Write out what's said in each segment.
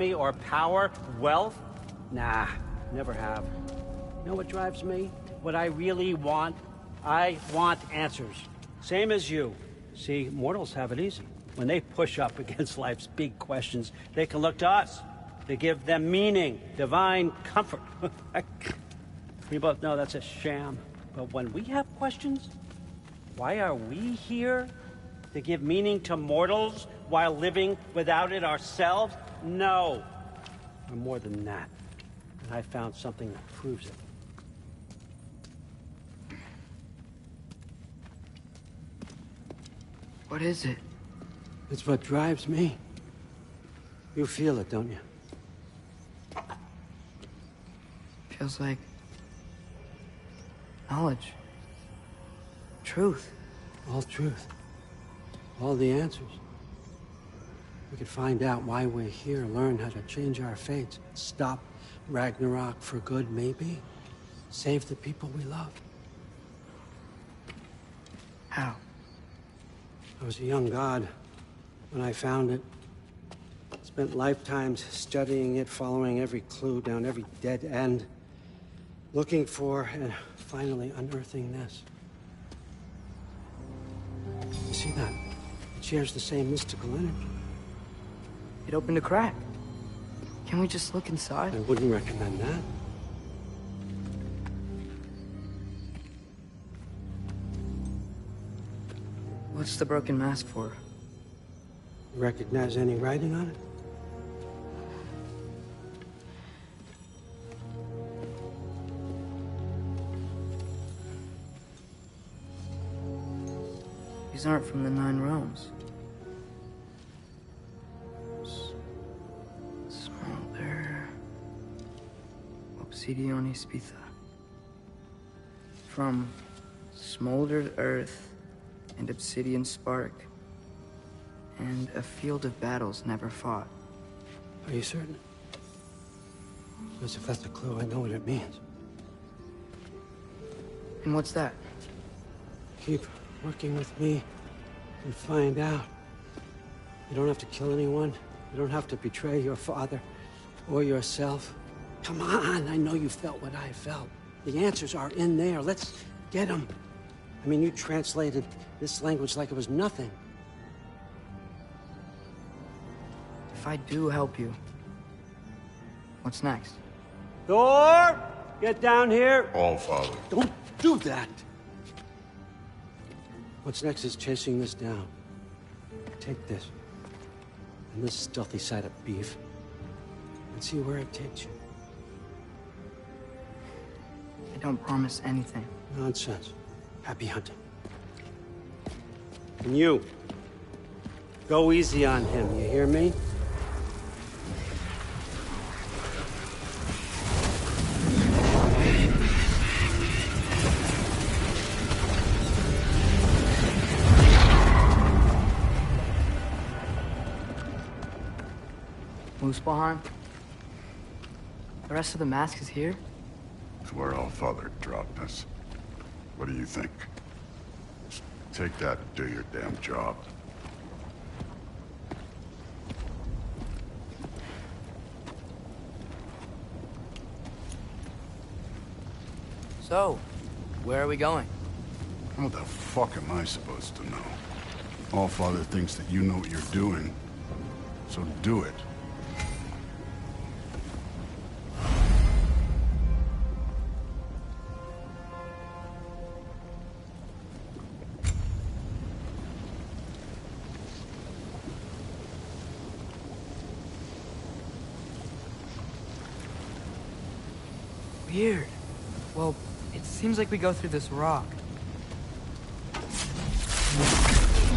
me or power, wealth? Nah, never have. You know what drives me? What I really want? I want answers. Same as you. See, mortals have it easy. When they push up against life's big questions, they can look to us to give them meaning, divine comfort. We both know that's a sham. But when we have questions, why are we here? To give meaning to mortals while living without it ourselves? No. We're more than that. And I found something that proves it. What is it? It's what drives me. You feel it, don't you? Feels like knowledge. Truth. All truth. All the answers. We could find out why we're here, learn how to change our fates, stop Ragnarok for good, maybe. Save the people we love. How? I was a young god when I found it. Spent lifetimes studying it, following every clue down every dead end, looking for and finally unearthing this. You see that? It shares the same mystical energy. It opened a crack. Can we just look inside? I wouldn't recommend that. What's the broken mask for? You recognize any writing on it? These aren't from the Nine Realms. Smolder. Obsidione Spitha. From smoldered earth and obsidian spark. And a field of battles never fought. Are you certain? Because if that's a clue, I know what it means. And what's that? Keep working with me and find out. You don't have to kill anyone. You don't have to betray your father or yourself. Come on, I know you felt what I felt. The answers are in there. Let's get them. I mean, you translated this language like it was nothing. If I do help you, what's next? Thor! Get down here! All Father. Don't do that! What's next is chasing this down. Take this, and this stealthy side of beef, and see where it takes you. I don't promise anything. Nonsense. Happy hunting. And you, go easy on him, you hear me? Muspelheim? The rest of the mask is here? It's where All Father dropped us. What do you think? Just take that and do your damn job. So, where are we going? What the fuck am I supposed to know? All Father thinks that you know what you're doing, so do it. Weird. Well, it seems like we go through this rock.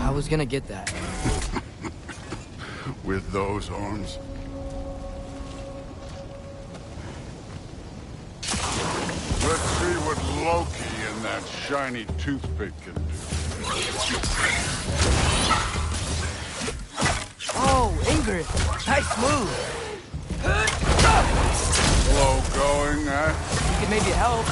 I was gonna get that. With those arms? Let's see what Loki and that shiny toothpick can do. Oh, Ingrid! Nice move! Slow going, eh? You could maybe help.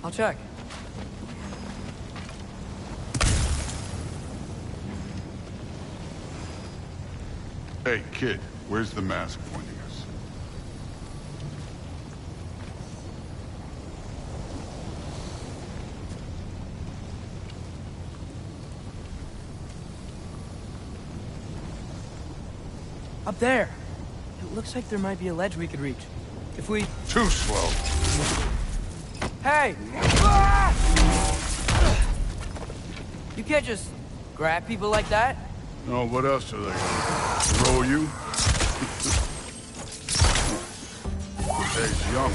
I'll check. Hey, kid, where's the mask pointing us? Up there. It looks like there might be a ledge we could reach. If we... Too slow. Hey! You can't just grab people like that. Oh, what else are they gonna throw you? Hey, young.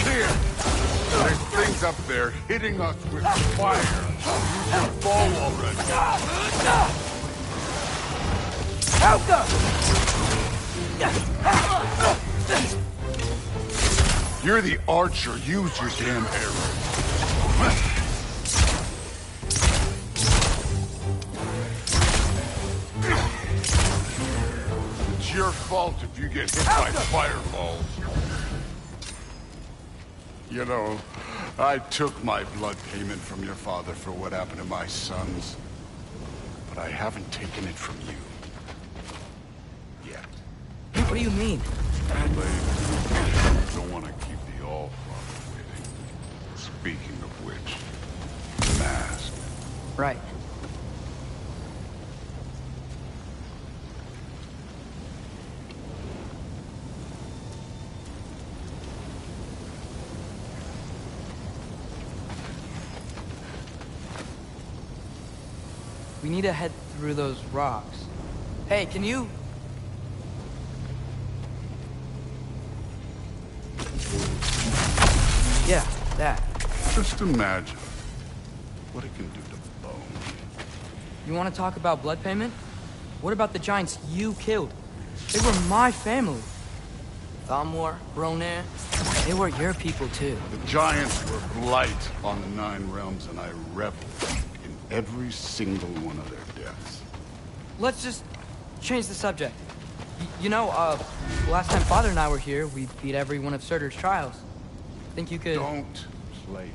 Here, there's things up there hitting us with fire. You can fall already. Help them! You're the archer. Use your damn arrow. It's your fault if you get hit by fireballs. You know, I took my blood payment from your father for what happened to my sons. But I haven't taken it from you. Yet. What do you mean? Don't want to keep the All-Father waiting. Speaking of which, the mask. Right. We need to head through those rocks. Hey, can you... Yeah, that. Just imagine what it can do to bone. You want to talk about blood payment? What about the giants you killed? They were my family. Thamor, Ronar, they were your people too. The giants were blight on the Nine Realms, and I reveled in every single one of their deaths. Let's just change the subject. You know, last time Father and I were here, we beat every one of Surtur's trials. Think you could... Don't play me.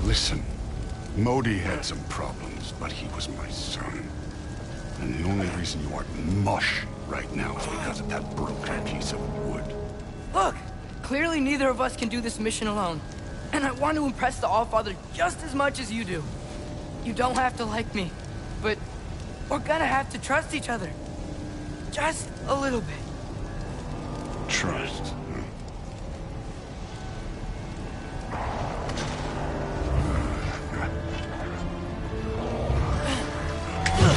Listen, Modi had some problems, but he was my son. And the only reason you aren't mush right now is because of that broken piece of wood. Look! Clearly neither of us can do this mission alone. And I want to impress the Allfather just as much as you do. You don't have to like me, but we're gonna have to trust each other. Just a little bit. Trust. Huh?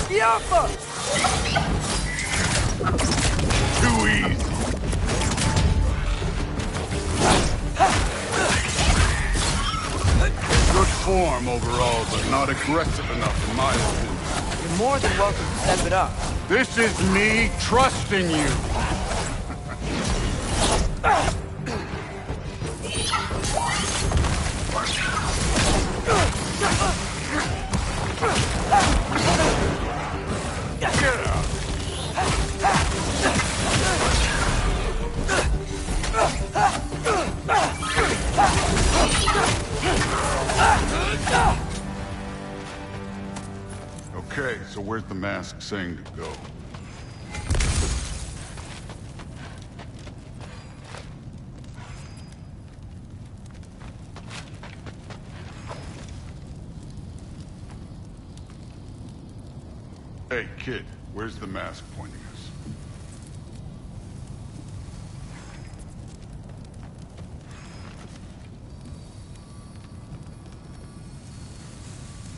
Yaffa! Too easy. Good form overall, but not aggressive enough in my opinion. You're more than welcome to step it up. This is me trusting you. Get out. Okay, so where's the mask saying to go? Hey, kid, where's the mask pointing us?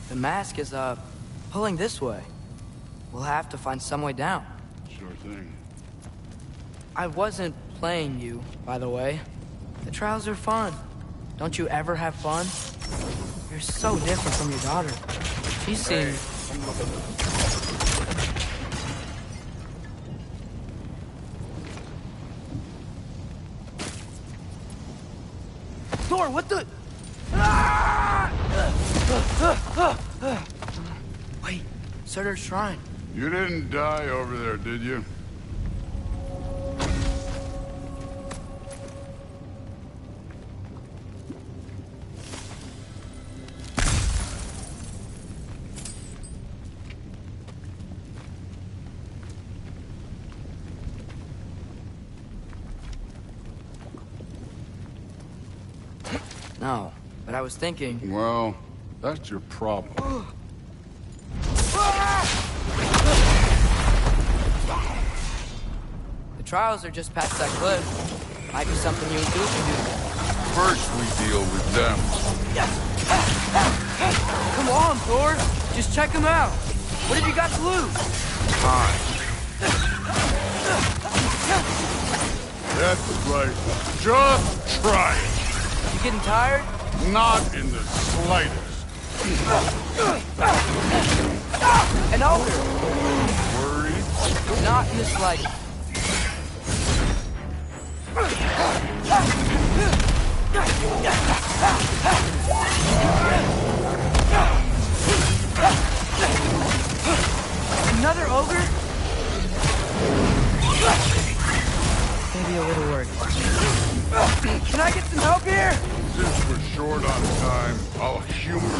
The mask is, pulling this way. We'll have to find some way down. Sure thing. I wasn't playing you, by the way. The trials are fun. Don't you ever have fun? You're so different from your daughter. She seems... Thor, what the... Wait, Surtur's shrine. You didn't die over there, did you? No, but I was thinking... Well, that's your problem. The trials are just past that cliff. Might be something you and Duke can do. First we deal with them. Come on, Thor! Just check them out! What have you got to lose? Time. That's right. Just try it. You getting tired? Not in the slightest. An ogre! Worried? Not in the slightest. Another ogre? Maybe a little worried. Can I get some help here? Since we're short on time, I'll humor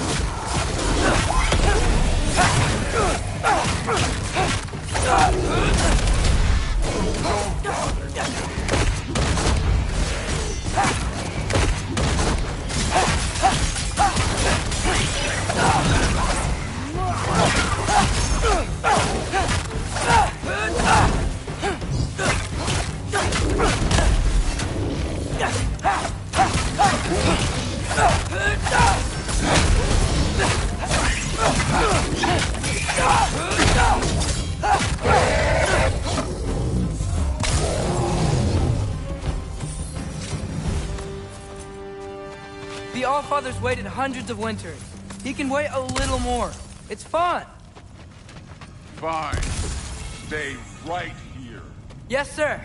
The Allfather's waited hundreds of winters. He can wait a little more. It's fun. Fine. Stay right here. Yes, sir.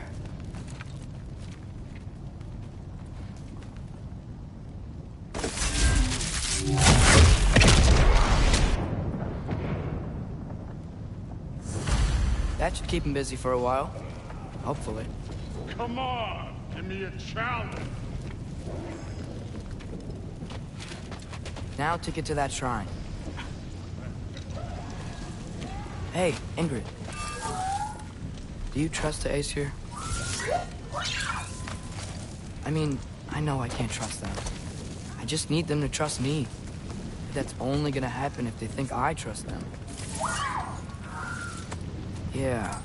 That should keep him busy for a while. Hopefully. Come on, give me a challenge. Now to get to that shrine. Hey, Ingrid. Do you trust the Ace here? I mean, I know I can't trust them. I just need them to trust me. That's only gonna happen if they think I trust them. Yeah.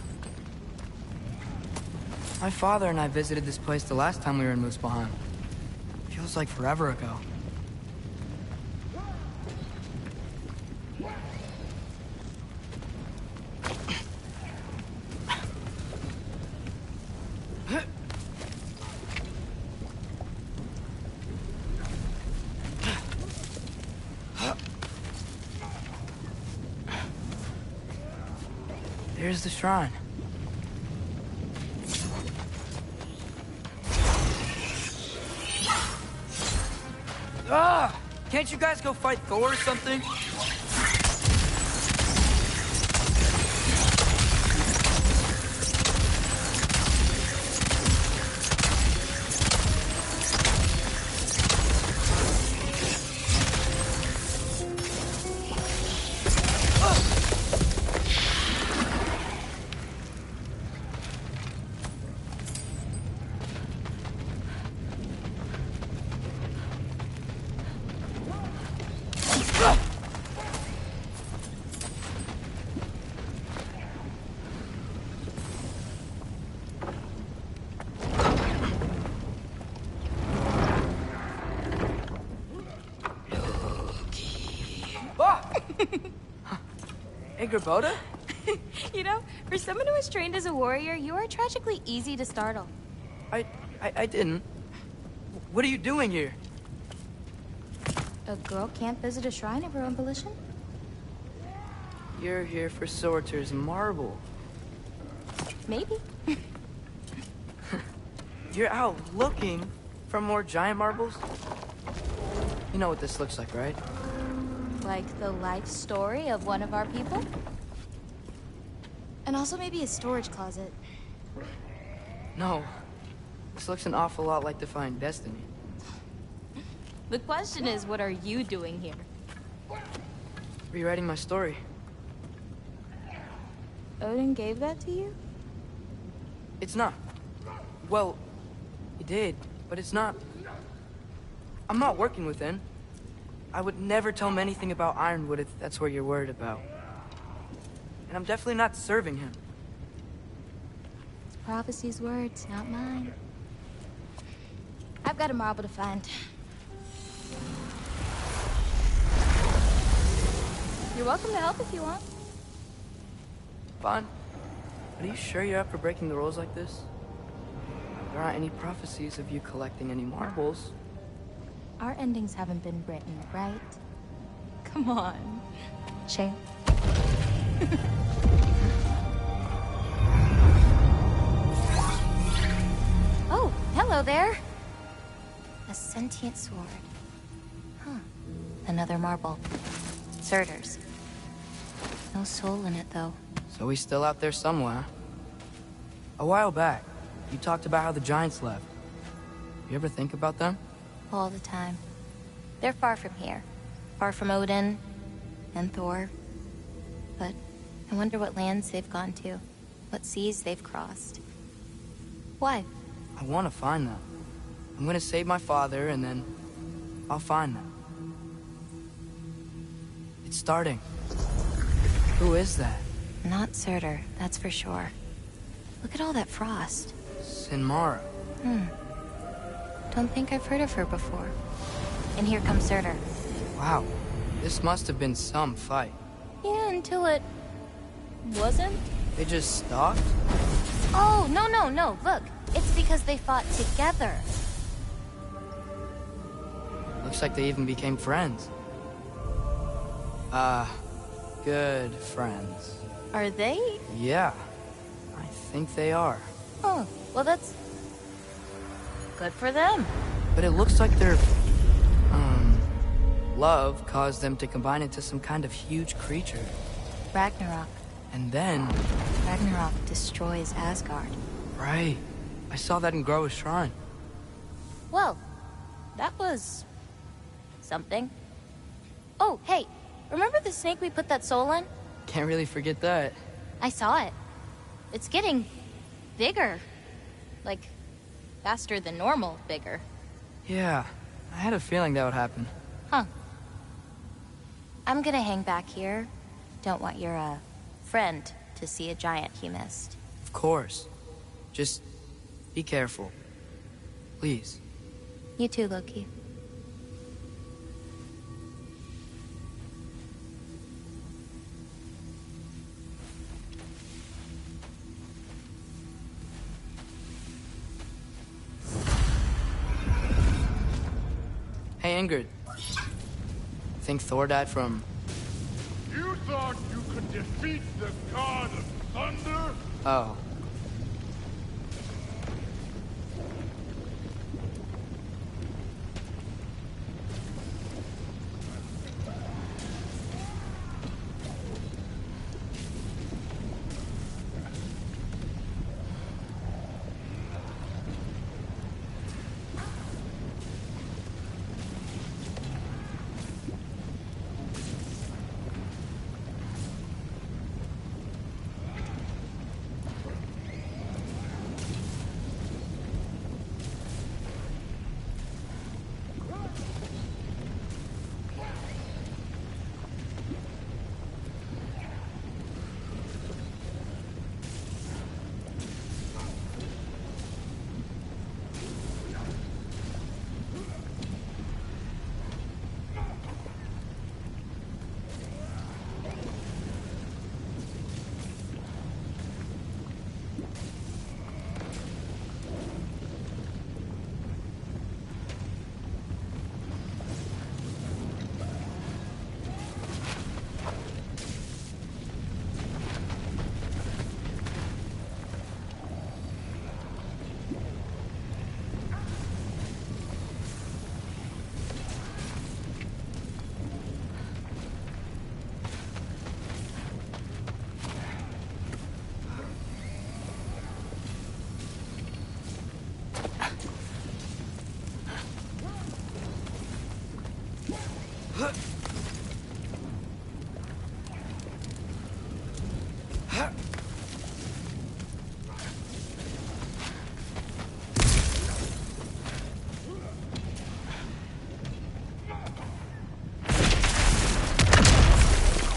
My father and I visited this place the last time we were in Muspelheim. Feels like forever ago. There's the shrine. Ah! Can't you guys go fight Thor or something? Hey, Gerboda? You know, for someone who was trained as a warrior, you are tragically easy to startle. I didn't. What are you doing here? A girl can't visit a shrine of her own volition? You're here for Sorter's marble. Maybe. You're out looking for more giant marbles? You know what this looks like, right? Like the life story of one of our people? And also maybe a storage closet. No. This looks an awful lot like Defying Destiny. The question is, what are you doing here? Rewriting my story. Odin gave that to you? It's not. Well, he did, but it's not. I'm not working with him. I would never tell him anything about Ironwood if that's what you're worried about. And I'm definitely not serving him. It's prophecy's words, not mine. I've got a marble to find. You're welcome to help if you want. Fine. But are you sure you're up for breaking the rules like this? There aren't any prophecies of you collecting any marbles. Our endings haven't been written, right? Come on, champ. Oh, hello there. A sentient sword. Huh. Another marble. Surtur's. No soul in it, though. So he's still out there somewhere. A while back, you talked about how the giants left. You ever think about them? All the time. They're far from here. Far from Odin and Thor. But I wonder what lands they've gone to. What seas they've crossed. Why? I want to find them. I'm gonna save my father, and then I'll find them. It's starting. Who is that? Not Surtur, that's for sure. Look at all that frost. Sinmara. Don't think I've heard of her before. And here comes Surtur. Wow. This must have been some fight. Yeah, until it... wasn't? They just stalked? Oh, no. Look, it's because they fought together. Looks like they even became friends. Good friends. Are they? Yeah, I think they are. Oh, well that's... good for them. But it looks like their, love caused them to combine into some kind of huge creature. Ragnarok. And then... Ragnarok destroys Asgard. Right. I saw that in Groa's shrine. Well, that was... something. Oh, hey, remember the snake we put that soul in? Can't really forget that. I saw it. It's getting... bigger. Like, faster than normal bigger. Yeah, I had a feeling that would happen. Huh. I'm gonna hang back here. Don't want your, friend to see a giant he missed. Of course. Just be careful. Please. You too, Loki. Hey, Ingrid. Think Thor died from... You thought you could defeat the god of thunder? Oh. Of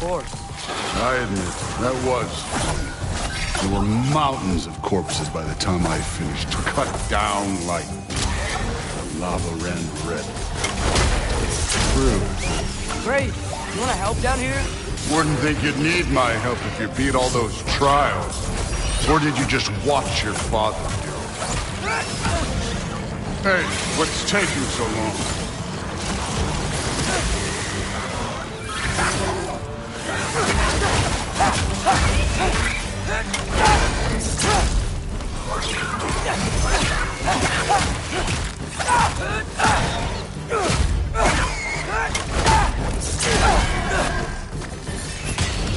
course. I admit, that was fun. There were mountains of corpses by the time I finished, cut down like lava ran red. True. Great. You want to help down here? Wouldn't think you'd need my help if you beat all those trials. Or did you just watch your father do it? Hey, what's taking so long?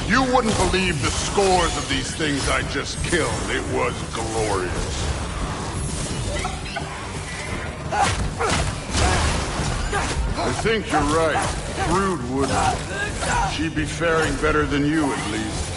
You wouldn't believe the scores of these things I just killed. It was glorious. I think you're right. Brood wouldn't. She'd be faring better than you, at least.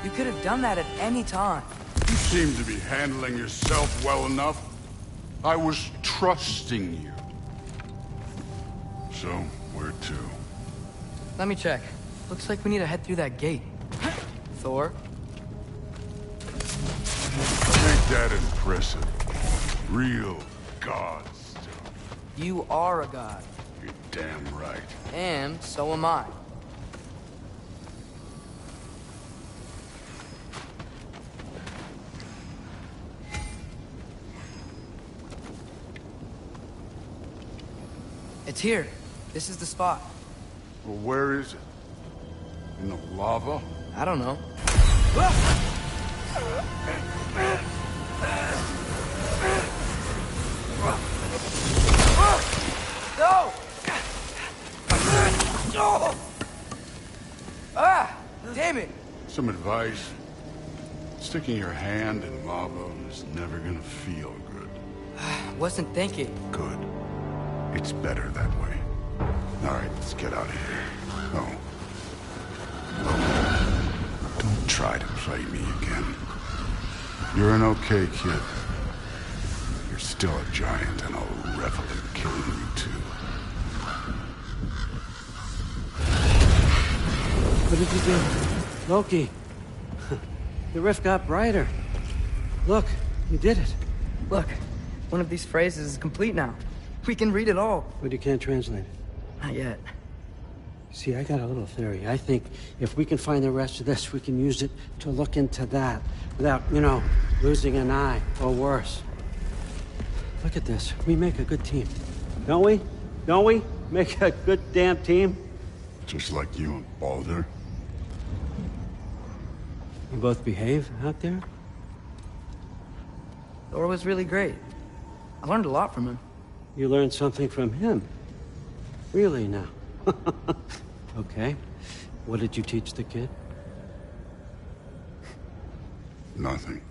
You could have done that at any time. You seem to be handling yourself well enough. I was trusting you. So, where to? Let me check. Looks like we need to head through that gate. Thor? Ain't that impressive? Real god stuff. You are a god. You're damn right. And so am I. It's here. This is the spot. Well, where is it? In the lava? I don't know. No! Ah! Damn it! Some advice. Sticking your hand in lava is never gonna feel good. Wasn't thinking. Good. It's better that way. All right, let's get out of here. Oh. Don't try to play me again. You're an okay kid. You're still a giant, and I'll revel in killing you too. What did you do? Loki. The rift got brighter. Look, you did it. Look, one of these phrases is complete now. We can read it all. But you can't translate it. Not yet. See, I got a little theory. I think if we can find the rest of this, we can use it to look into that without, losing an eye or worse. Look at this. We make a good team. Don't we? Don't we? Make a good damn team? Just like you and Baldur. You both behave out there? Thor was really great. I learned a lot from him. You learned something from him? Really now? Okay. What did you teach the kid? Nothing.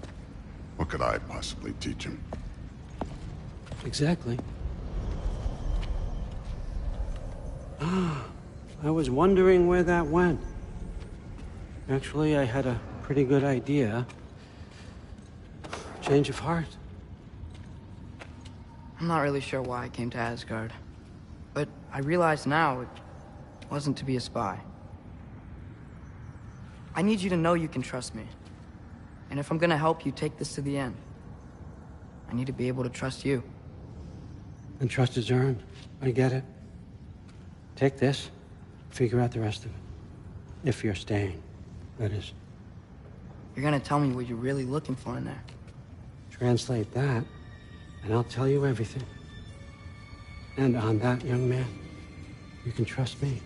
What could I possibly teach him? Exactly. I was wondering where that went. Actually, I had a pretty good idea. Change of heart. I'm not really sure why I came to Asgard. But I realize now it wasn't to be a spy. I need you to know you can trust me. And if I'm gonna help you take this to the end, I need to be able to trust you. And trust is earned. I get it. Take this, figure out the rest of it. If you're staying, that is. You're gonna tell me what you're really looking for in there. Translate that, and I'll tell you everything. And on that, young man, you can trust me.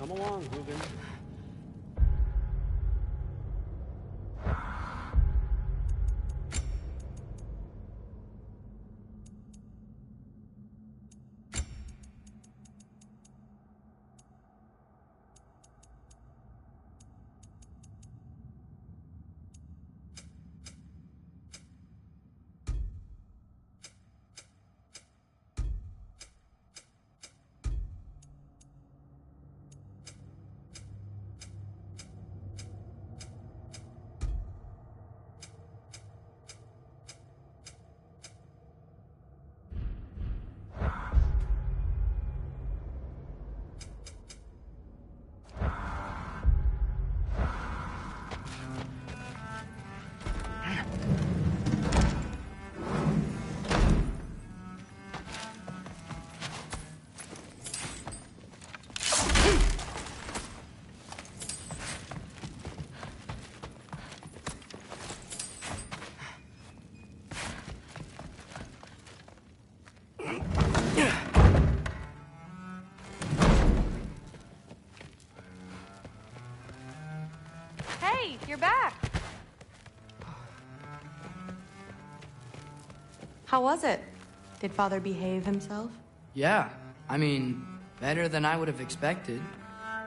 Come along, Ruben. Hey, you're back. How was it? Did Father behave himself? Yeah, I mean, better than I would have expected,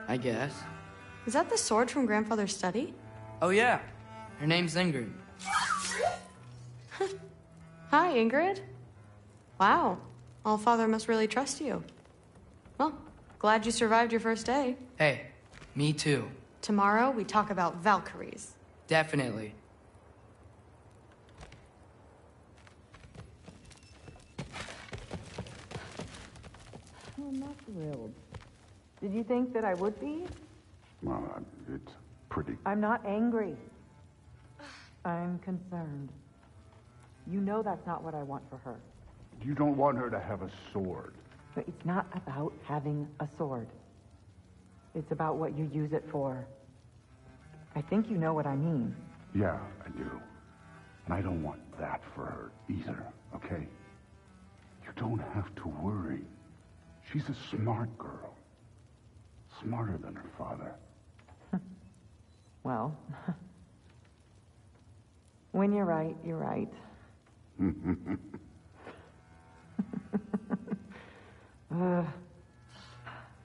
I guess. Is that the sword from Grandfather's study? Oh yeah, her name's Ingrid. Hi, Ingrid. Wow, All-Father must really trust you. Well, glad you survived your first day. Hey, me too. Tomorrow, we talk about Valkyries. Definitely. I'm not thrilled. Did you think that I would be? Well, it's pretty... I'm not angry. I'm concerned. You know that's not what I want for her. You don't want her to have a sword. But it's not about having a sword. It's about what you use it for. I think you know what I mean. Yeah, I do. And I don't want that for her either, okay? You don't have to worry. She's a smart girl. Smarter than her father. Well, when you're right, you're right.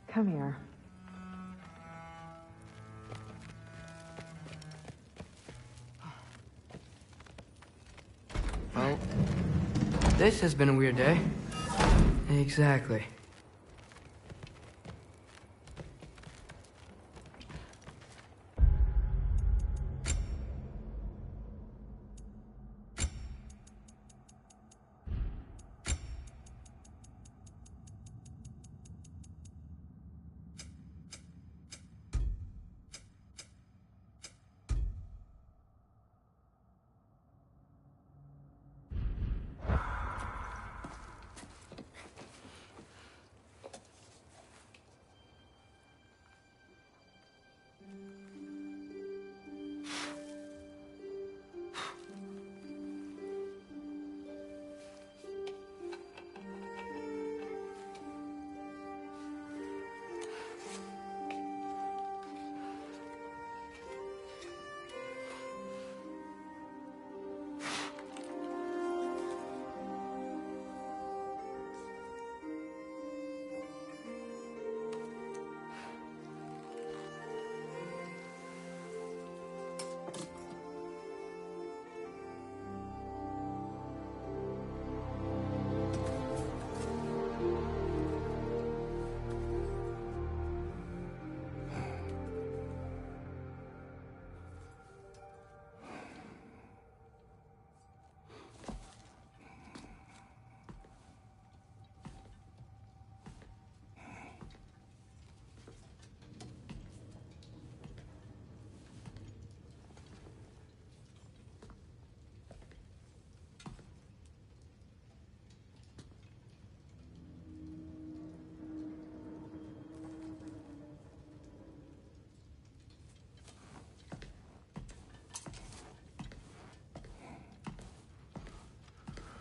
Come here. Well, this has been a weird day. Exactly.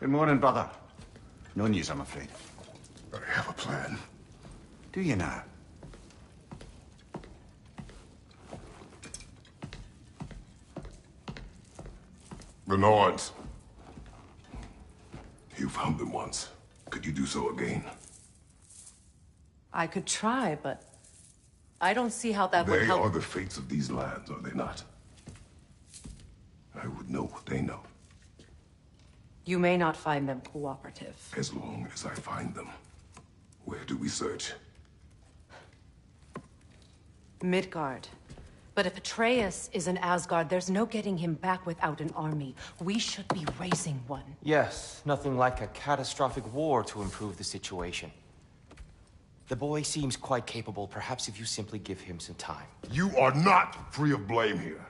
Good morning, brother. No news, I'm afraid. I have a plan. Do you now? The Nords. You found them once. Could you do so again? I could try, but I don't see how that would help. They are the fates of these lands, are they not? I would know what they know. You may not find them cooperative. As long as I find them. Where do we search? Midgard. But if Atreus is in Asgard, there's no getting him back without an army. We should be raising one. Yes, nothing like a catastrophic war to improve the situation. The boy seems quite capable. Perhaps if you simply give him some time. You are not free of blame here.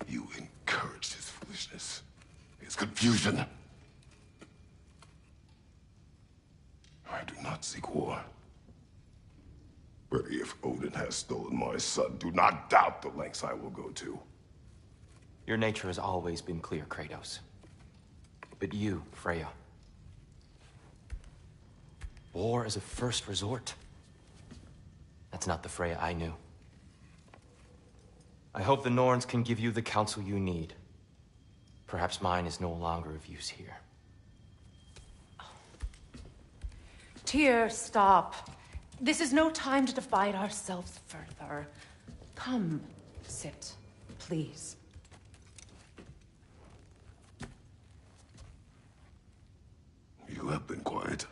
You encouraged his foolishness, his confusion. I do not seek war. But if Odin has stolen my son, do not doubt the lengths I will go to. Your nature has always been clear, Kratos. But you, Freya. War is a first resort. That's not the Freya I knew. I hope the Norns can give you the counsel you need. Perhaps mine is no longer of use here. Tyr, stop. This is no time to divide ourselves further. Come, sit, please. You have been quiet.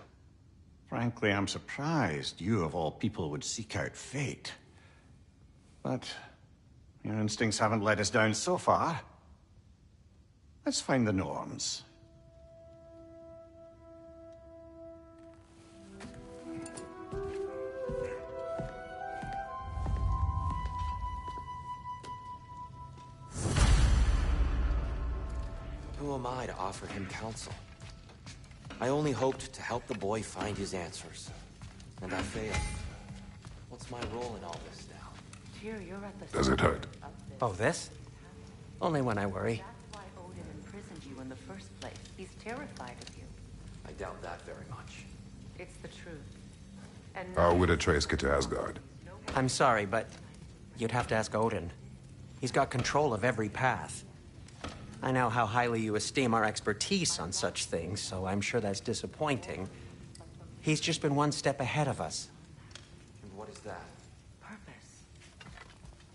Frankly, I'm surprised you, of all people, would seek out fate. But your instincts haven't let us down so far. Let's find the Norns. Who am I to offer him counsel? I only hoped to help the boy find his answers. And I failed. What's my role in all this now? Tyr, you're at the Does it hurt? Oh, this? Only when I worry. That's why Odin imprisoned you in the first place. He's terrified of you. I doubt that very much. It's the truth. And How would Atreus get to Asgard? I'm sorry, but you'd have to ask Odin. He's got control of every path. I know how highly you esteem our expertise on such things, so I'm sure that's disappointing. He's just been one step ahead of us. And what is that? Purpose.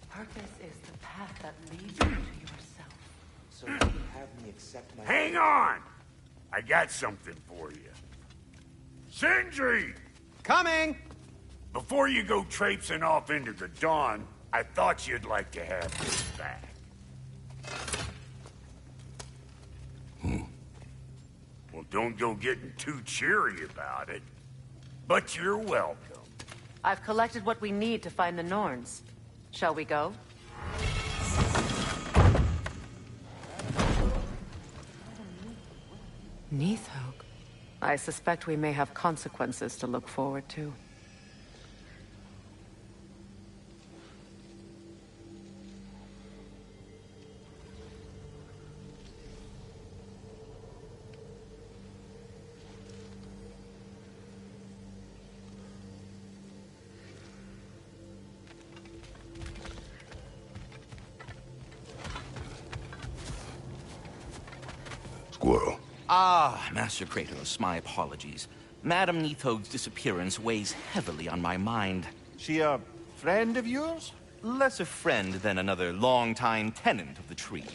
Purpose is the path that leads you to yourself. So you would have me accept my... Hang on! I got something for you. Sindri! Coming! Before you go traipsing off into the dawn, I thought you'd like to have this back. Well, don't go getting too cheery about it. But you're welcome. I've collected what we need to find the Norns. Shall we go? Nithog. I suspect we may have consequences to look forward to. Squirrel. Ah, Master Kratos, my apologies. Madame Nithog's disappearance weighs heavily on my mind. She a friend of yours? Less a friend than another longtime tenant of the tree.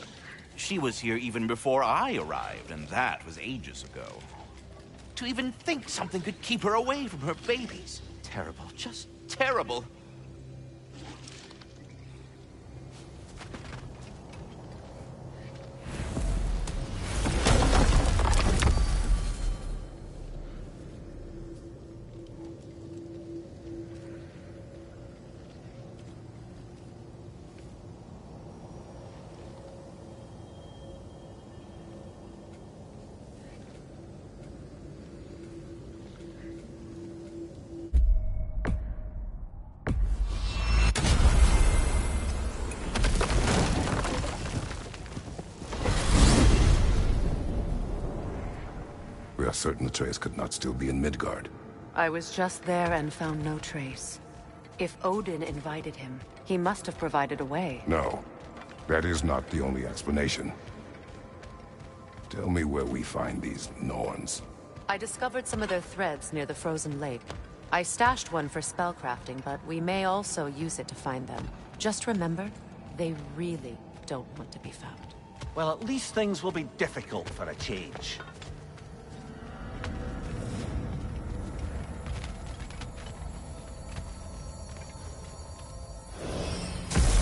She was here even before I arrived, and that was ages ago. To even think something could keep her away from her babies. Terrible, just terrible. We are certain Atreus could not still be in Midgard. I was just there and found no trace. If Odin invited him, he must have provided a way. No. That is not the only explanation. Tell me where we find these Norns. I discovered some of their threads near the frozen lake. I stashed one for spellcrafting, but we may also use it to find them. Just remember, they really don't want to be found. Well, at least things will be difficult for a change.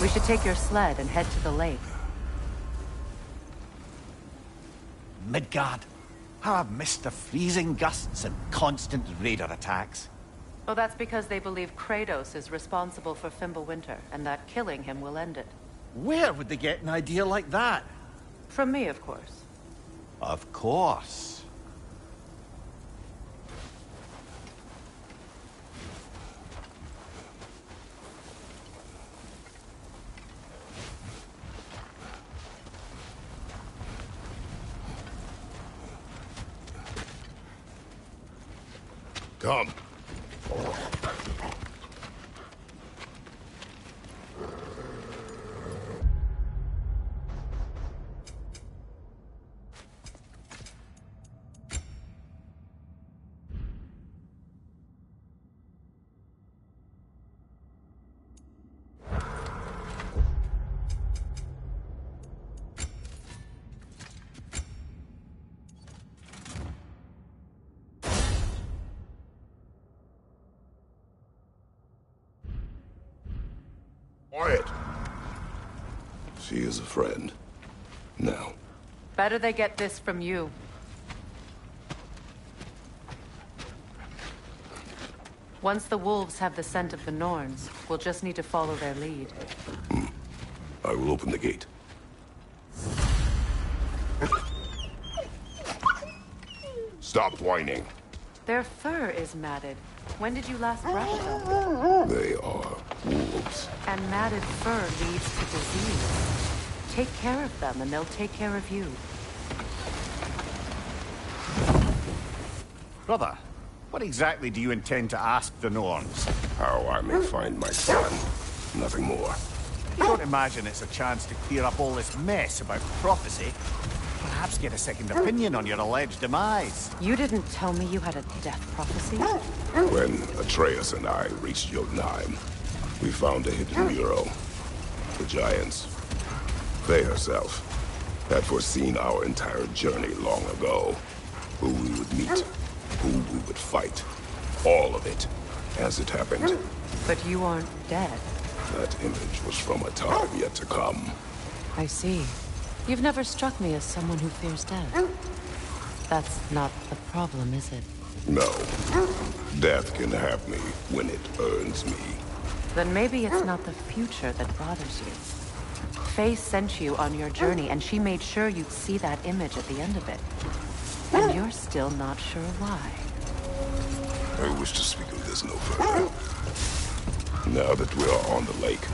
We should take your sled and head to the lake. Midgard. How I've missed the freezing gusts and constant raider attacks. Oh, that's because they believe Kratos is responsible for Fimbulwinter, and that killing him will end it. Where would they get an idea like that? From me, of course. Of course. Come. Quiet. She is a friend. Now. Better they get this from you. Once the wolves have the scent of the Norns, we'll just need to follow their lead. I will open the gate. Stop whining. Their fur is matted. When did you last brush them? They are wolves. And matted fur leads to disease. Take care of them, and they'll take care of you. Brother, what exactly do you intend to ask the Norns? How I may find my son. Nothing more. You don't imagine it's a chance to clear up all this mess about prophecy? Perhaps get a second opinion on your alleged demise. You didn't tell me you had a death prophecy? When Atreus and I reached Jotunheim, we found a hidden mural. The Giants, they herself, had foreseen our entire journey long ago. Who we would meet, who we would fight. All of it, as it happened. But you aren't dead. That image was from a time yet to come. I see. You've never struck me as someone who fears death. That's not the problem, is it? No. Death can have me when it earns me. Then maybe it's not the future that bothers you. Faye sent you on your journey, and she made sure you'd see that image at the end of it. And you're still not sure why. I wish to speak of this no further. Now that we are on the lake,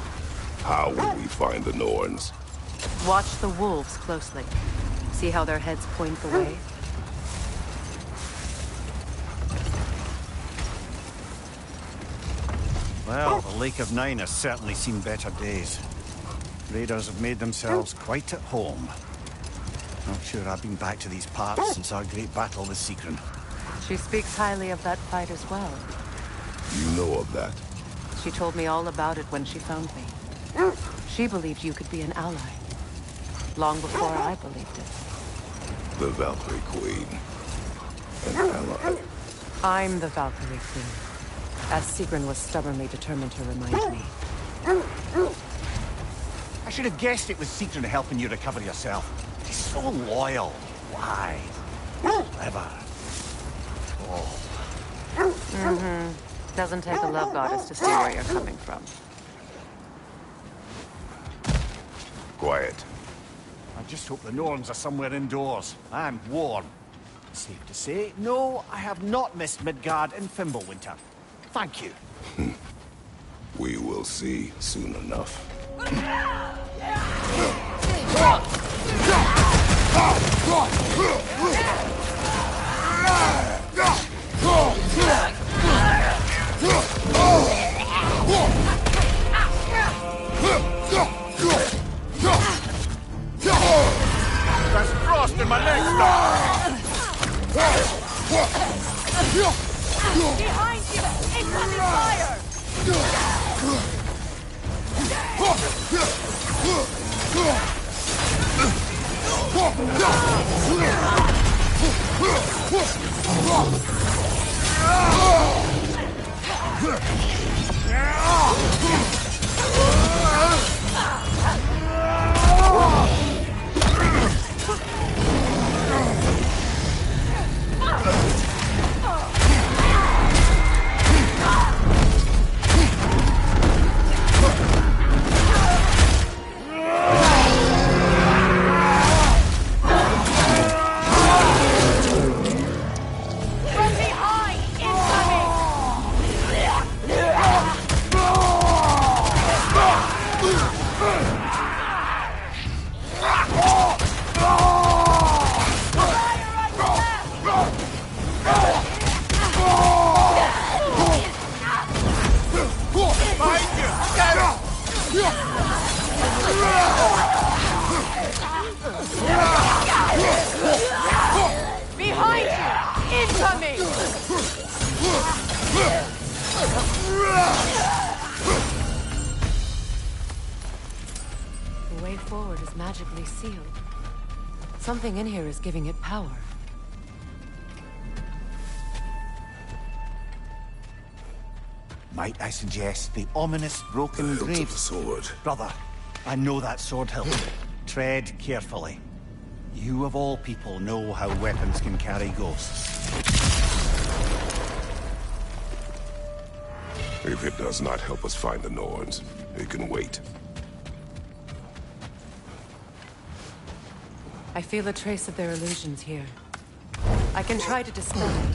how will we find the Norns? Watch the wolves closely. See how their heads point the way? Well, the Lake of Nine has certainly seen better days. Raiders have made themselves quite at home. Not sure I've been back to these parts since our great battle with Sigrun. She speaks highly of that fight as well. You know of that? She told me all about it when she found me. She believed you could be an ally. Long before I believed it. The Valkyrie Queen. An ally. I'm the Valkyrie Queen. As Sigrun was stubbornly determined to remind me. I should have guessed it was Sigrun helping you recover yourself. She's so loyal, wise, clever. Oh. Mm-hmm. Doesn't take a love goddess to see where you're coming from. Quiet. I just hope the Norns are somewhere indoors. I'm warm. Safe to say, no, I have not missed Midgard in Fimbulwinter. Thank you. We will see soon enough. way forward is magically sealed. Something in here is giving it power. Might I suggest the ominous broken grave? Sword. Brother, I know that sword hilt. Tread carefully. You of all people know how weapons can carry ghosts. If it does not help us find the Norns, it can wait. I feel a trace of their illusions here. I can try to dispel it.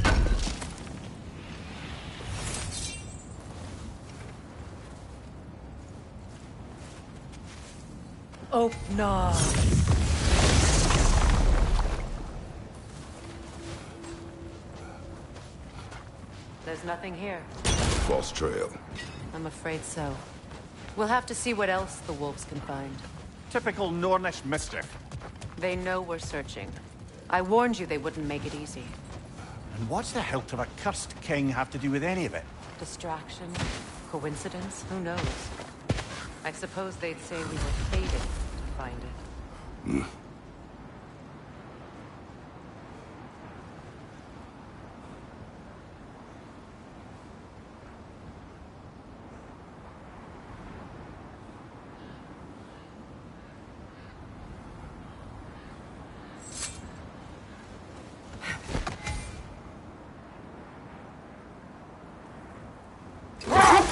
Oh, no. There's nothing here. False trail. I'm afraid so. We'll have to see what else the wolves can find. Typical Nornish mischief. They know we're searching. I warned you they wouldn't make it easy. And what's the hilt of a cursed king have to do with any of it? Distraction? Coincidence? Who knows? I suppose they'd say we were fated to find it.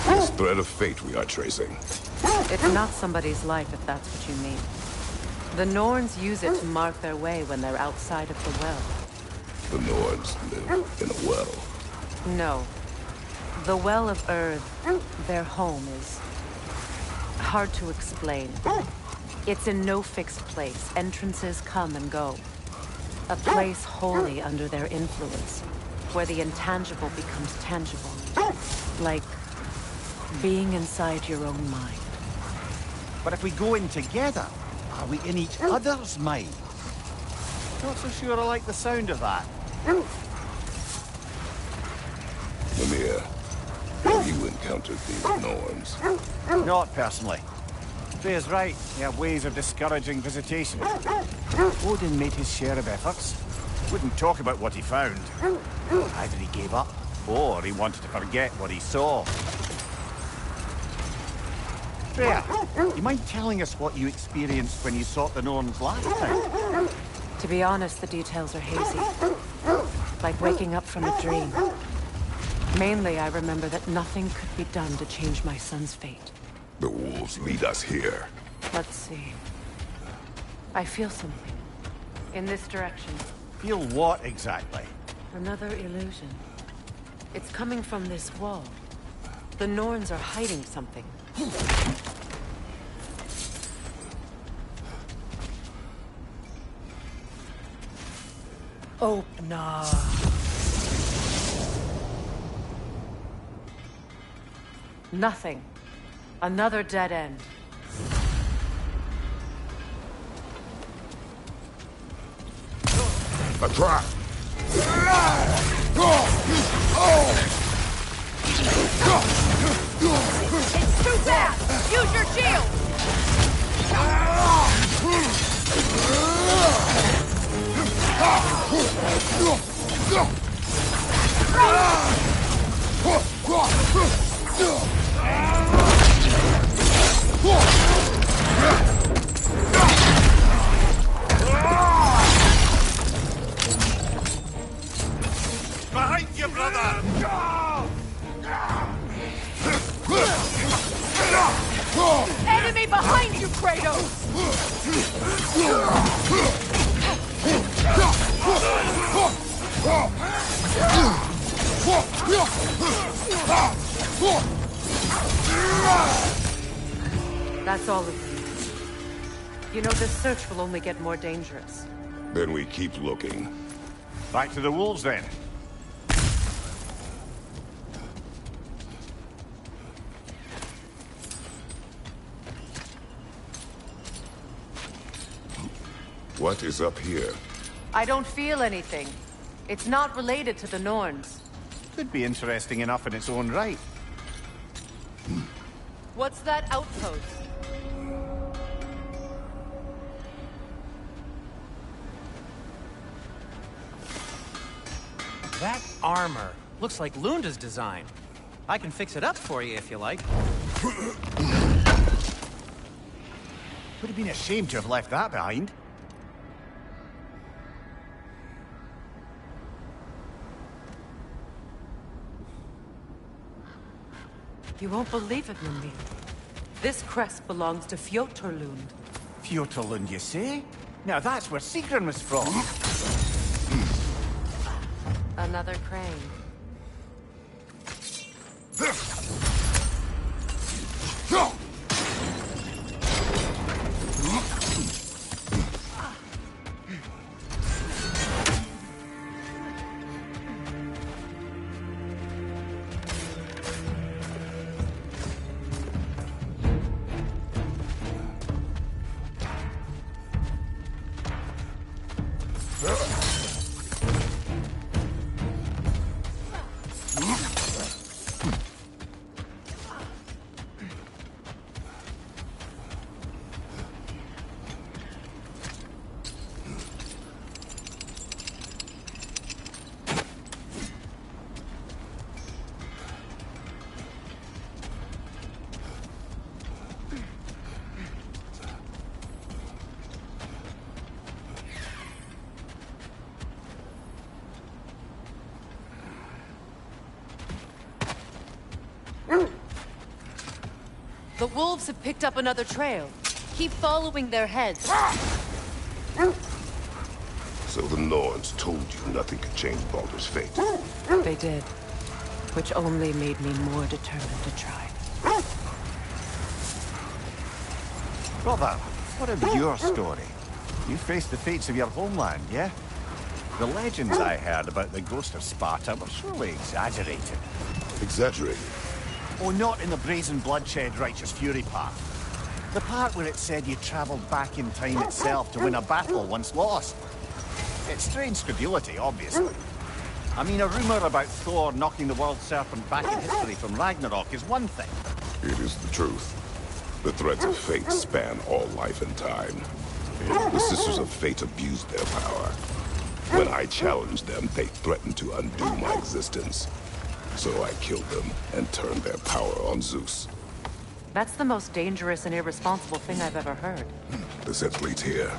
This thread of fate we are tracing. It's not somebody's life, if that's what you mean. The Norns use it to mark their way when they're outside of the well. The Norns live in a well. No. The Well of Earth, their home, is hard to explain. It's in no fixed place. Entrances come and go. A place wholly under their influence, where the intangible becomes tangible. Like being inside your own mind. But if we go in together, are we in each other's mind? Not so sure I like the sound of that. Mimir, have you encountered these Norns? Not personally. Freya's right. They have ways of discouraging visitation. Odin made his share of efforts. Wouldn't talk about what he found. Either he gave up, or he wanted to forget what he saw. Freya, you mind telling us what you experienced when you sought the Norns last time? To be honest, the details are hazy. Like waking up from a dream. Mainly, I remember that nothing could be done to change my son's fate. The wolves lead us here. Let's see. I feel something. In this direction. Feel what exactly? Another illusion. It's coming from this wall. The Norns are hiding something. Oh, no. Nothing. Another dead end. A trap! It's too fast! Use your shield! Behind you, brother! Enemy behind you, Kratos! That's all of you. You know, this search will only get more dangerous. Then we keep looking. Back to the wolves, then. What is up here? I don't feel anything. It's not related to the Norns. Could be interesting enough in its own right. What's that outpost? That armor looks like Lunda's design. I can fix it up for you if you like. Would have been a shame to have left that behind. You won't believe it, Mimir. This crest belongs to Fjotorlund. Fjotorlund, you say? Now that's where Sigrun was from. Another crane. The wolves have picked up another trail. Keep following their heads. So the Norns told you nothing could change Baldur's fate? They did. Which only made me more determined to try. Brother, what of your story? You faced the fates of your homeland, yeah? The legends I heard about the ghost of Sparta were surely exaggerated. Exaggerated? Oh, not in the brazen bloodshed righteous fury part. The part where it said you travelled back in time itself to win a battle once lost. It's strange credulity, obviously. I mean, a rumour about Thor knocking the world serpent back in history from Ragnarok is one thing. It is the truth. The threads of fate span all life and time. The Sisters of Fate abused their power. When I challenged them, they threatened to undo my existence. So I killed them and turned their power on Zeus. That's the most dangerous and irresponsible thing I've ever heard. The set leads here.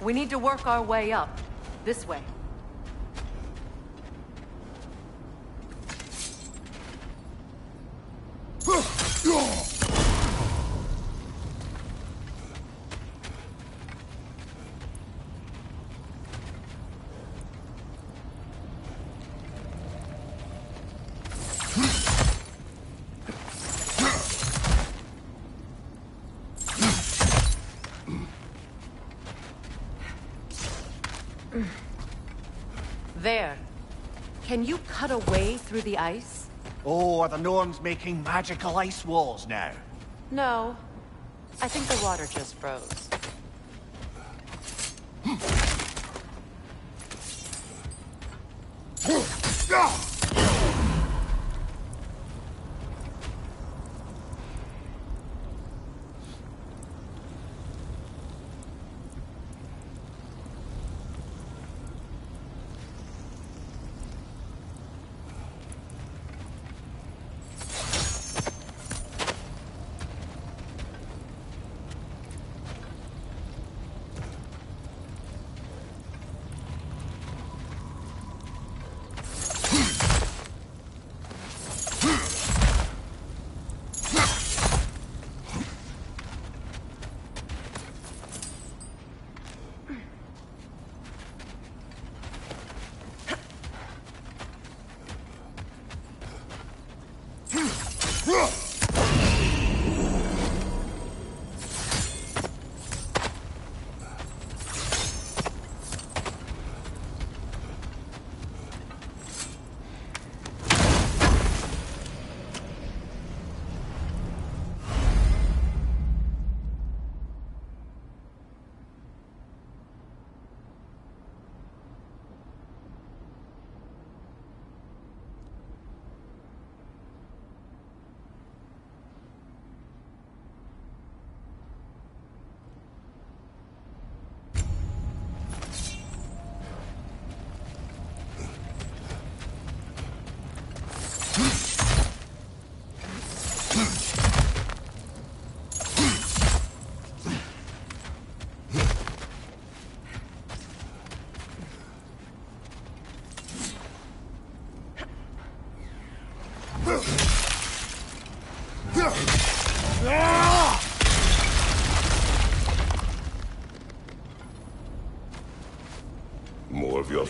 We need to work our way up. This way. There. Can you cut a way through the ice? Oh, are the Norns making magical ice walls now? No. I think the water just froze.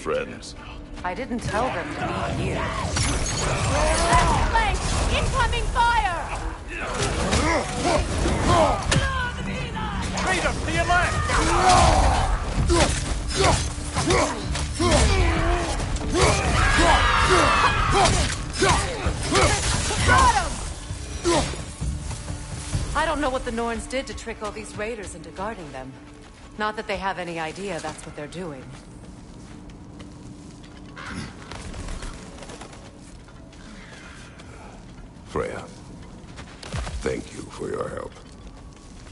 friends. I didn't tell them to be here. Left flank! Incoming fire! Raider, to your left! I don't know what the Norns did to trick all these raiders into guarding them. Not that they have any idea that's what they're doing. Freya, thank you for your help.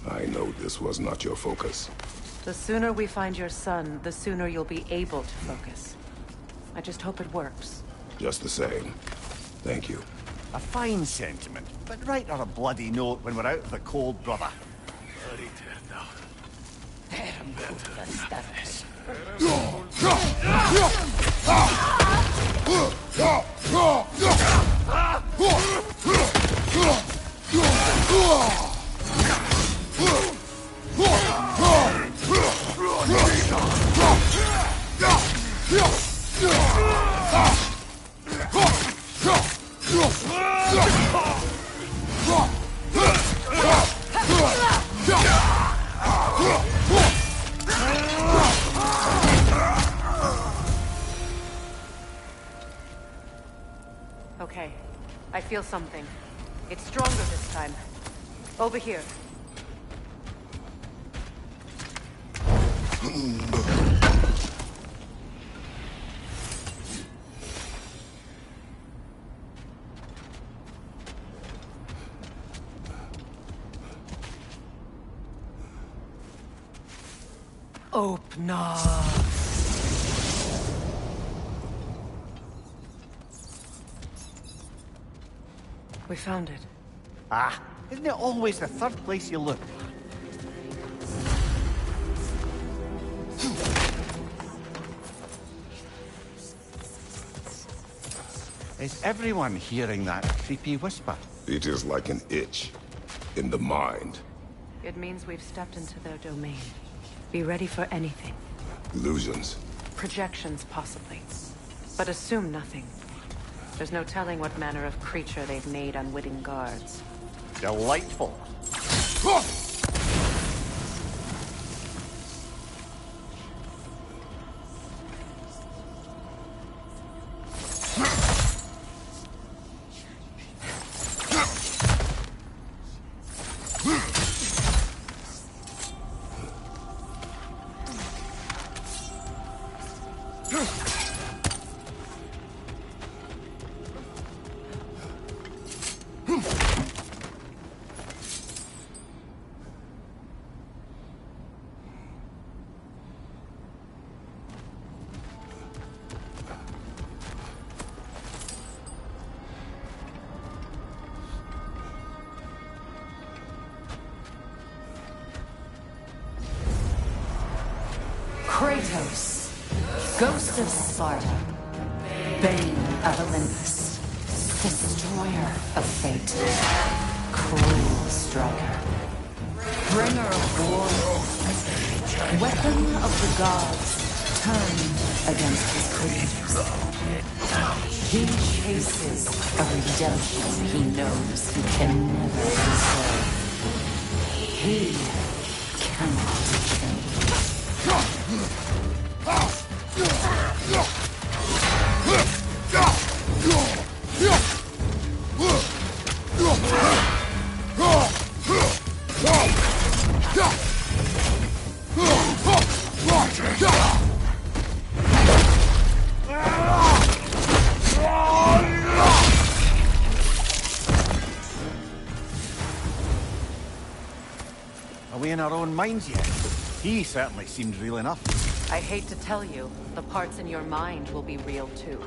I know this was not your focus. The sooner we find your son, the sooner you'll be able to focus. I just hope it works. Just the same. Thank you. A fine sentiment, but write her a bloody note when we're out of the cold, brother. Okay, I feel something. It's stronger this time. Over here. Open up. We found it. Ah, isn't it always the third place you look? Is everyone hearing that creepy whisper? It is like an itch in the mind. It means we've stepped into their domain. Be ready for anything. Illusions. Projections, possibly. But assume nothing. There's no telling what manner of creature they've made unwitting guards. Delightful. Kratos, Ghost of Sparta, Bane of Olympus, Destroyer of Fate, Cruel Striker, Bringer of War, Weapon of the Gods, turned against his creators. He chases a redemption he knows he can never deserve. He cannot change. Are we in our own minds yet? He certainly seemed real enough. I hate to tell you, the parts in your mind will be real too.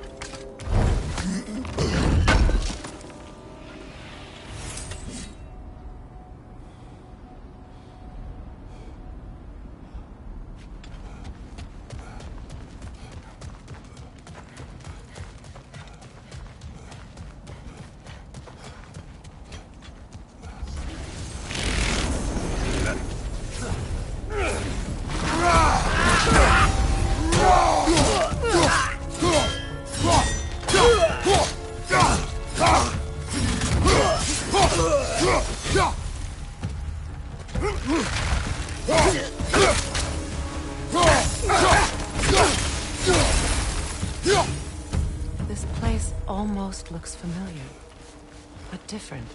This place almost looks familiar, but different.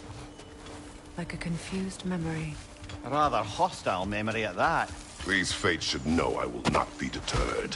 Like a confused memory. A rather hostile memory at that. These fates should know I will not be deterred.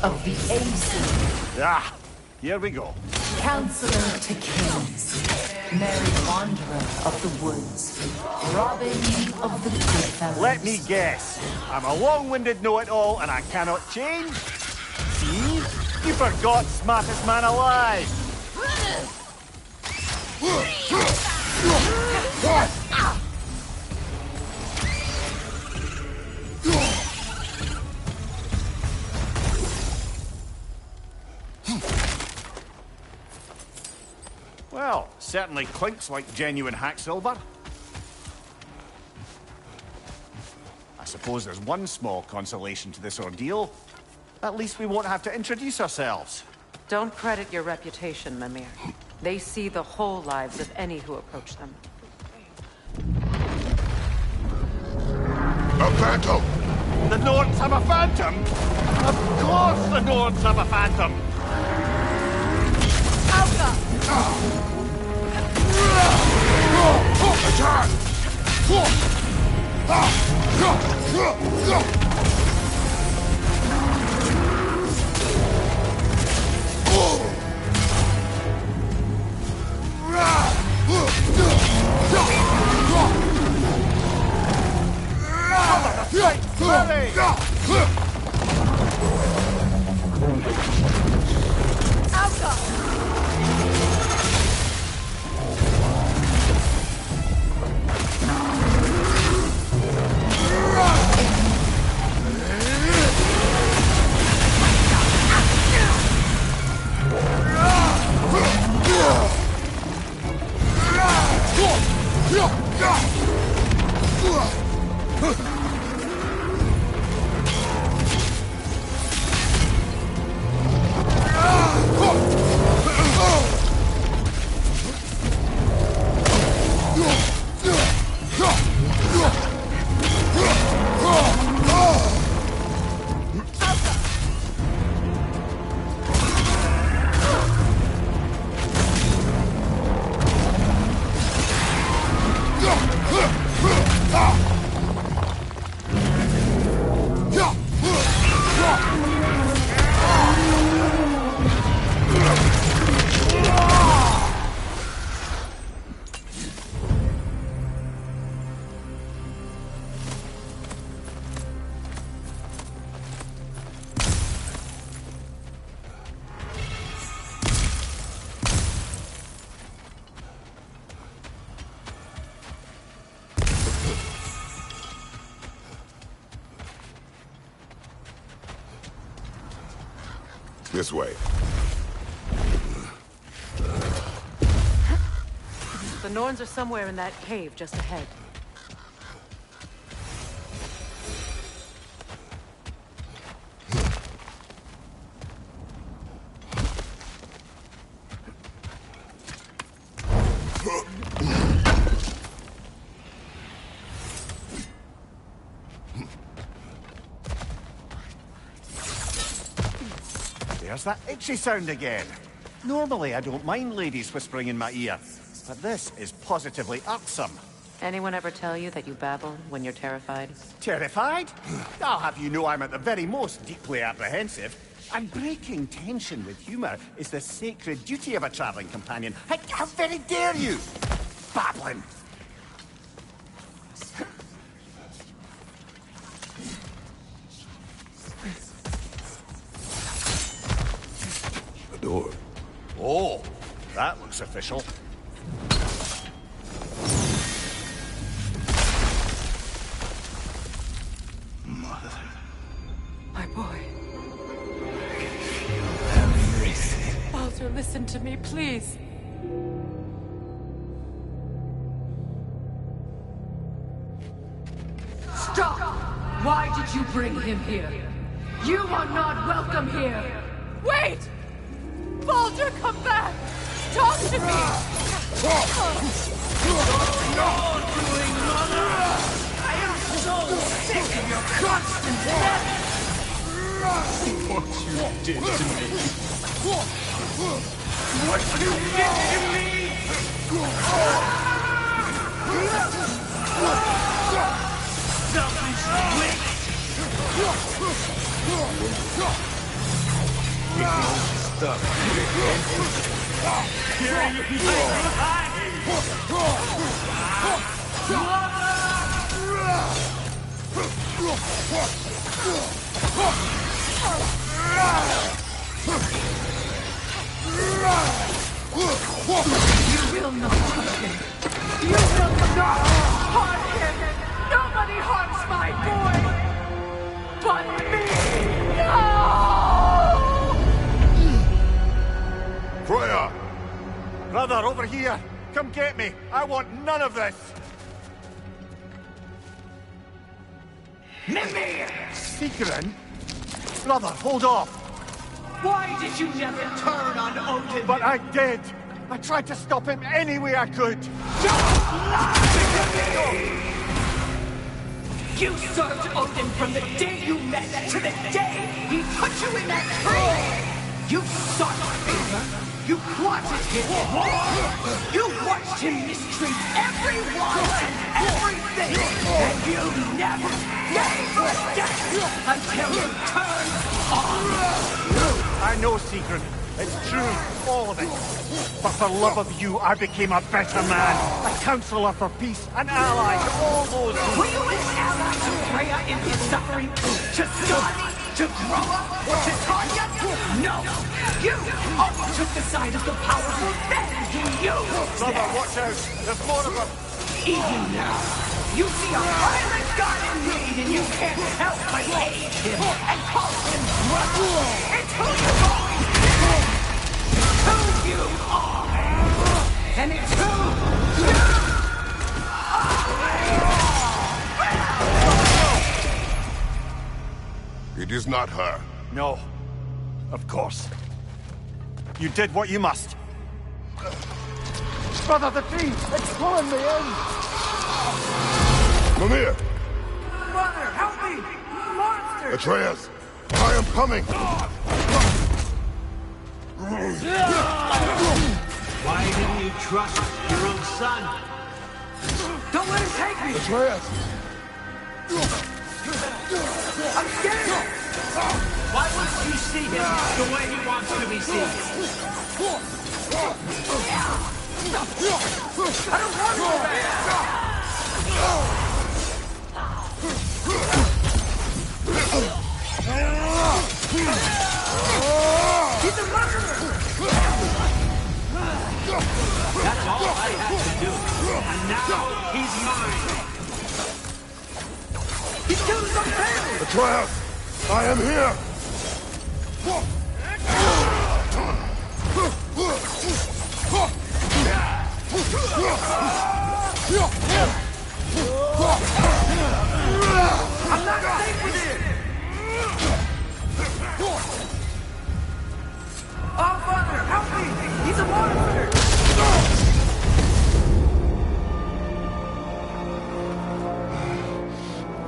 Of the Aces. Ah, here we go. Counselor to Kings. Merry Wanderer of the Woods. Robin of the Goodfellas. Let me guess. I'm a long-winded know-it-all and I cannot change? See? You forgot smartest man alive. Well, certainly clinks like genuine hack silver. I suppose there's one small consolation to this ordeal. At least we won't have to introduce ourselves. Don't credit your reputation, Mimir. They see the whole lives of any who approach them. A phantom! The Nords have a phantom? Of course the Nords have a phantom! Attack! This way. The Norns are somewhere in that cave just ahead. There's that itchy sound again. Normally, I don't mind ladies whispering in my ear, but this is positively irksome. Anyone ever tell you that you babble when you're terrified? Terrified? I'll have you know I'm at the very most deeply apprehensive. And breaking tension with humor is the sacred duty of a traveling companion. How very dare you! Babbling! The door. Oh, that looks official. Mother. My boy. I can feel everything. Baldur, listen to me, please. Stop! Why did you bring him here? You are not welcome here! Wait! Baldur, come back! Talk to me! What are you doing, Mother? I am so sick of your constant death! What you did to me. What you did to me! Selfish witch! Stop. You will not touch him! You will not harm him! Nobody harms my boy! But me! No! Freya! Brother, over here! Come get me! I want none of this! Mimir! Secret? Brother, hold off! Why did you never turn on Odin? But I did! I tried to stop him any way I could! Don't lie to me! You served Odin from the day you met to the day he put you in that tree! You sought favor! You plotted his war! You watched him mistreat everyone and everything! And you never gave a damn until you turned on! I know, Secret. It's true, all of it. But for love of you, I became a better man. A counselor for peace, an ally to all those who... Were you an ally to Freya in his suffering? To Skadi? To Groa? To Tanya? No! You always took the side of the powerful, then you used Brother, it! watch out! There's more of them! Even now, you see a violent god in need and you can't help but hate him and call him brother! It's who you've always been! Who you are! And it's who you are! It is not her. No. Of course. You did what you must. Brother, the tree! It's pulling me in! Mimir! Mother, help me! Monster! Atreus! I am coming! Why didn't you trust your own son? Don't let him take me! Atreus! I'm scared! Why wouldn't you see him the way he wants to be seen? I don't want to go back! He's a murderer! That's all I had to do. And now he's mine. He's killed his own family! Atreus! I am here! I'm not safe with him! Oh, Father, help me! He's a monster!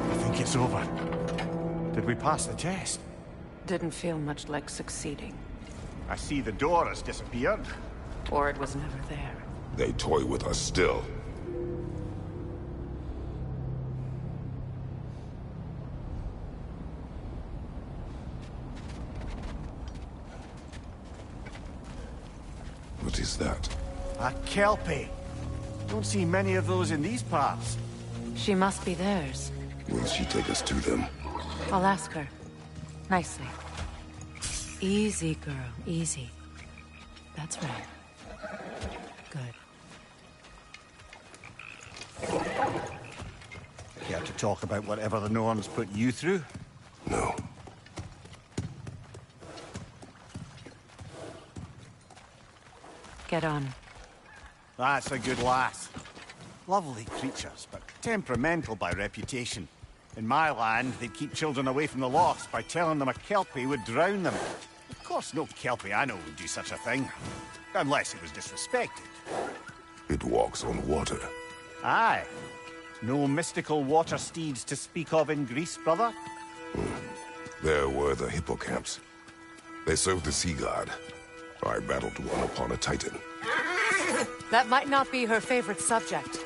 I think it's over. Did we pass the test? Didn't feel much like succeeding. I see the door has disappeared. Or it was never there. They toy with us still. What is that? A Kelpie. Don't see many of those in these parts. She must be theirs. Will she take us to them? I'll ask her. Nicely. Easy, girl. Easy. That's right. Good. Care to talk about whatever the Norns put you through? No. Get on. That's a good lass. Lovely creatures, but temperamental by reputation. In my land, they'd keep children away from the lost by telling them a Kelpie would drown them. Of course, no Kelpie I know would do such a thing. Unless it was disrespected. It walks on water. Aye. No mystical water steeds to speak of in Greece, brother? There were the hippocamps. They served the sea god. I battled one upon a titan. That might not be her favorite subject.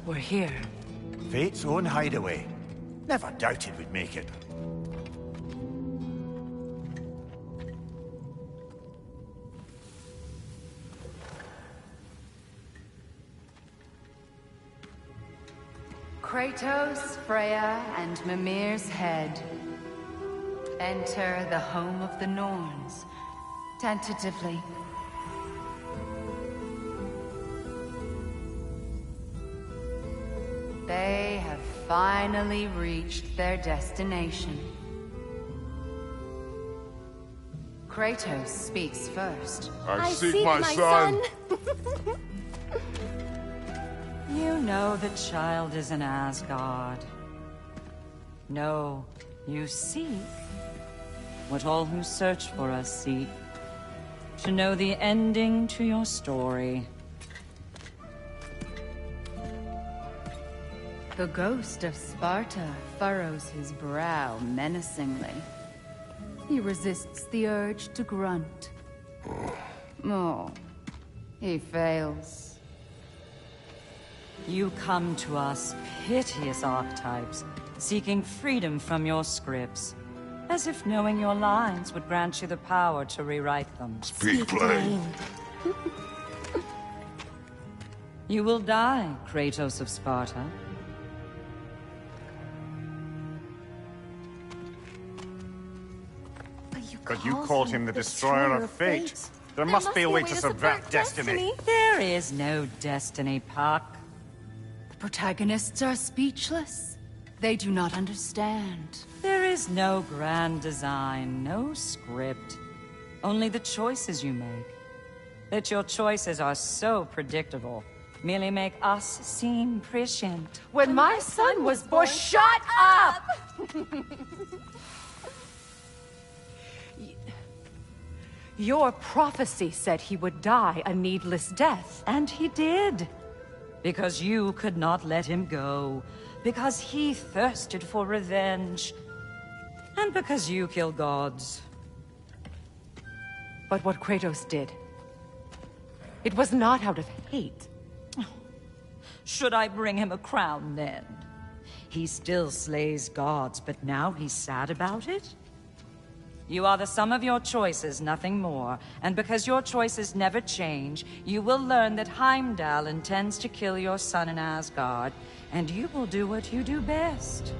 We're here. Fate's own hideaway. Never doubted we'd make it. Kratos, Freya, and Mimir's head. Enter the home of the Norns. Tentatively. They have finally reached their destination. Kratos speaks first. I seek my son. You know the child is in Asgard. No, you seek what all who search for us seek. To know the ending to your story. The ghost of Sparta furrows his brow menacingly. He resists the urge to grunt. Oh, he fails. You come to us, piteous archetypes, seeking freedom from your scripts. As if knowing your lines would grant you the power to rewrite them. Speak plain. You will die, Kratos of Sparta. But you called him the Destroyer of Fate. There must be a way to subvert destiny. There is no destiny, Puck. The protagonists are speechless. They do not understand. There is no grand design, no script. Only the choices you make. That your choices are so predictable merely make us seem prescient. When my son was born, shut up! Your prophecy said he would die a needless death. And he did. Because you could not let him go. Because he thirsted for revenge. And because you kill gods. But what Kratos did, it was not out of hate. Should I bring him a crown then? He still slays gods, but now he's sad about it? You are the sum of your choices, nothing more. And because your choices never change, you will learn that Heimdall intends to kill your son in Asgard, and you will do what you do best.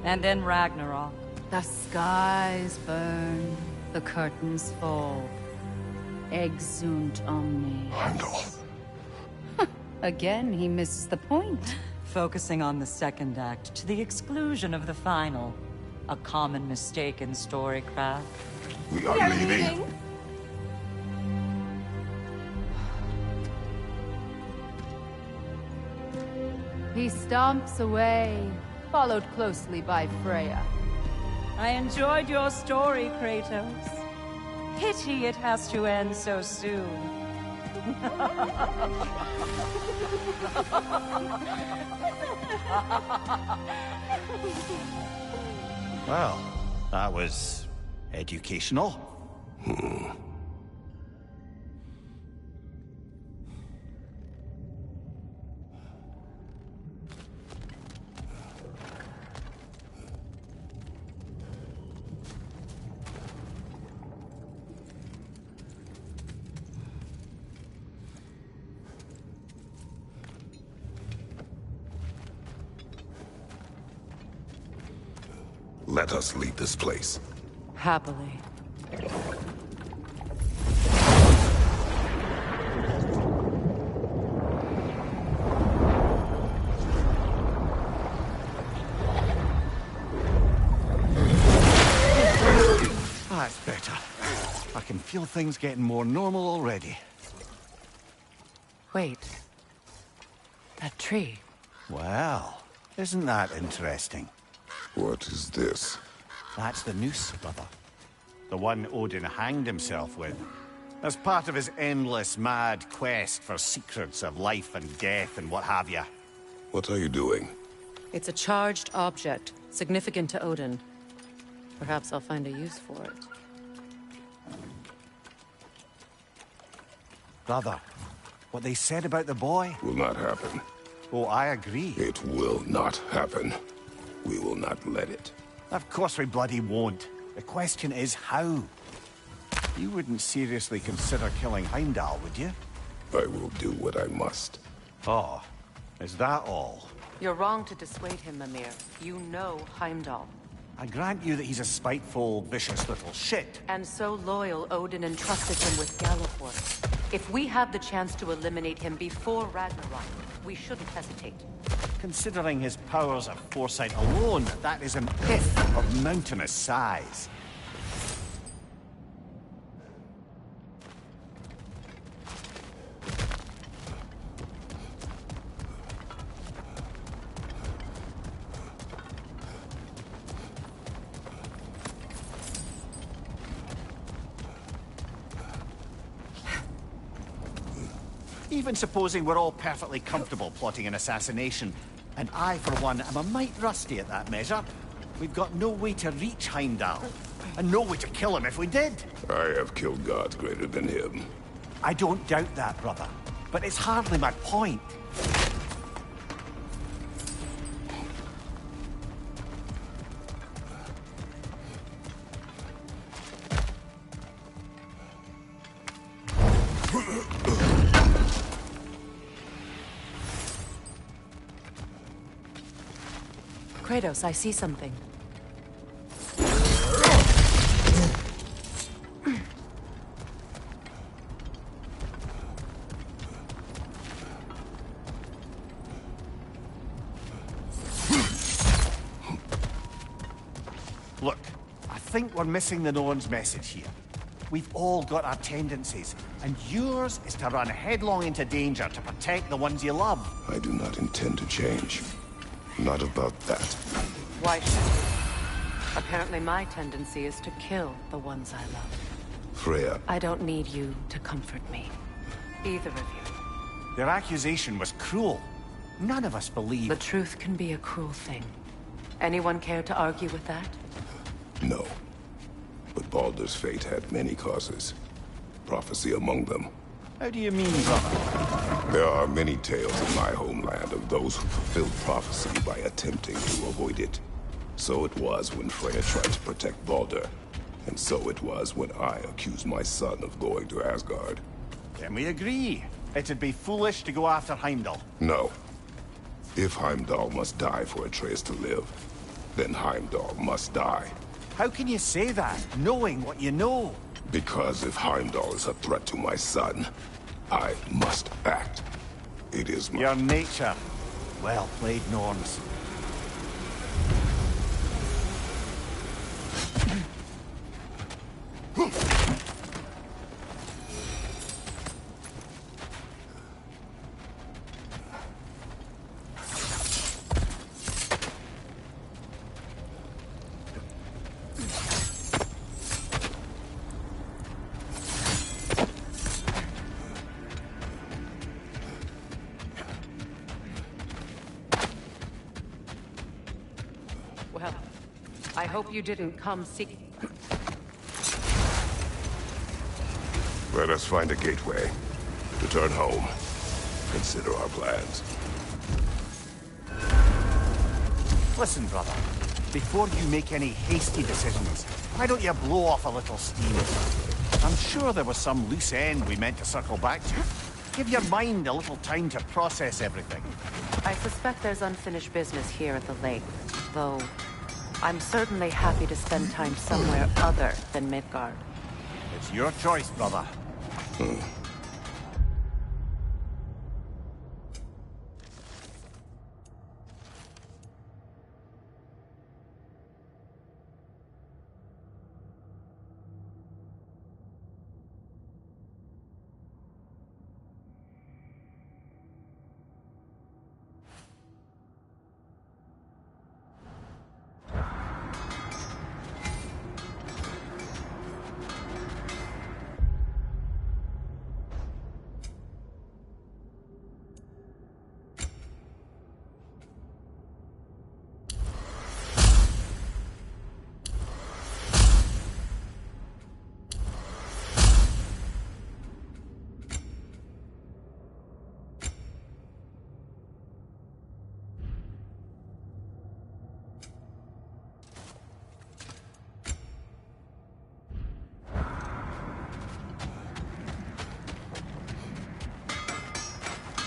And then Ragnarok. The skies burn, the curtains fall. Exunt omnes. Heimdall. Again, he misses the point. Focusing on the second act to the exclusion of the final. A common mistake in storycraft. We are leaving. He stomps away, followed closely by Freya. I enjoyed your story, Kratos. Pity it has to end so soon. Well, that was educational. Let us leave this place. Happily. That's better. I can feel things getting more normal already. Wait. That tree. Well, isn't that interesting? What is this? That's the noose, brother. The one Odin hanged himself with. As part of his endless, mad quest for secrets of life and death and what have you. What are you doing? It's a charged object, significant to Odin. Perhaps I'll find a use for it. Brother, what they said about the boy? Will not happen. Oh, I agree. It will not happen. We will not let it. Of course we bloody won't. The question is how? You wouldn't seriously consider killing Heimdall, would you? I will do what I must. Oh, is that all? You're wrong to dissuade him, Mimir. You know Heimdall. I grant you that he's a spiteful, vicious little shit. And so loyal, Odin entrusted him with Galliford. If we have the chance to eliminate him before Ragnarok, we shouldn't hesitate. Considering his powers of foresight alone, that is an if of mountainous size. Even supposing we're all perfectly comfortable plotting an assassination, and I, for one, am a mite rusty at that measure. We've got no way to reach Heimdall, and no way to kill him if we did. I have killed gods greater than him. I don't doubt that, brother, but it's hardly my point. Kratos, I see something. Look, I think we're missing the Norn's message here. We've all got our tendencies, and yours is to run headlong into danger to protect the ones you love. I do not intend to change. Not about that. Why should you? Apparently my tendency is to kill the ones I love. Freya. I don't need you to comfort me. Either of you. Their accusation was cruel. None of us believe... The truth can be a cruel thing. Anyone care to argue with that? No. But Baldur's fate had many causes. Prophecy among them. How do you mean, brother? There are many tales in my homeland of those who fulfilled prophecy by attempting to avoid it. So it was when Freya tried to protect Baldur. And so it was when I accused my son of going to Asgard. Then we agree. It'd be foolish to go after Heimdall. No. If Heimdall must die for Atreus to live, then Heimdall must die. How can you say that, knowing what you know? Because if Heimdall is a threat to my son, I must act. It is my... Your nature. Well played, Norns. hope you didn't come seek... Let us find a gateway. Return home. Consider our plans. Listen, brother. Before you make any hasty decisions, why don't you blow off a little steam? I'm sure there was some loose end we meant to circle back to. Give your mind a little time to process everything. I suspect there's unfinished business here at the lake, though I'm certainly happy to spend time somewhere other than Midgard. It's your choice, brother.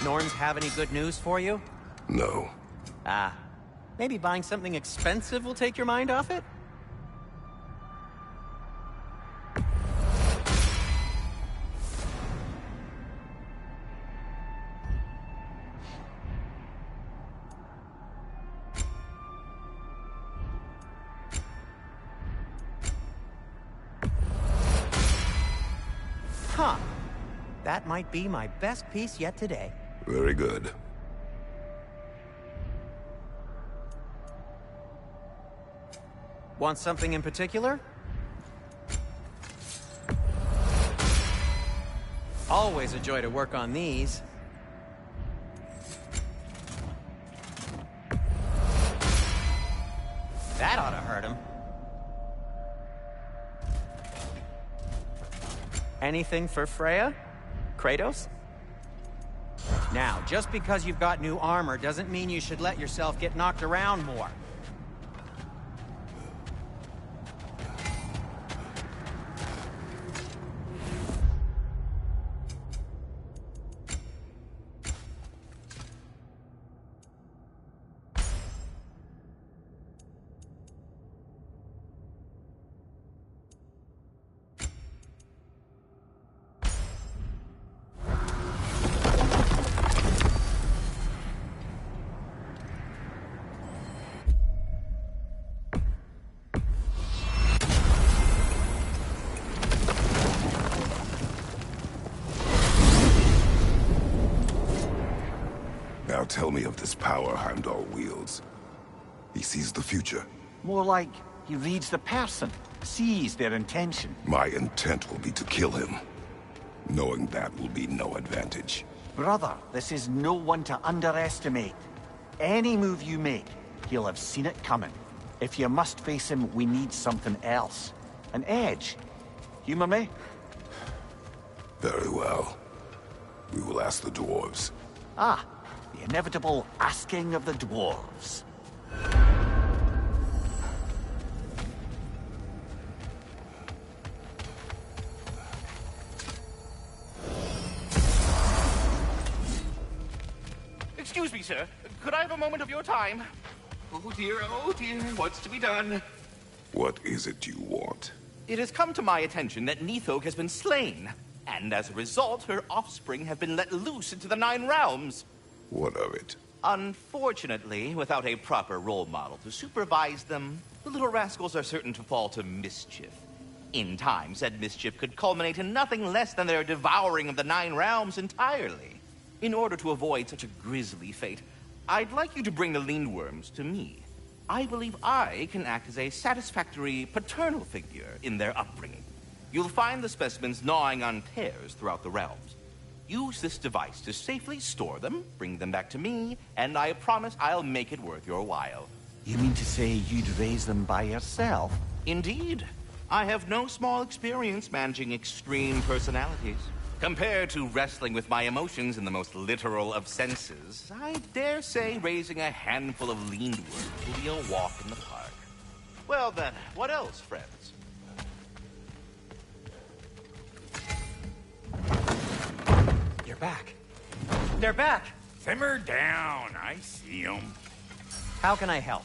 Norns have any good news for you? No. Ah, maybe buying something expensive will take your mind off it? Huh. That might be my best piece yet today. Very good. Want something in particular? Always a joy to work on these. That ought to hurt him. Anything for Freya? Kratos? Now, just because you've got new armor doesn't mean you should let yourself get knocked around more. Now tell me of this power Heimdall wields. He sees the future. More like he reads the person, sees their intention. My intent will be to kill him. Knowing that will be no advantage. Brother, this is no one to underestimate. Any move you make, he'll have seen it coming. If you must face him, we need something else. An edge. Humor me? Very well. We will ask the dwarves. Ah, the inevitable asking of the dwarves. Excuse me, sir. Could I have a moment of your time? Oh dear, what's to be done? What is it you want? It has come to my attention that Nithok has been slain, and as a result, her offspring have been let loose into the Nine Realms. What of it? Unfortunately, without a proper role model to supervise them, the little rascals are certain to fall to mischief. In time, said mischief could culminate in nothing less than their devouring of the Nine Realms entirely. In order to avoid such a grisly fate, I'd like you to bring the Lindworms to me. I believe I can act as a satisfactory paternal figure in their upbringing. You'll find the specimens gnawing on tears throughout the realms. Use this device to safely store them, bring them back to me, and I promise I'll make it worth your while. You mean to say you'd raise them by yourself? Indeed. I have no small experience managing extreme personalities. Compared to wrestling with my emotions in the most literal of senses, I dare say raising a handful of lean wood will be a walk in the park. Well then, what else, friends? You're back. They're back! Simmer down, I see them. How can I help?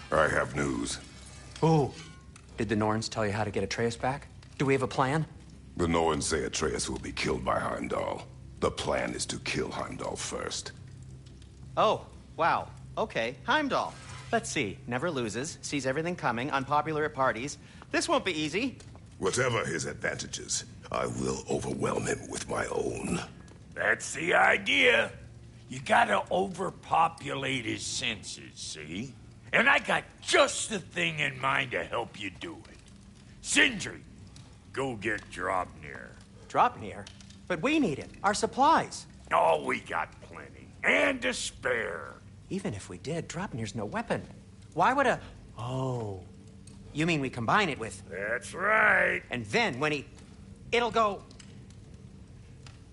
I have news. Oh. Did the Norns tell you how to get Atreus back? Do we have a plan? The Norns say Atreus will be killed by Heimdall. The plan is to kill Heimdall first. Oh, wow. Okay, Heimdall. Let's see. Never loses, sees everything coming, unpopular at parties. This won't be easy. Whatever his advantages, I will overwhelm him with my own. That's the idea. You gotta overpopulate his senses, see? And I got just the thing in mind to help you do it. Sindri, go get Draupnir. Draupnir? But we need it. Our supplies. Oh, we got plenty. And to spare. Even if we did, Draupnir's no weapon. Why would a... Oh. You mean we combine it with... That's right. And then when he... It'll go...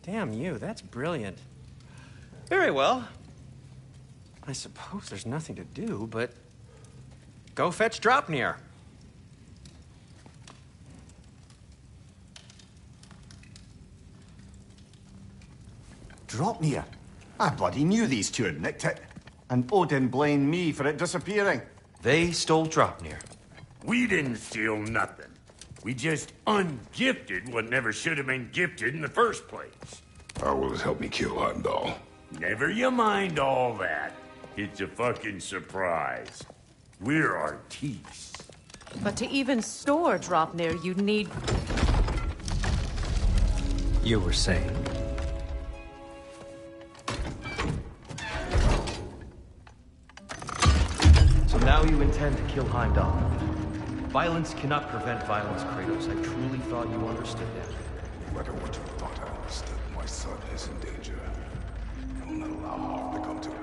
Damn you, that's brilliant. Very well. I suppose there's nothing to do, but... Go fetch Draupnir. Draupnir? I bloody knew these two had nicked it. And Odin blamed me for it disappearing. They stole Draupnir. We didn't steal nothing. We just ungifted what never should have been gifted in the first place. How will it help me kill Heimdall? Never you mind all that. It's a fucking surprise. We're artistes. But to even store Draupnir, you'd need... You were saying? So now you intend to kill Heimdall. Violence cannot prevent violence, Kratos. I truly thought you understood that. No matter what you thought I understood, my son is in danger. I will not allow harm to come to him.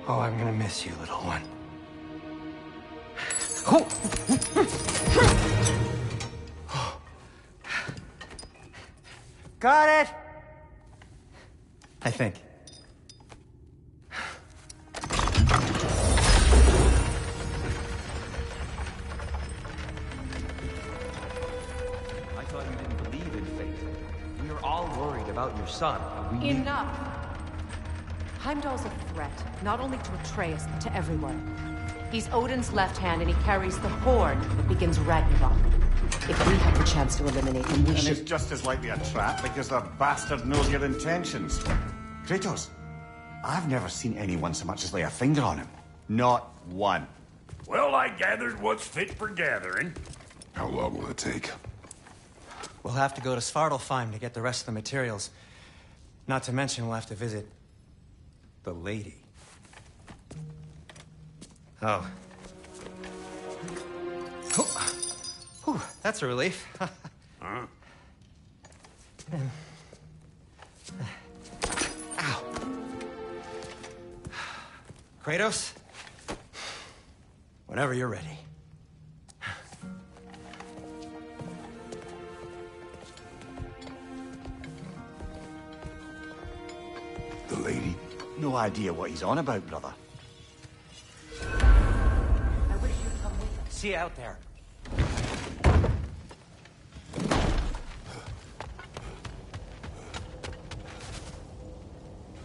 Oh, I'm gonna miss you, little one. Oh. Got it! I think. I thought you didn't believe in fate. We were all worried about your son. We Enough! Heimdall's a threat, not only to Atreus, but to everyone. He's Odin's left hand, and he carries the horn that begins Ragnarok. If we have the chance to eliminate him, we and should... it's just as likely a trap because the bastard knows your intentions. Kratos, I've never seen anyone so much as lay a finger on him. Not one. Well, I gathered what's fit for gathering. How long will it take? We'll have to go to Svartalfheim to get the rest of the materials. Not to mention we'll have to visit... the lady. Oh. Whew, that's a relief. Huh? Ow. Kratos? Whenever you're ready. The lady? No idea what he's on about, brother. I wish you'd come with us. See you out there.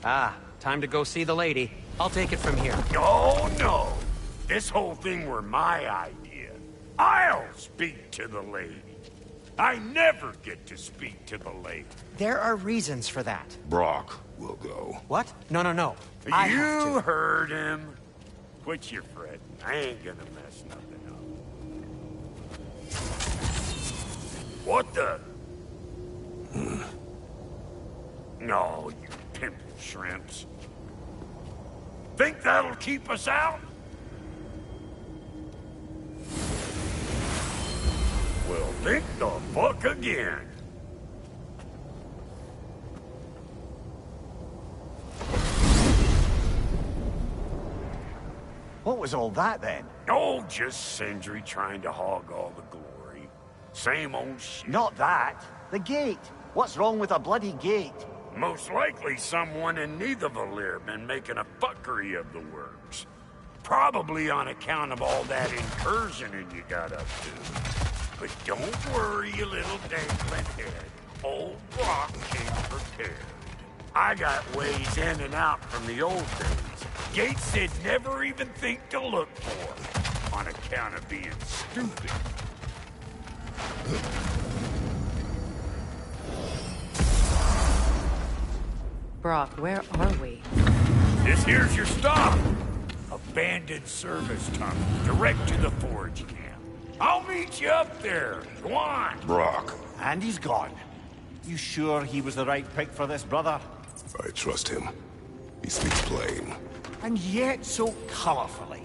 Ah, time to go see the lady. I'll take it from here. Oh, no. This whole thing were my idea. I'll speak to the lady. I never get to speak to the lady. There are reasons for that. Brock will go. What? No, no, no. I have You to. heard him. Quit your fretting. I ain't gonna mess nothing up. What the? No, you pimple shrimps. Think that'll keep us out? Well, think the fuck again. What was all that, then? Oh, just Sindri trying to hog all the glory. Same old shit. Not that. The gate. What's wrong with a bloody gate? Most likely someone in Nidavellir been making a fuckery of the works. Probably on account of all that incursioning you got up to. But don't worry, you little dangling head. Old Brock came prepared. I got ways in and out from the old days. Gates they'd never even think to look for, on account of being stupid. Brock, where are we? This here's your stop. Abandoned service tunnel, direct to the forge camp. I'll meet you up there. Go on. Brock. And he's gone. You sure he was the right pick for this, brother? I trust him. He speaks plain. And yet so colorfully.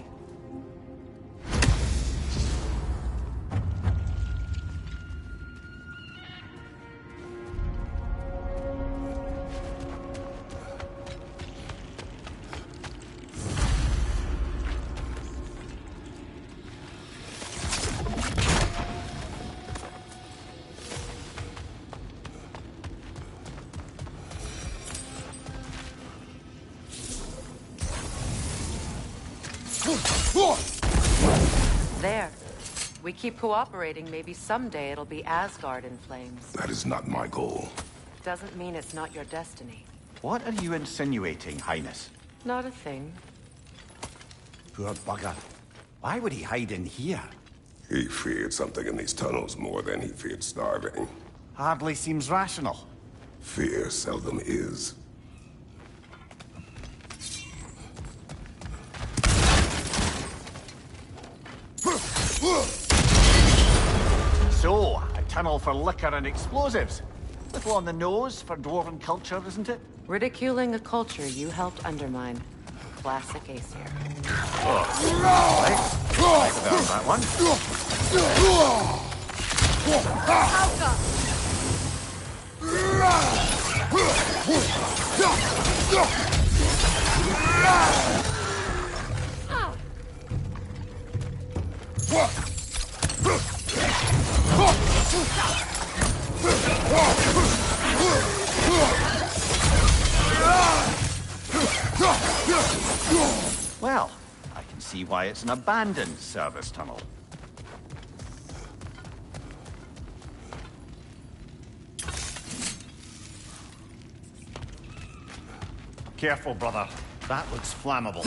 There. We keep cooperating, maybe someday it'll be Asgard in flames. That is not my goal. Doesn't mean it's not your destiny. What are you insinuating, Highness? Not a thing. Poor bugger. Why would he hide in here? He feared something in these tunnels more than he feared starving. Hardly seems rational. Fear seldom is. So, a tunnel for liquor and explosives. Little on the nose for dwarven culture, isn't it? Ridiculing a culture you helped undermine. Classic Aesir. Right. I found that one. Well, I can see why it's an abandoned service tunnel. Careful, brother. That looks flammable.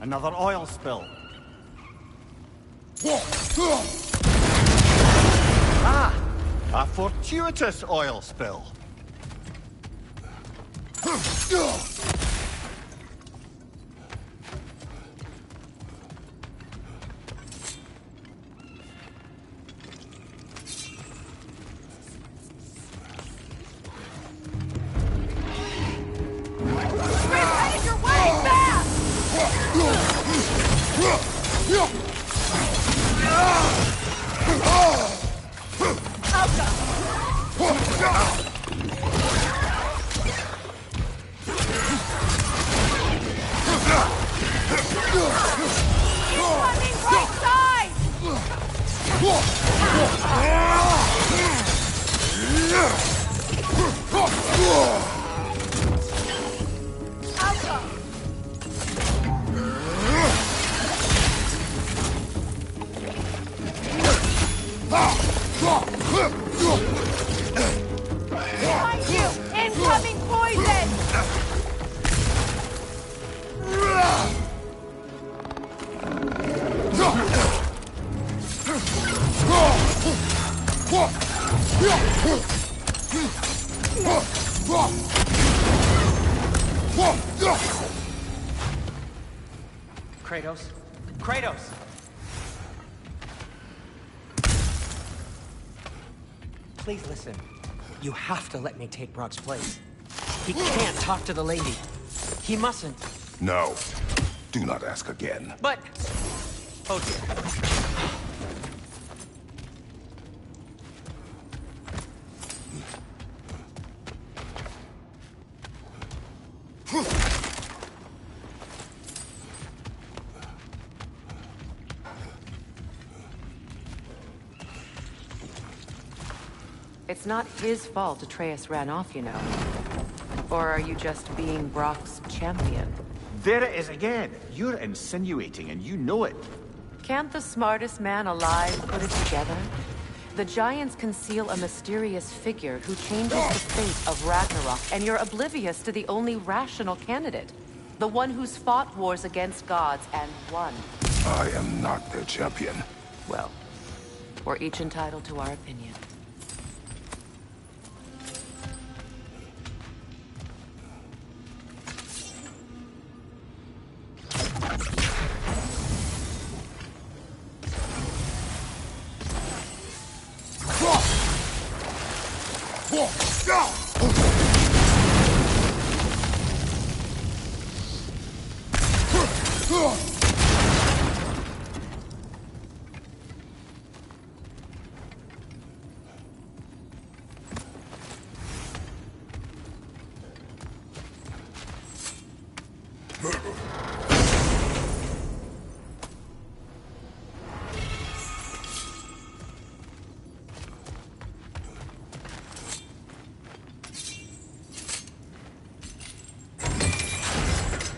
Another oil spill. Ah! A fortuitous oil spill. Behind you! Incoming poison! Kratos? Kratos! Please listen. You have to let me take Brock's place. He can't talk to the lady. He mustn't. No. Do not ask again. But... Oh dear. It's not his fault Atreus ran off, you know. Or are you just being Brock's champion? There it is again. You're insinuating, and you know it. Can't the smartest man alive put it together? The Giants conceal a mysterious figure who changes the fate of Ragnarok, and you're oblivious to the only rational candidate. The one who's fought wars against gods and won. I am not their champion. Well, we're each entitled to our opinion.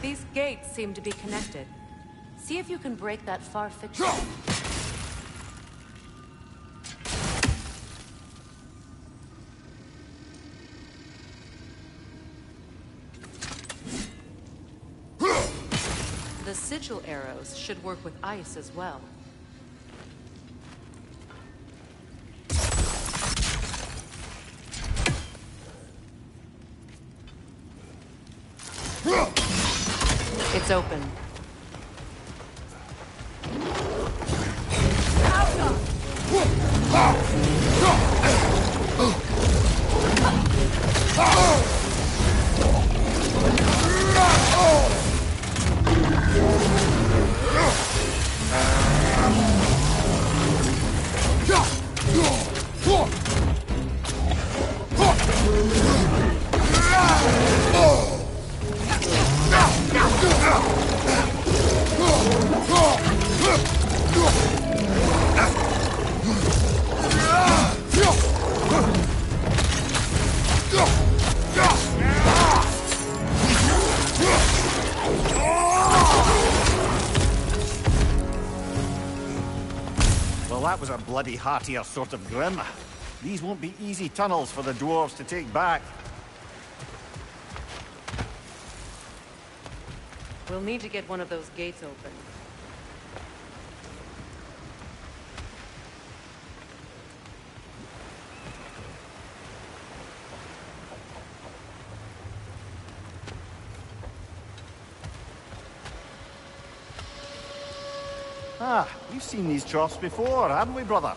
These gates seem to be connected. See if you can break that far fiction. The sigil arrows should work with ice as well. It's open. Well, that was a bloody heartier sort of grim. These won't be easy tunnels for the dwarves to take back. We'll need to get one of those gates open. Ah, we've seen these troughs before, haven't we, brother?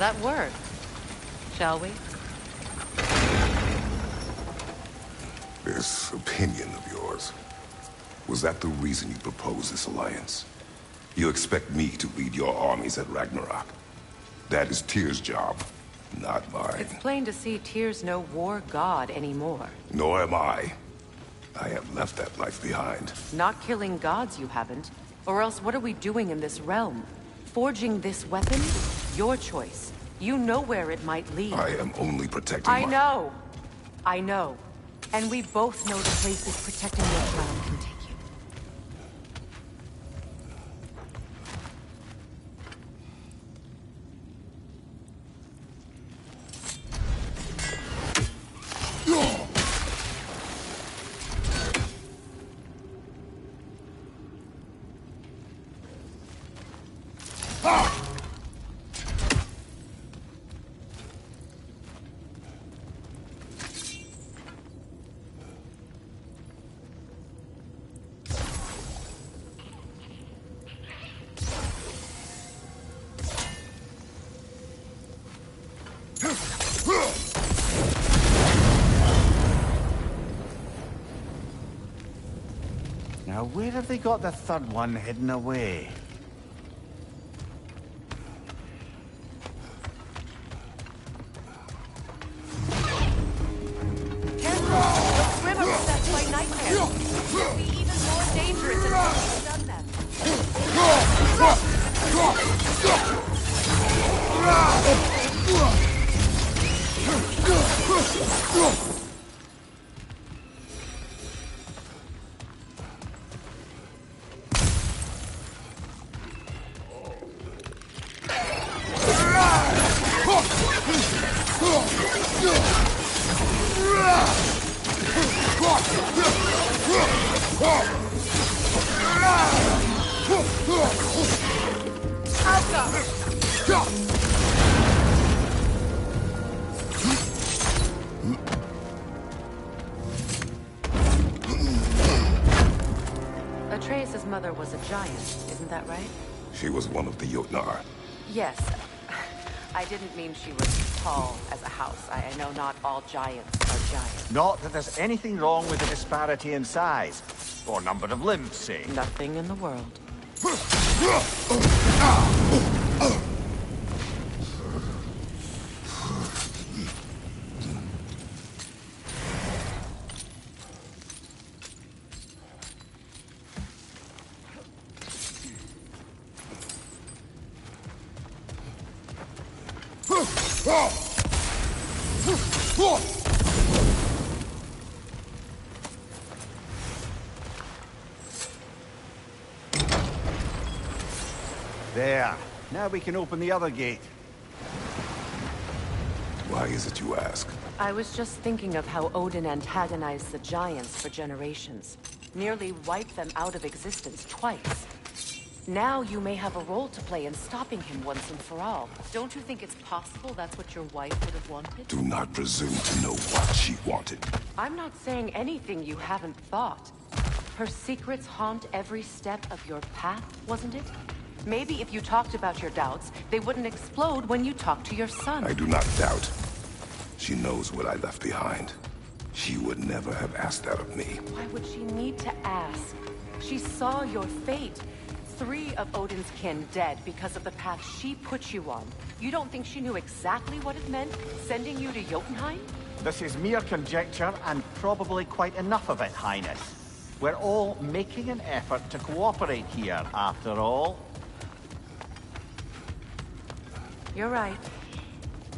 that work? Shall we? This opinion of yours, was that the reason you proposed this alliance? You expect me to lead your armies at Ragnarok? That is Tyr's job, not mine. It's plain to see Tyr's no war god anymore. Nor am I. I have left that life behind. Not killing gods, you haven't. Or else what are we doing in this realm? Forging this weapon? Your choice. You know where it might lead. I am only protecting I know. I know. And we both know the places protecting your crown can take you. Now, where have they got the third one hidden away? Careful! The swim are beset by nightmares. They'll be even more dangerous than we've done them. Atreus' mother was a giant, isn't that right? She was one of the Jotnar. Yes. I didn't mean she was tall as a house. I know not all giants are giants. Not that there's anything wrong with the disparity in size, or number of limbs, say. Nothing in the world. There. Now we can open the other gate. Why is it you ask? I was just thinking of how Odin antagonized the giants for generations. Nearly wiped them out of existence twice. Now you may have a role to play in stopping him once and for all. Don't you think it's possible that's what your wife would have wanted? Do not presume to know what she wanted. I'm not saying anything you haven't thought. Her secrets haunt every step of your path, wasn't it? Maybe if you talked about your doubts, they wouldn't explode when you talked to your son. I do not doubt. She knows what I left behind. She would never have asked that of me. Why would she need to ask? She saw your fate. 3 of Odin's kin dead because of the path she put you on. You don't think she knew exactly what it meant, sending you to Jotunheim? This is mere conjecture, and probably quite enough of it, Highness. We're all making an effort to cooperate here, after all. You're right.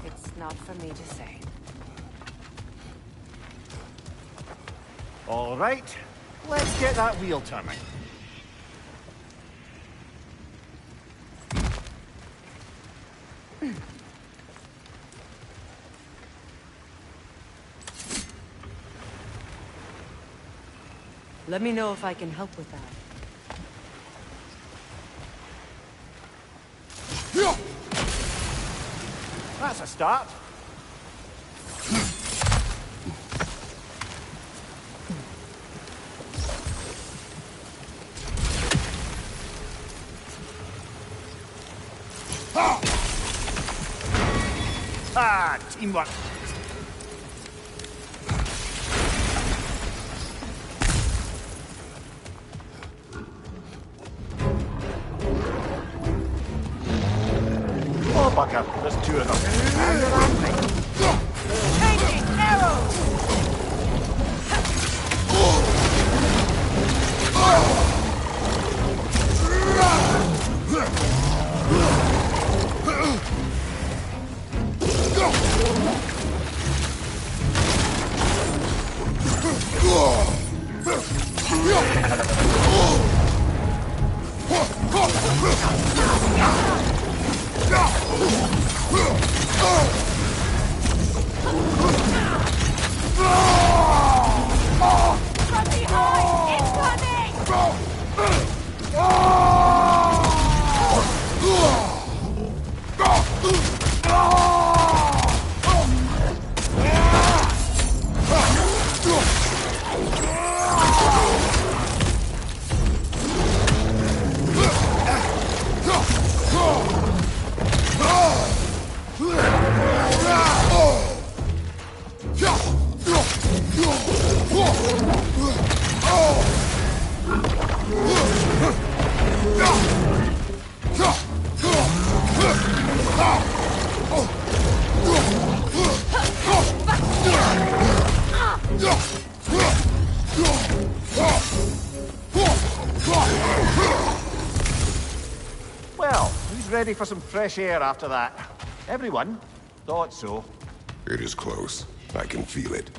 It's not for me to say. All right, let's get that wheel turning. Let me know if I can help with that. That's a start. Ha! Teamwork. Oh, Bucker, there's two of them. And they're angry. Changing arrows! From behind! Incoming! Well, who's ready for some fresh air after that? Everyone? Thought so. It is close. I can feel it.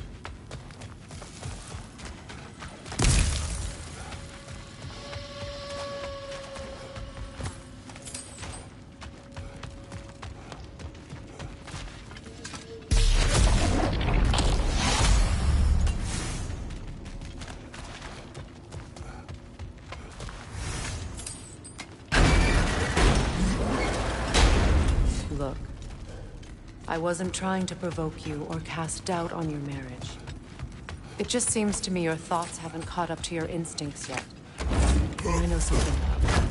Look, I wasn't trying to provoke you or cast doubt on your marriage. It just seems to me your thoughts haven't caught up to your instincts yet. And I know something about that.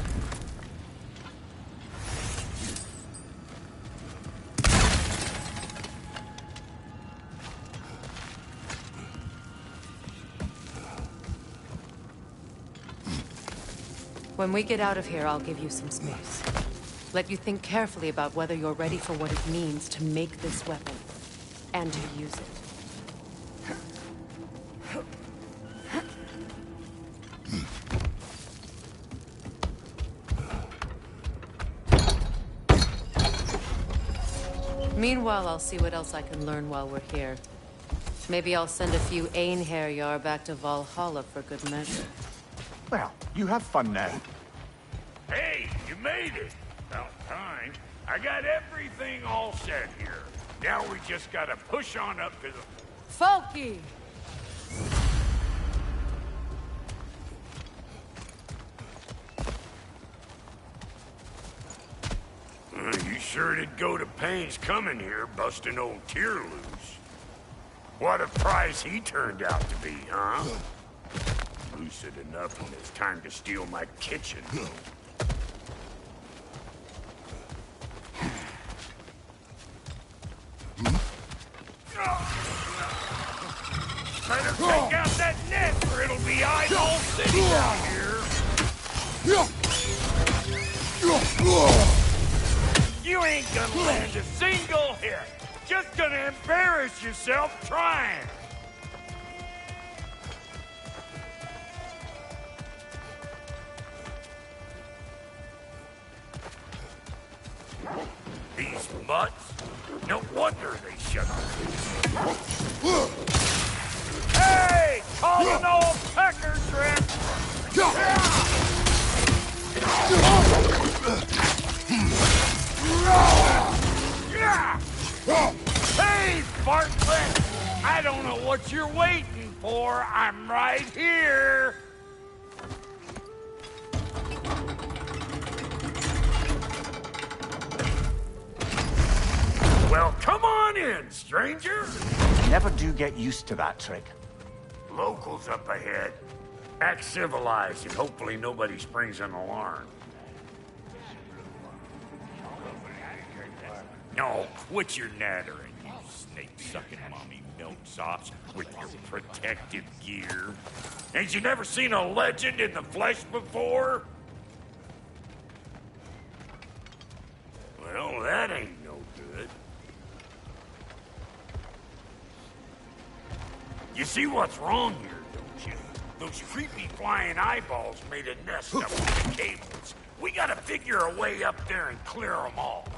When we get out of here, I'll give you some space. Let you think carefully about whether you're ready for what it means to make this weapon, and to use it. Meanwhile, I'll see what else I can learn while we're here. Maybe I'll send a few Einherjar back to Valhalla for good measure. Well, you have fun now. Hey, you made it! About time. I got everything all set here. Now we just gotta push on up to the... Falky! You sure did go to pains coming here, busting old Tyr loose. What a prize he turned out to be, huh? Lucid enough when it's time to steal my kitchen. Better take out that net or it'll be eyeball city down here. You ain't gonna land a single hit. Just gonna embarrass yourself trying. These mutts? No wonder they shut up. Hey! Call an old pecker trip! Hey, Bartlett! I don't know what you're waiting for. I'm right here. Well, come on in, stranger. Never do get used to that trick. Locals up ahead. Act civilized and hopefully nobody springs an alarm. No, quit your nattering, you snake-sucking mommy milksops with your protective gear. Ain't you never seen a legend in the flesh before? Well, that ain't no good. You see what's wrong here, don't you? Those creepy flying eyeballs made a nest up with the cables. We gotta figure a way up there and clear them all.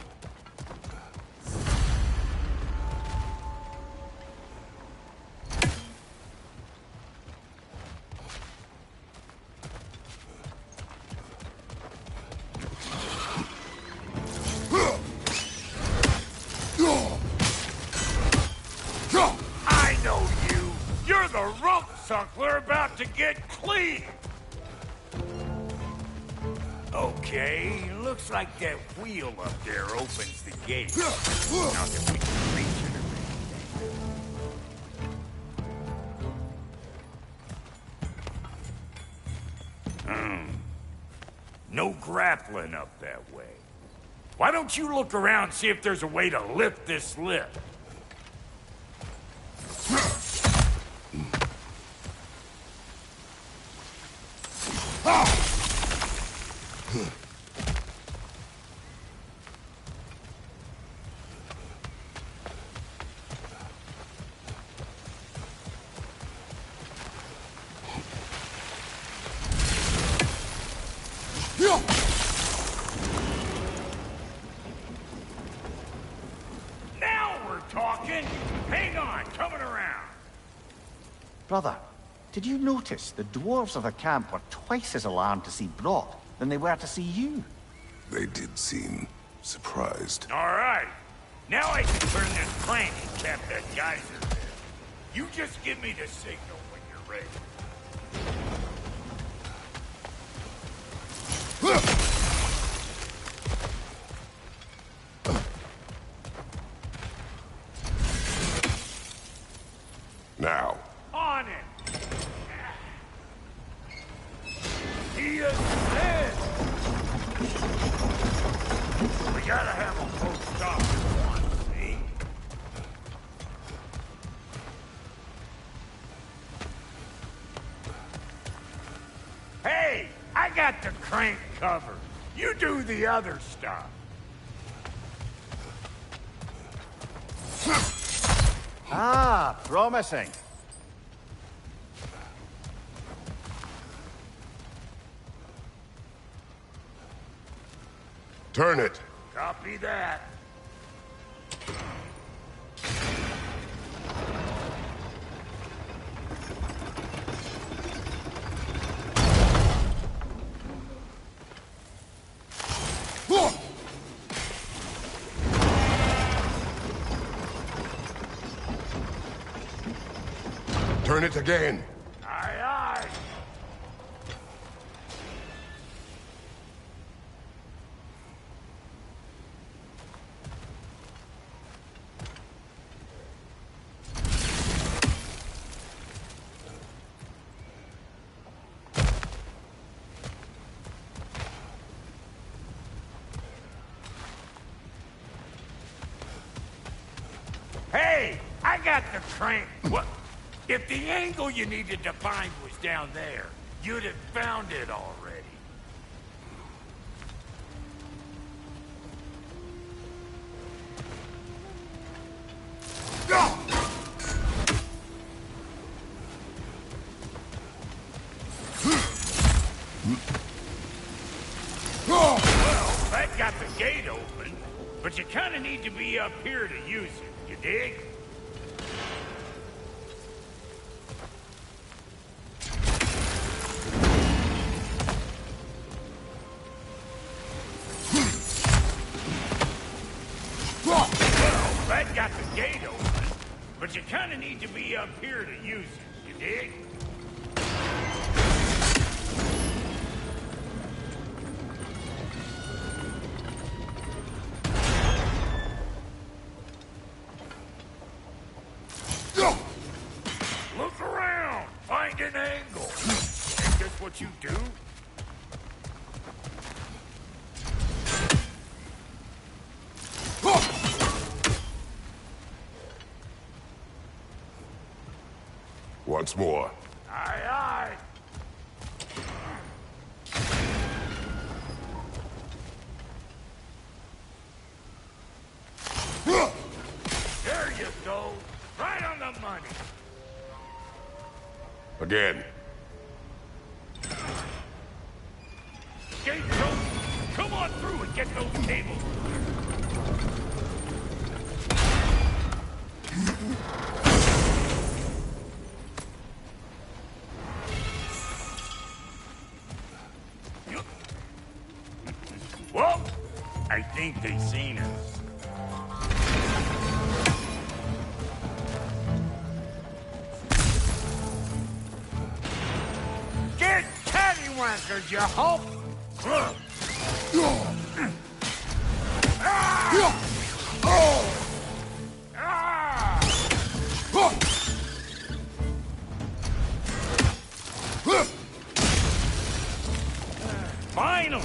I know you! You're the rump suckler about to get clean! Okay, looks like that wheel up there opens the gate. Not that we can reach it or anything. No grappling up that way. Why don't you look around and see if there's a way to lift this lift? Now we're talking! Hang on, coming around! Brother, did you notice the dwarves of the camp were twice as alarmed to see Brock than they were to see you? They did seem surprised. All right. Now I can turn this crank and cap that geyser there. You just give me the signal when you're ready. Now. On it! He is dead! We gotta have a full stop at once, see? Hey! I got the crank covered. You do the other stuff. Ah, promising. Turn it. Copy that. Turn it again. Aye, aye. Hey, I got the crank. What? If the angle you needed to find was down there, you'd have found it already. Well, that got the gate open, but you kind of need to be up here to use it, you dig? Well, that got the gate open, but you kind of need to be up here to use it, you dig? Look around! Find an angle! Ain't this what you do? Once more. Aye, aye. There you go. Right on the money. Again. Gates open. Come on through and get those tables. Well, I think they seen us. Get cattywankers, you hope! Finally!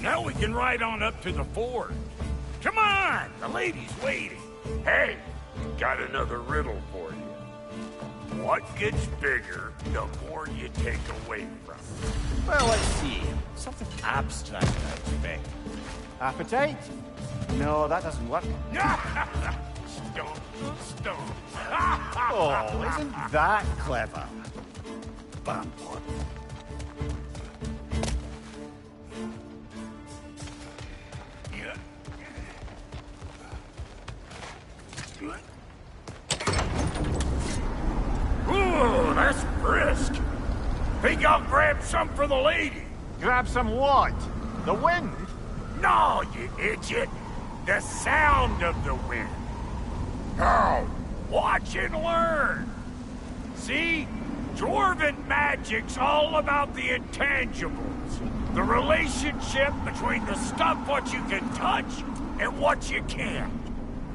Now we can ride on up to the fort. Come on! The lady's waiting. Hey, got another riddle for you. What gets bigger the more you take away from it? Well, let's see. Something abstract, I expect. Appetite? No, that doesn't work. Stomp, stomp. Oh, isn't that clever? Bam. Ooh, that's brisk. Think I'll grab some for the lady. Grab some what? The wind? No, you idiot. The sound of the wind. Now, watch and learn. See? Dwarven magic's all about the intangibles. The relationship between the stuff what you can touch and what you can't.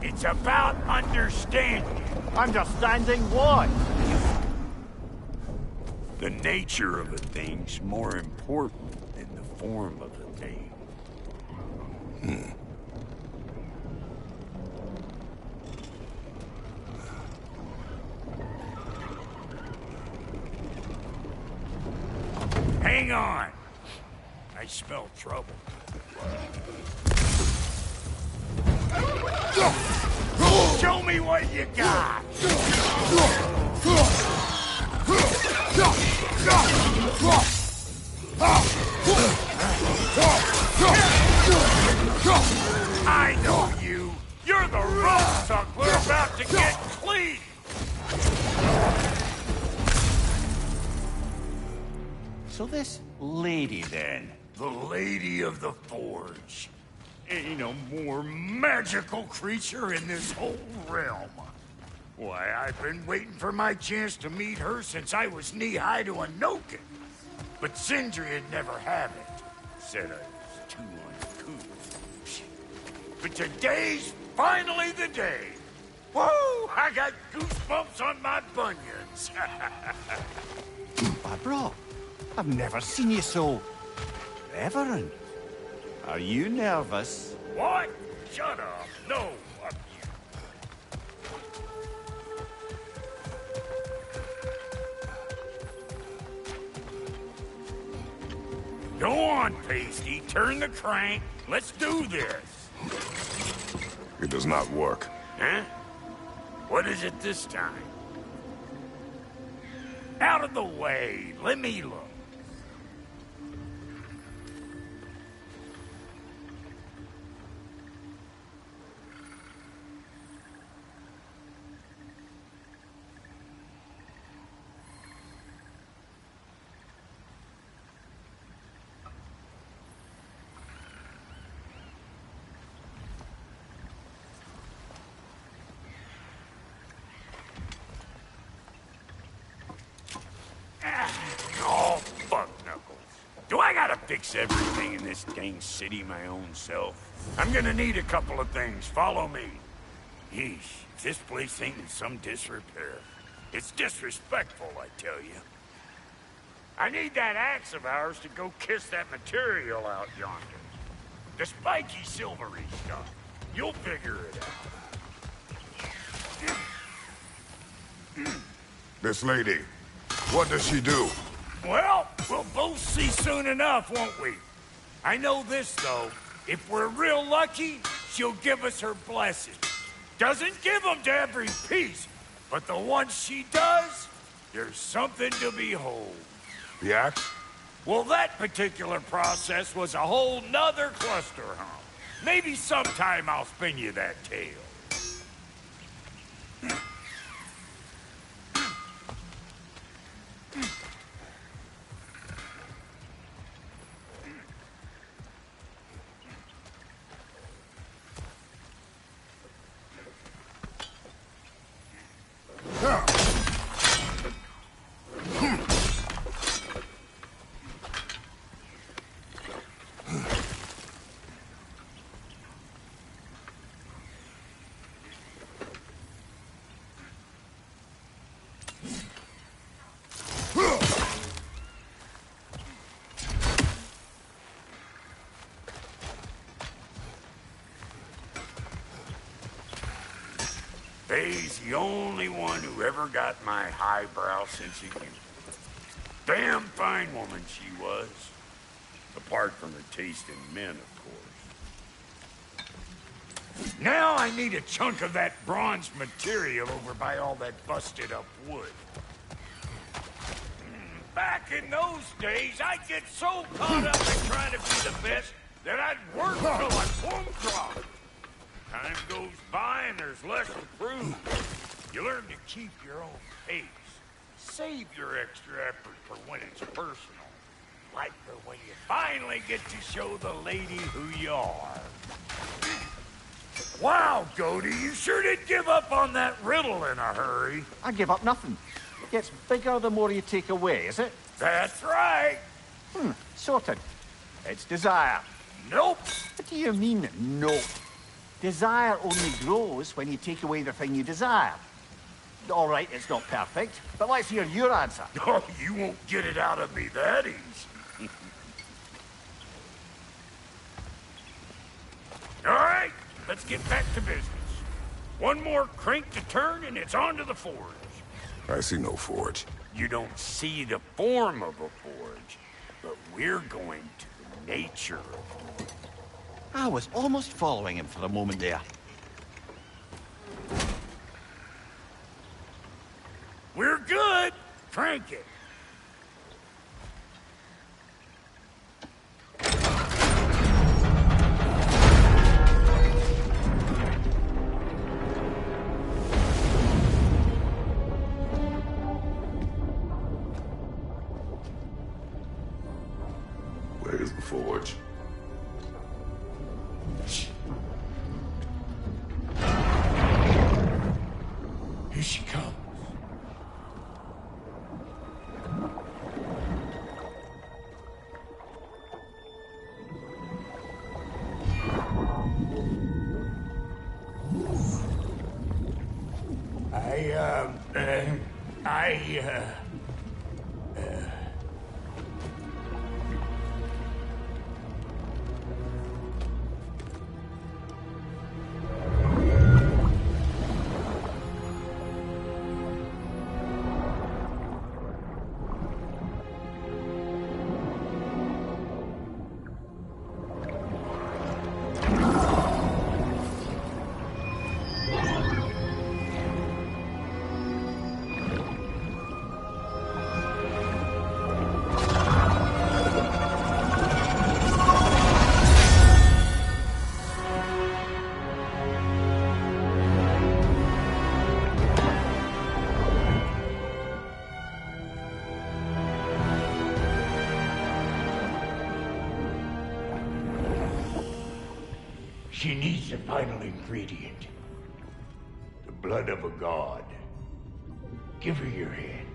It's about understanding. Understanding what? The nature of a thing's more important than the form of a thing. Hang on. I smell trouble. Show me what you got. I know you. You're the road suck we're about to get clean. So this lady, then? The Lady of the Forge. Ain't a more magical creature in this whole realm. Why, I've been waiting for my chance to meet her since I was knee-high to a Noken. But Sindri would never have it. Said I was too uncouth. But today's finally the day. Woo! I got goosebumps on my bunions. Barbara, I've never seen you so reverent. Are you nervous? What? Shut up. No, fuck you. Go on, Pasty. Turn the crank. Let's do this. It does not work. Huh? What is it this time? Out of the way. Let me look. Oh, fuck, Knuckles. Do I gotta fix everything in this dang city my own self? I'm gonna need a couple of things. Follow me. Yeesh, if this place ain't in some disrepair. It's disrespectful, I tell you. I need that axe of ours to go kiss that material out yonder. The spiky silvery stuff. You'll figure it out. This lady, What does she do? Well, we'll both see soon enough, won't we? I know this, though. If we're real lucky, she'll give us her blessing. Doesn't give them to every piece, but the ones she does, there's something to behold. The axe? Well, that particular process was a whole nother cluster hump. Maybe sometime I'll spin you that tale. Faye's the only one who ever got my highbrow sense of humor. Damn fine woman she was. Apart from her taste in men, of course. Now I need a chunk of that bronze material over by all that busted up wood. Back in those days, I'd get so caught up in trying to be the best that I'd work till I plumb drop. Time goes by and there's less to prove. You learn to keep your own pace. Save your extra effort for when it's personal. Like for when you finally get to show the lady who you are. Wow, Goody, you sure did give up on that riddle in a hurry. I give up nothing. It gets bigger the more you take away, is it? That's right. Sorted. It's desire. Nope. What do you mean, nope? Desire only grows when you take away the thing you desire. All right, it's not perfect, but let's hear your answer. Oh, you won't get it out of me that easy. All right, let's get back to business. One more crank to turn and it's on to the forge. I see no forge. You don't see the form of a forge, but we're going to the nature of it. I was almost following him for a moment there. We're good. Crank it. Where's the forge? Here she comes. She needs the final ingredient. The blood of a god. Give her your hand.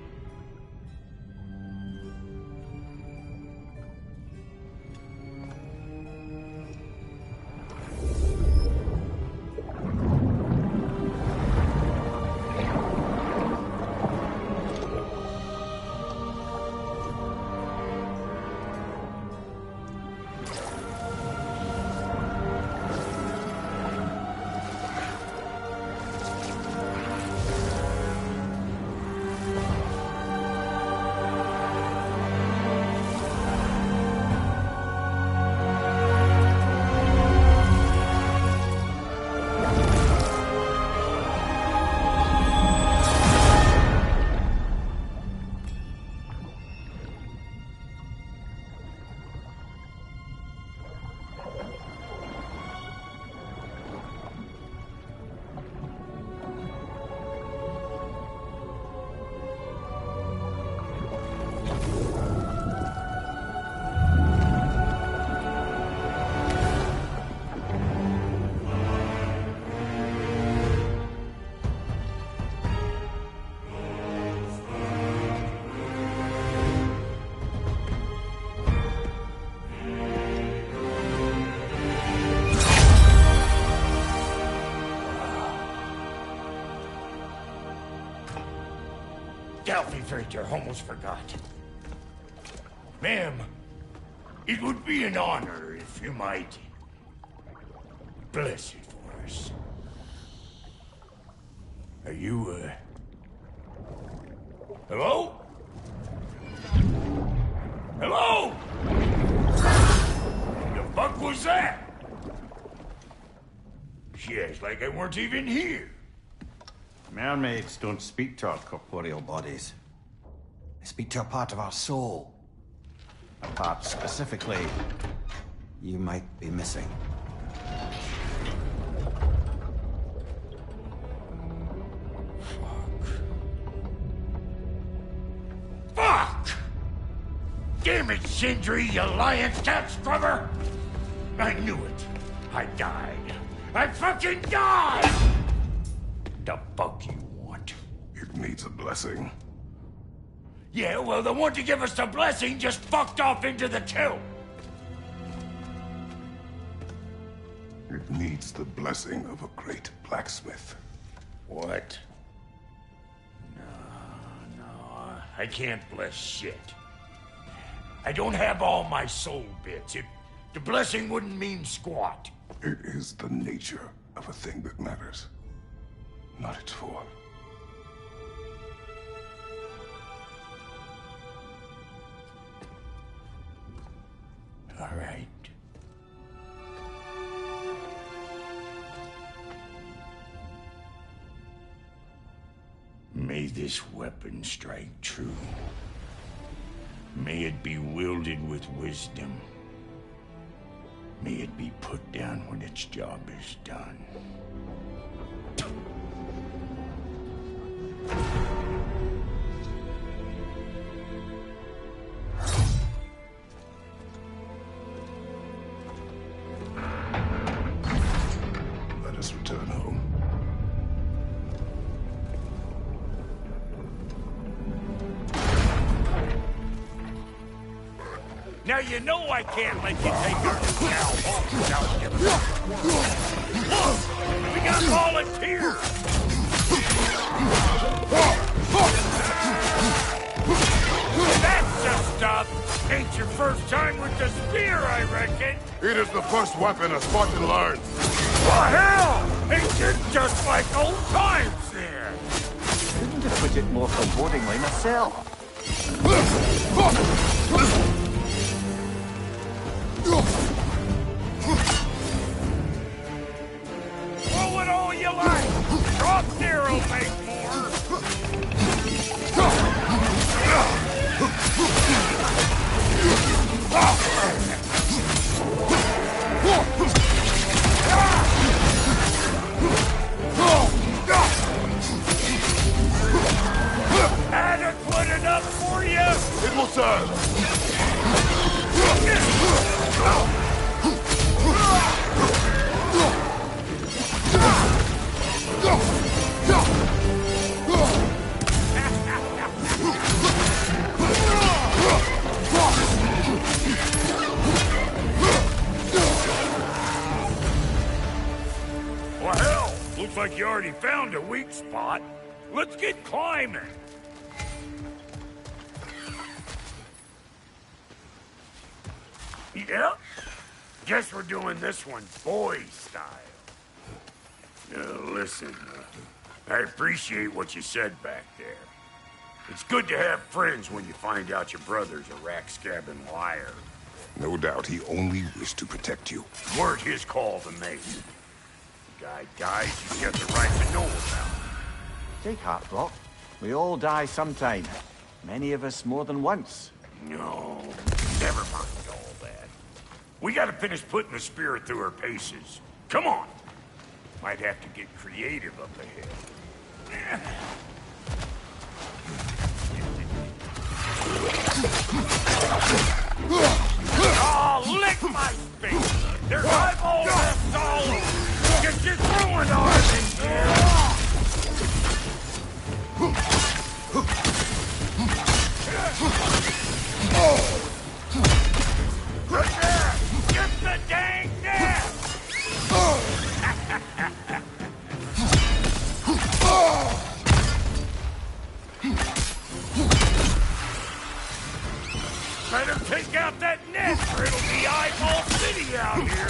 Delphi Frater, almost forgot. Ma'am, it would be an honor if you might bless it for us. Are you, hello? Hello? The fuck was that? She acts like I weren't even here. Mermaids don't speak to our corporeal bodies. They speak to a part of our soul. A part specifically you might be missing. Fuck! Damn it, Sindri, you lying cat scrubber! I knew it. I died. I fucking died! The fuck you want? It needs a blessing. Yeah, well, the one to give us the blessing just fucked off into the tomb. It needs the blessing of a great blacksmith. What? No, I can't bless shit. I don't have all my soul bits. The blessing wouldn't mean squat. It is the nature of a thing that matters, not its form. All right. May this weapon strike true. May it be wielded with wisdom. May it be put down when its job is done. Let us return home. Now you know I can't let you take our cow home without giving us. Look! We got volunteers! That's the stuff! Ain't your first time with the spear, I reckon? It is the first weapon a Spartan learns. For hell! Ain't it just like old times there? Couldn't have put it more forebodingly myself. Throw it all you like! Drop zero, make more! Adequate enough for you? It will serve. Well, hell, looks like you already found a weak spot. Let's get climbing. Yep. Guess we're doing this one boy style. Listen, I appreciate what you said back there. It's good to have friends when you find out your brother's a rack-scabbing liar. No doubt he only wished to protect you. Weren't his call to make. The guy dies, you get the right to know about it. Take heart, Brock. We all die sometime. Many of us more than once. No, never mind all that. We gotta finish putting the spirit through her paces. Come on. Might have to get creative up ahead. Oh, lick my face! There's eyeball left all over! You just ruined everything here! Right there! Get the dang net! out that net, or it'll be eyeball city out here.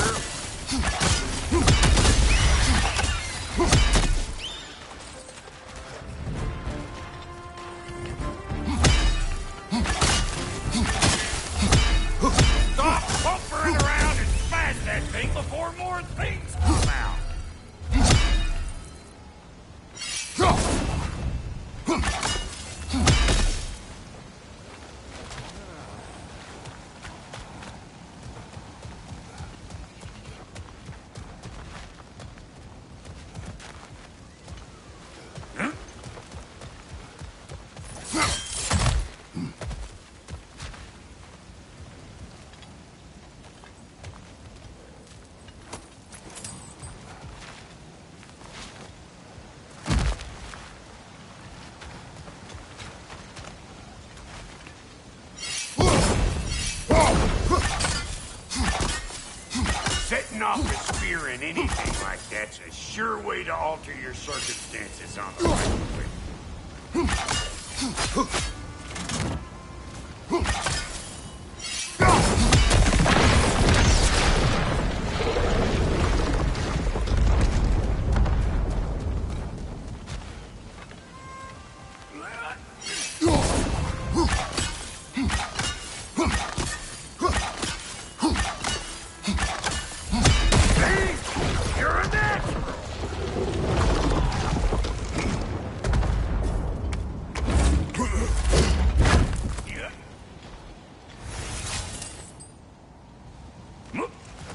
Stop bumpering around and smash that thing before more things come out. Setting off a spear in anything like that's a sure way to alter your circumstances on the right way.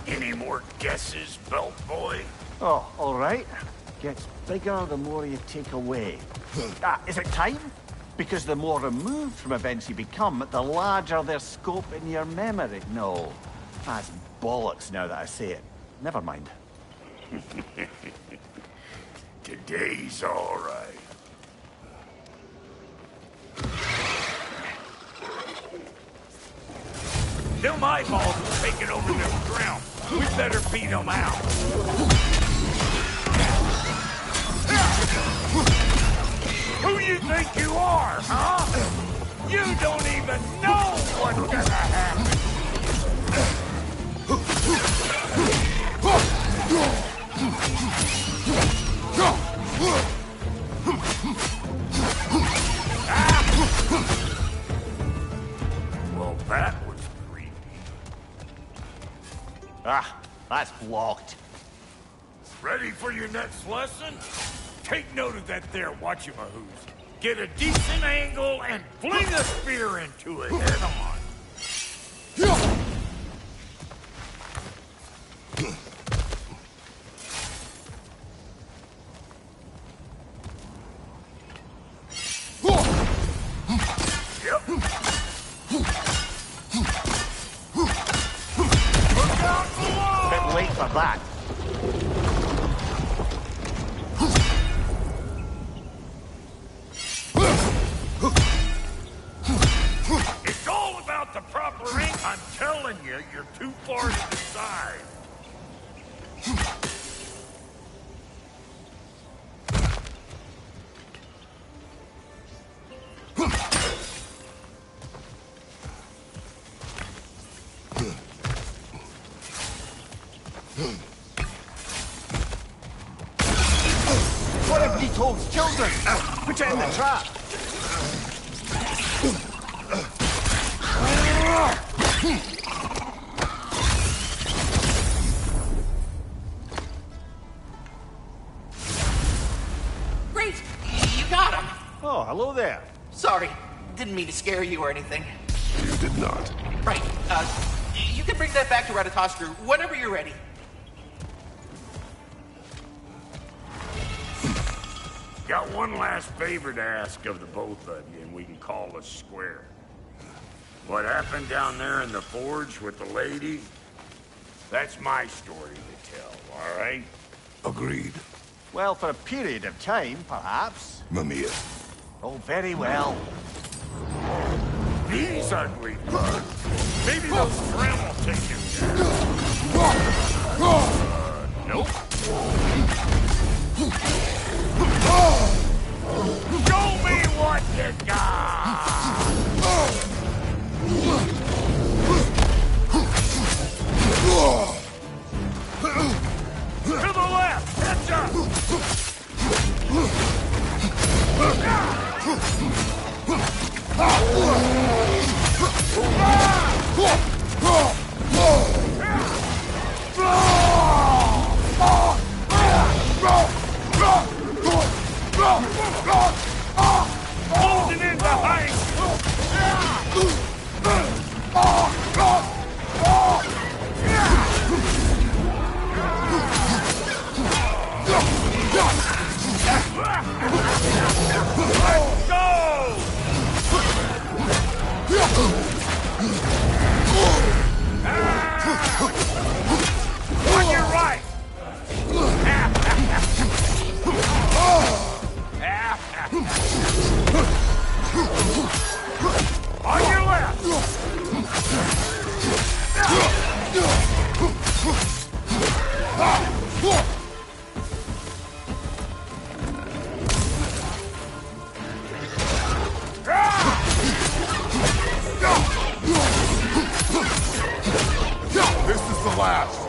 Any more guesses, belt boy? Oh, all right. Gets bigger the more you take away. Is it time? Because the more removed from events you become, the larger their scope in your memory. No, that's bollocks now that I say it. Never mind. Today's all right. Them eyeballs are taking over this ground. We better beat them out. Who you think you are, huh? You don't even know what's gonna happen. Well, that was creepy. Ah, that's blocked. Ready for your next lesson? Take note of that there whatchamahoos. Get a decent angle and fling a spear into it head on. Bit late for that. It's all about the proper ink. I'm telling you, you're too far to the side. What have he told children? Put it in the trap. Great! You got him! Oh, hello there. Sorry, didn't mean to scare you or anything. You did not. Right, you can bring that back to Ratatoskru whenever you're ready. Got one last favor to ask of the both of you, and we can call us square. What happened down there in the forge with the lady? That's my story to tell, all right? Agreed. Well, for a period of time, perhaps. Mamiya. Oh, very well. These ugly bugs. Maybe those drown will take him down. Nope. Show me what you got! Holding in behind! Let's go! On your right! On your left! This is the last.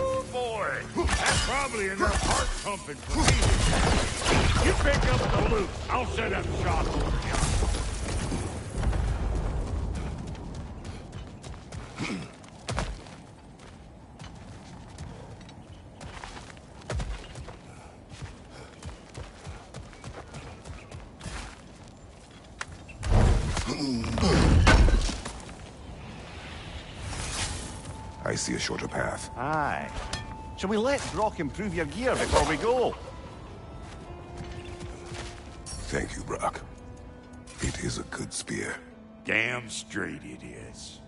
Oh boy, that's probably enough heart pumping for me. You pick up the loot. I'll set up shop over here. I see a shorter path. Aye. Shall we let Brock improve your gear before we go? Thank you, Brock. It is a good spear. Damn straight it is.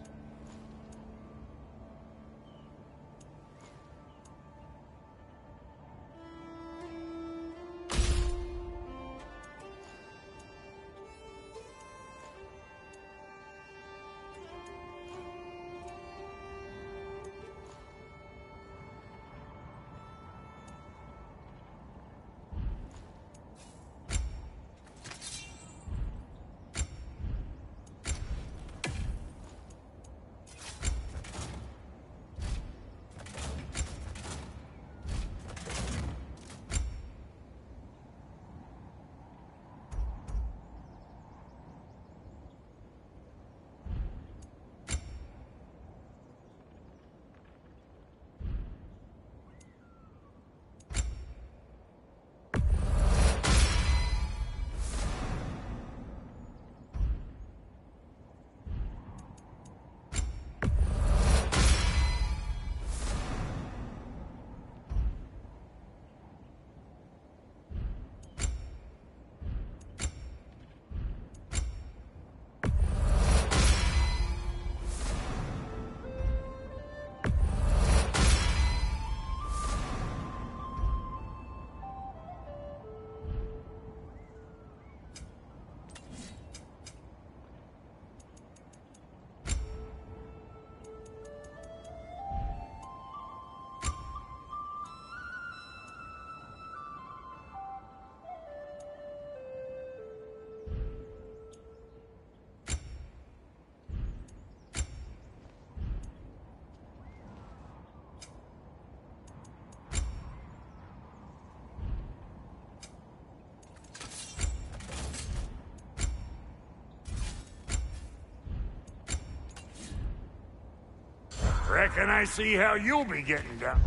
Reckon I see how you'll be getting down.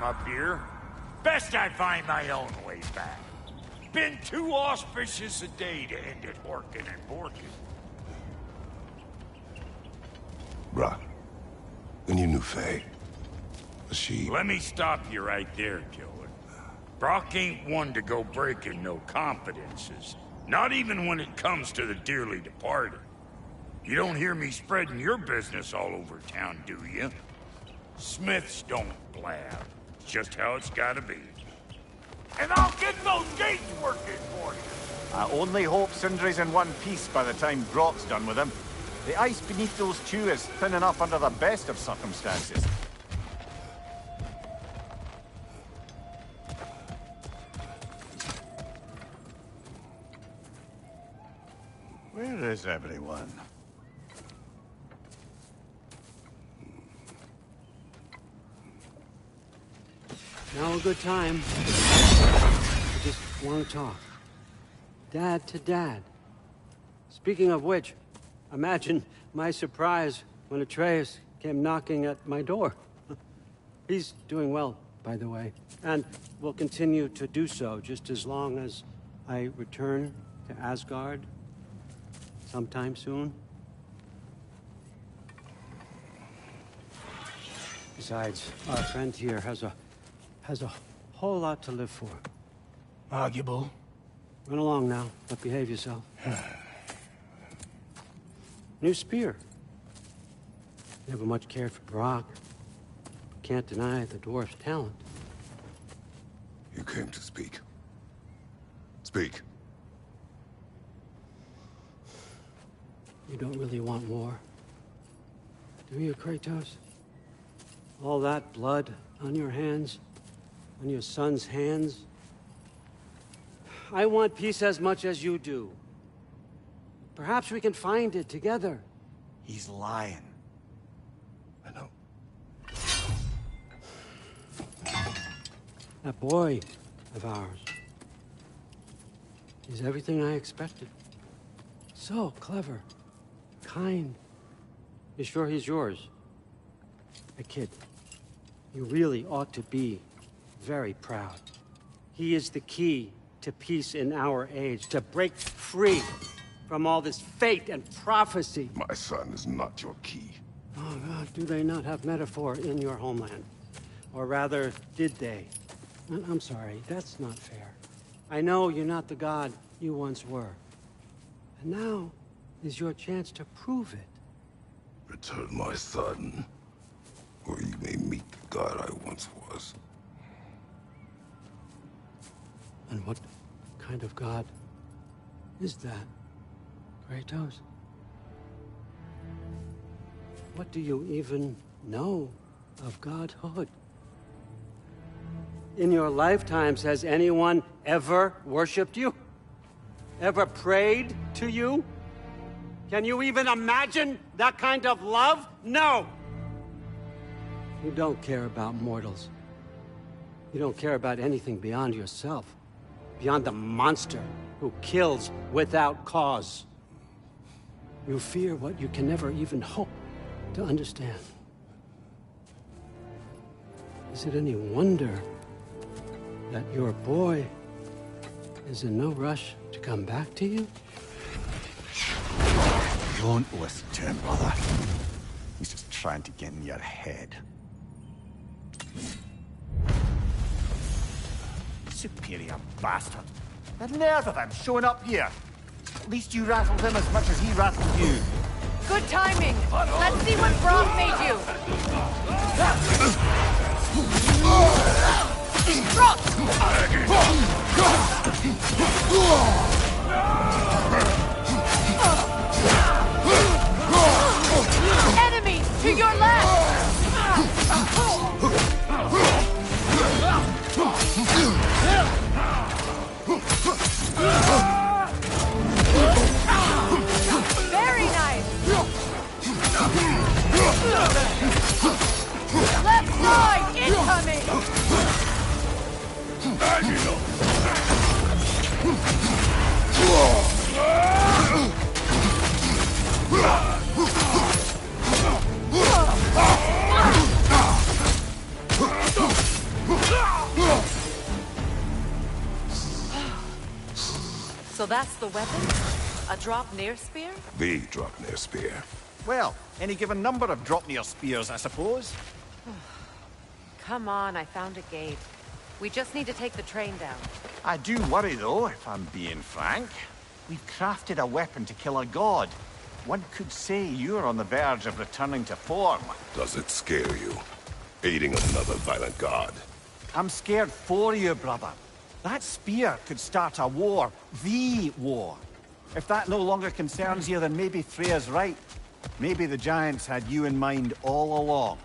time up here. Best I find my own way back. Been too auspicious a day to end it working and working. Bruh, when you knew Faye, was she... Let me stop you right there, killer. Brock ain't one to go breaking no confidences. Not even when it comes to the dearly departed. You don't hear me spreading your business all over town, do you? Smiths don't blab. It's just how it's gotta be. And I'll get those gates working for you! I only hope Sindri's in one piece by the time Brock's done with him. The ice beneath those two is thin enough under the best of circumstances. Where is everyone? Now a good time. I just want to talk. Dad to Dad. Speaking of which, imagine my surprise when Atreus came knocking at my door. He's doing well, by the way, and will continue to do so just as long as I return to Asgard sometime soon. Besides, our friend here has a whole lot to live for. Arguable. Run along now, but behave yourself. New spear. Never much cared for Brock. Can't deny the dwarf's talent. You came to speak. Speak. You don't really want war, do you, Kratos? All that blood on your hands, on your son's hands. I want peace as much as you do. Perhaps we can find it together. He's lying. I know. That boy of ours. He's everything I expected. So clever. Kind. You sure he's yours? A kid. You really ought to be very proud. He is the key to peace in our age, to break free from all this fate and prophecy. My son is not your key. Oh, God, do they not have metaphor in your homeland? Or rather, did they? I'm sorry, that's not fair. I know you're not the god you once were. And now is your chance to prove it. Return my son, or you may meet the god I once was. And what kind of god is that, Kratos? What do you even know of godhood? In your lifetimes, has anyone ever worshipped you? Ever prayed to you? Can you even imagine that kind of love? No! You don't care about mortals. You don't care about anything beyond yourself. Beyond the monster who kills without cause. You fear what you can never even hope to understand. Is it any wonder that your boy is in no rush to come back to you? Don't listen to him, brother. He's just trying to get in your head. Superior bastard. The nerve of him showing up here. At least you rattled him as much as he rattled you. Good timing. Let's see what Brock made you. Brock! Enemies to your left! Very nice! Left side incoming! So that's the weapon? A Draupnir spear? The Draupnir spear. Well, any given number of Draupnir spears, I suppose. Come on, I found a gate. We just need to take the train down. I do worry, though, if I'm being frank. We've crafted a weapon to kill a god. One could say you're on the verge of returning to form. Does it scare you? Aiding another violent god? I'm scared for you, brother. That spear could start a war. The war. If that no longer concerns you, then maybe Freya's right. Maybe the Giants had you in mind all along.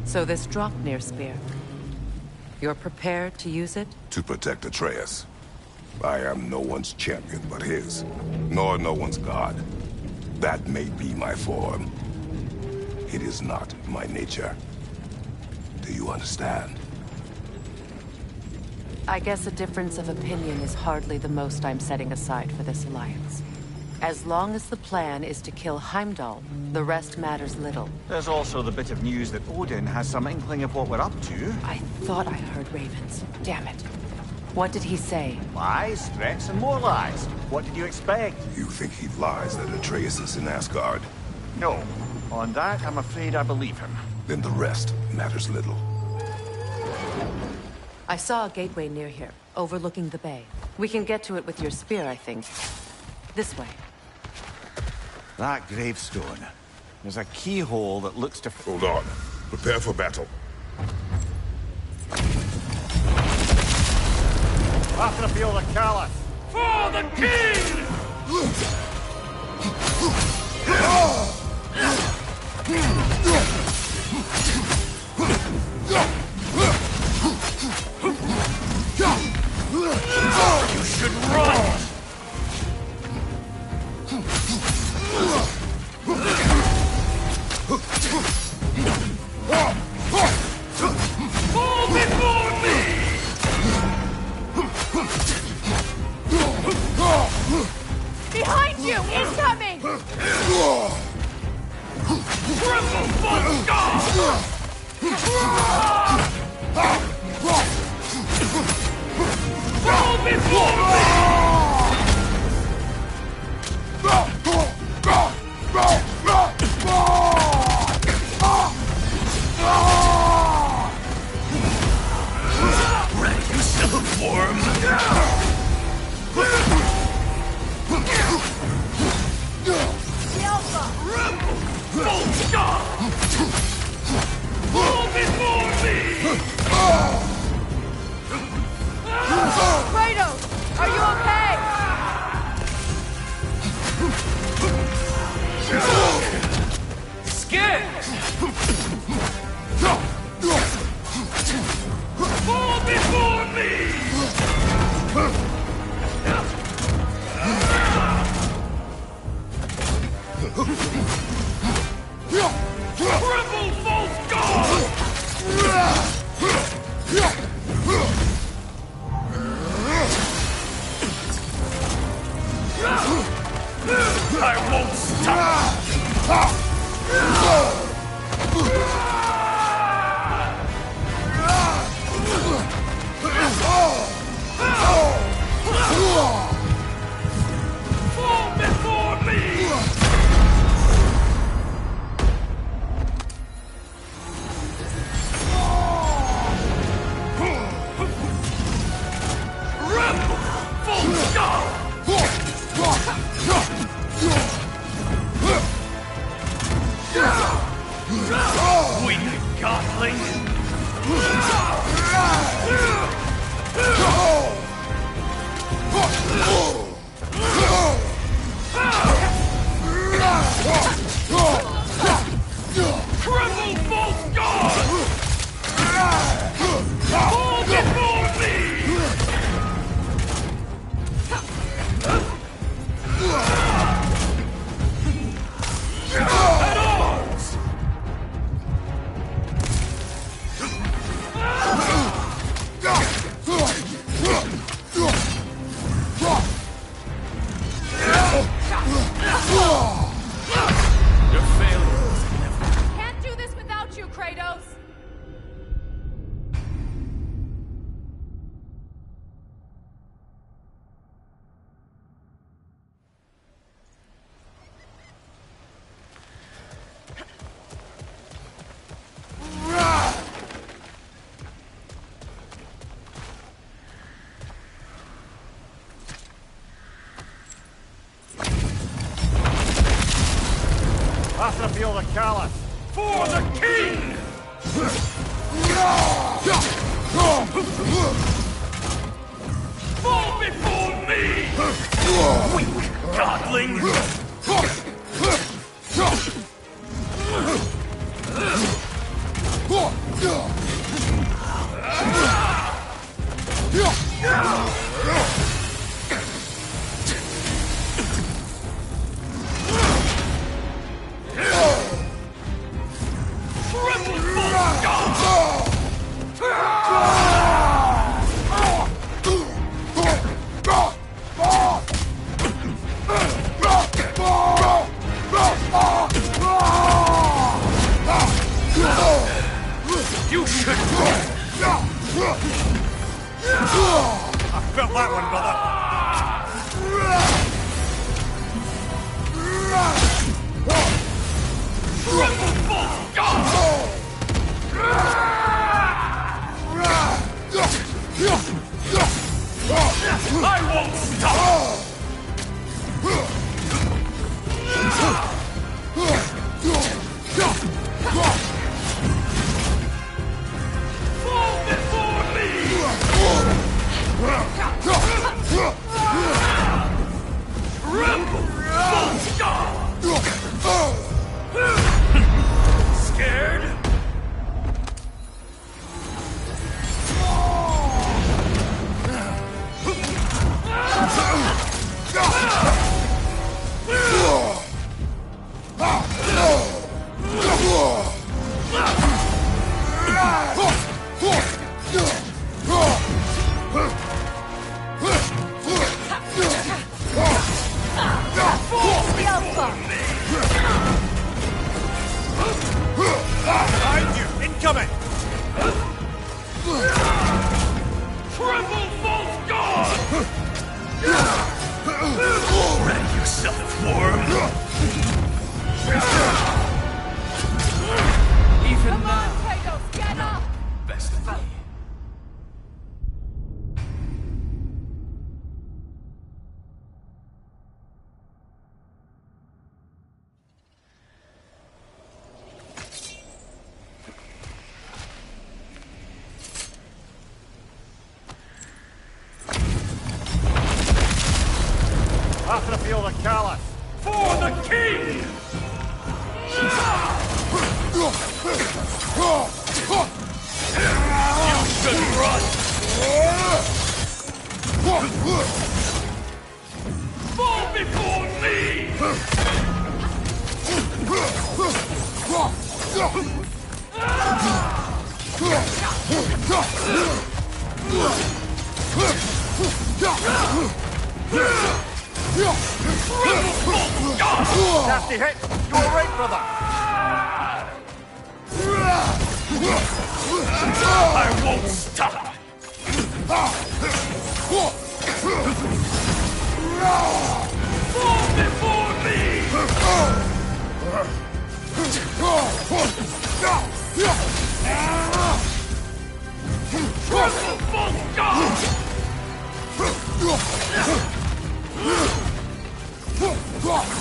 So this Draupnir spear, you're prepared to use it? To protect Atreus. I am no one's champion but his, nor no one's god. That may be my form. It is not my nature. Do you understand? I guess a difference of opinion is hardly the most I'm setting aside for this alliance. As long as the plan is to kill Heimdall, the rest matters little. There's also the bit of news that Odin has some inkling of what we're up to. I thought I heard ravens. Damn it. What did he say? Lies, threats, and more lies. What did you expect? You think he lies that Atreus is in Asgard? No. On that, I'm afraid I believe him. Then the rest matters little. I saw a gateway near here, overlooking the bay. We can get to it with your spear, I think. This way. That gravestone. There's a keyhole that looks to... Hold on. Prepare for battle. After the field of Callus. For the king! You should run! Fall before me! Behind you! Incoming! Triple full God! Fall before me! Ready yourself for him! The Alpha! Rebel! Full God! Fall before me! Kratos! Are you okay? Scared! Fall before me! Triple false God! I won't stop! Fall before me! Rebel! Full God! Weak godling! Triple false God! Fall before me! At arms! Your failure. Can't do this without you, Kratos! After the field of Callus. For the king! Fall before me! Weak godling! felt that one, brother. I won't stop! Fall before me! Rebel! Scared? Behind you! Incoming! Triple false god! Ready yourself, worm! Even Come now, on, Kratos, get up! best of me. After the field of Callus! For the king! You should run! Fall before me! Nasty hit! You alright, brother? I won't stop! Fall before me! Triple false god!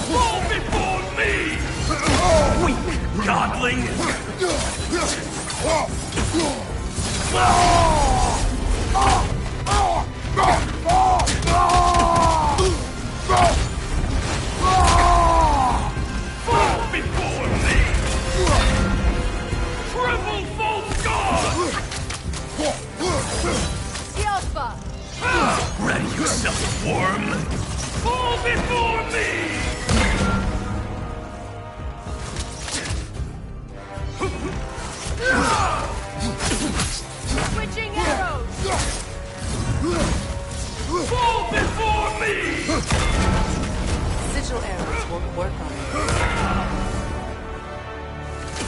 Fall before me! Weak godling! Fall before me! Triple false god! Yelpa! Ready yourself, worm! Fall before me! Switching arrows! Fall before me! Sigil arrows won't work on it.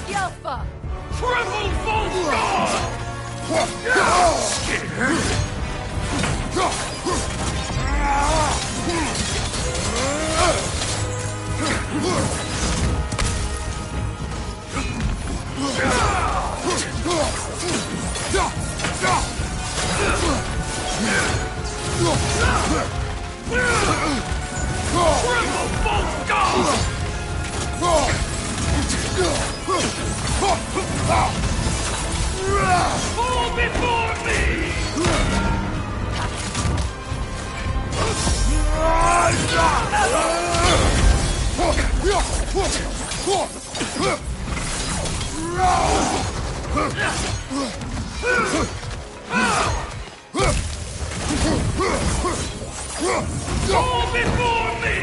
Yelpa! Triple false god! Triple false god! Fall before me! Fall before me!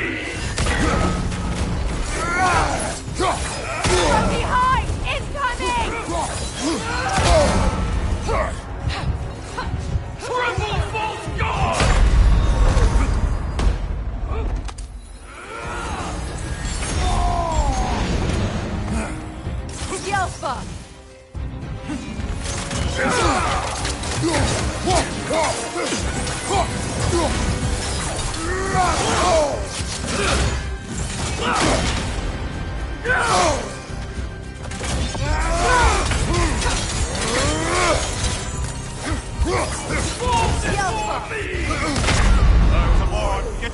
From behind! Incoming! Triple false god! Yelpa! Get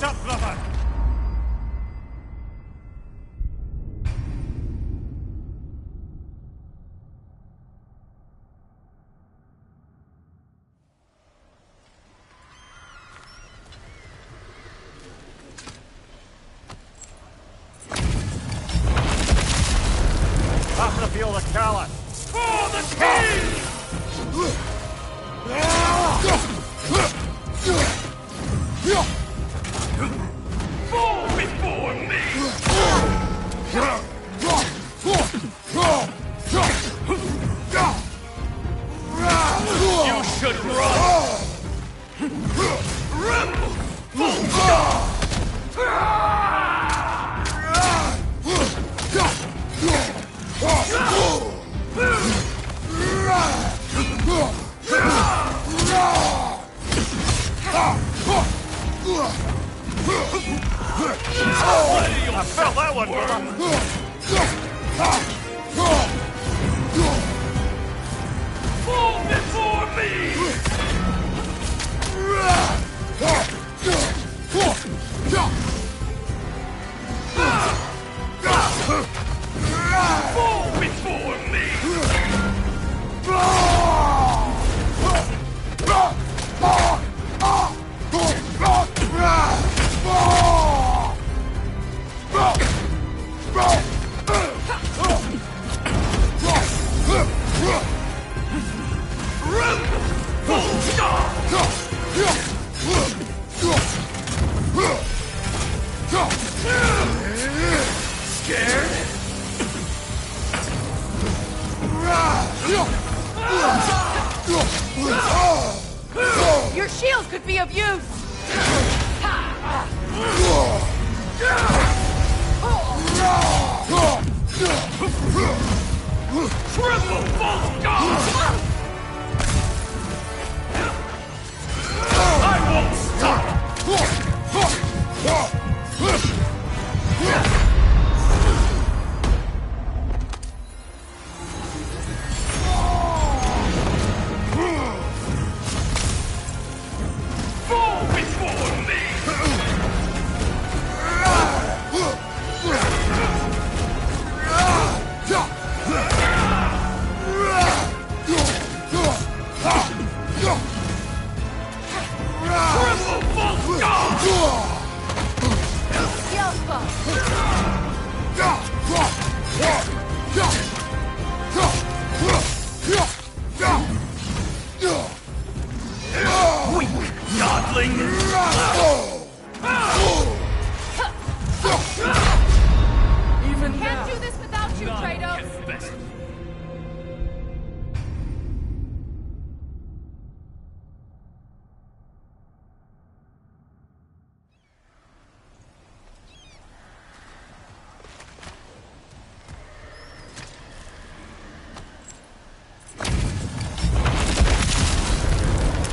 up, brother! Pass the field of Calla! For the king! Fall before me! You should run! Full stop! I felt that one, brother! Fall before me! Fall before me! Scared? Your shield could be of use! Triple full stop! I won't stop! Fall before me! Triple full stop! Weak godling! Even can't do this without you, Kratos!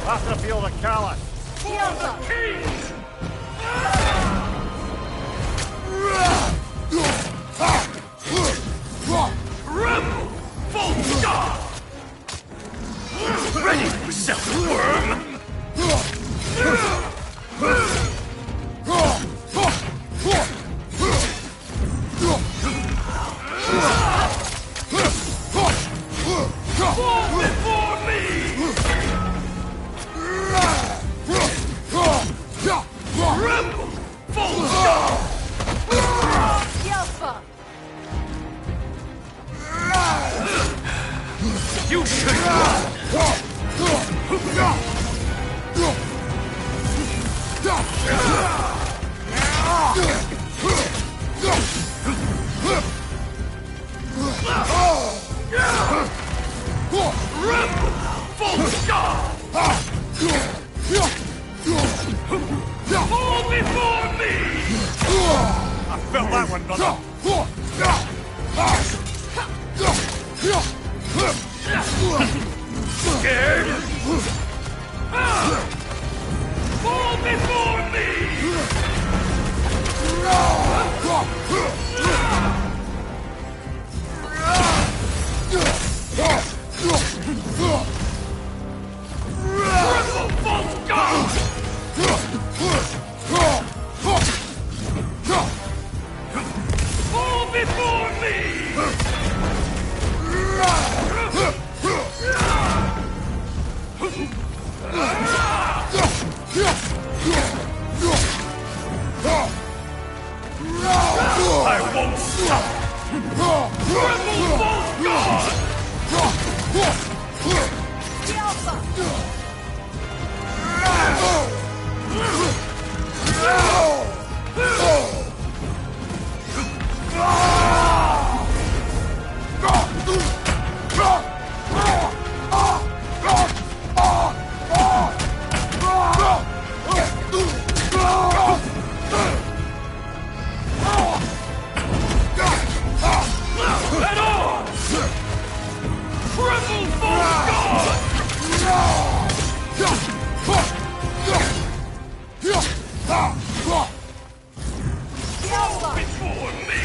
Pass the field of Calla! For the king! Rebel! Full stop! Ready for yourself, worm! Fall before me! Rebel! Full stop! You should run! Rebel! Full stop! Fall before me! I felt that one, brother! Scared? Fall before me! before me! I won't stop! Rebel Bolt God! The Alpha! At arms! Rebel Bolt God! Before me!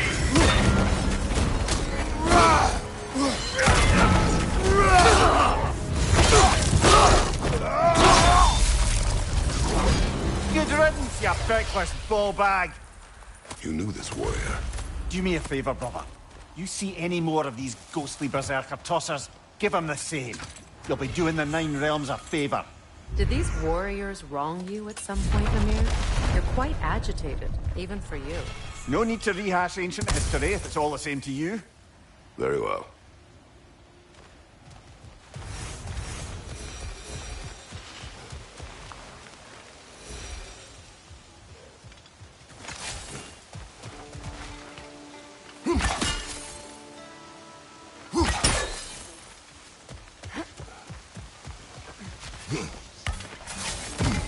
Good riddance, you feckless ball bag. You knew this warrior. Do me a favor, brother. You see any more of these ghostly berserker tossers, give them the same. You'll be doing the Nine Realms a favor. Did these warriors wrong you at some point, Mimir? You're quite agitated, even for you. No need to rehash ancient history if it's all the same to you. Very well.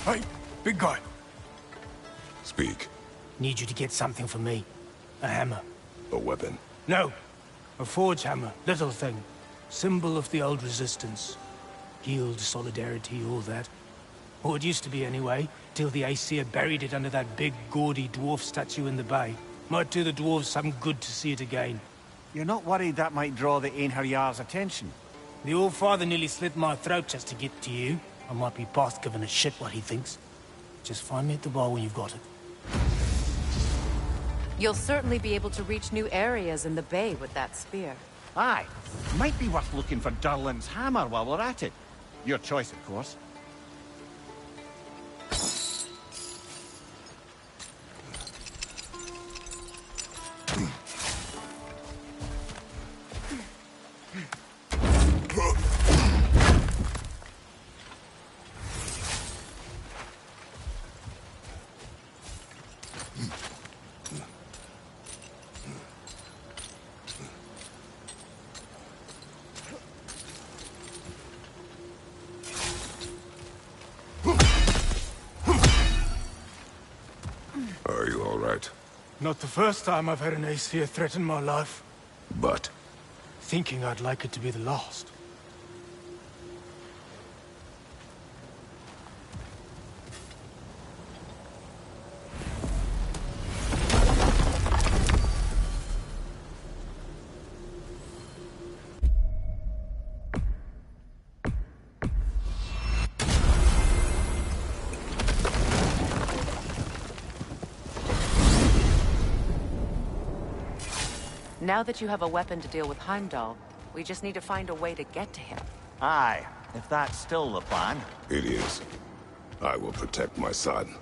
Hey, big guy. Speak. Need you to get something for me. A hammer. A weapon. No. A forge hammer. Little thing. Symbol of the old resistance. Guild, solidarity, all that. Or it used to be anyway, till the Aesir buried it under that big, gaudy dwarf statue in the bay. Might do the dwarves some good to see it again. You're not worried that might draw the Einherjar's attention? The old father nearly slit my throat just to get to you. I might be past giving a shit what he thinks. Just find me at the bar when you've got it. You'll certainly be able to reach new areas in the bay with that spear. Aye. Might be worth looking for Durlin's hammer while we're at it. Your choice, of course. Are you all right? Not the first time I've had an Aesir threaten my life. But Thinking I'd like it to be the last. Now that you have a weapon to deal with Heimdall, we just need to find a way to get to him. Aye, if that's still the plan. it is. I will protect my son.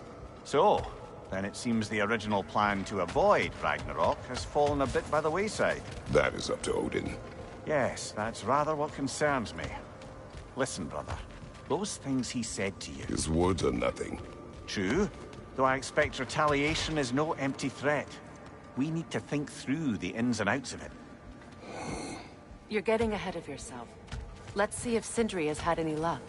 So, then it seems the original plan to avoid Ragnarok has fallen a bit by the wayside. That is up to Odin. Yes, that's rather what concerns me. Listen, brother. Those things he said to you... His words are nothing. True, though I expect retaliation is no empty threat. We need to think through the ins and outs of it. You're getting ahead of yourself. Let's see if Sindri has had any luck.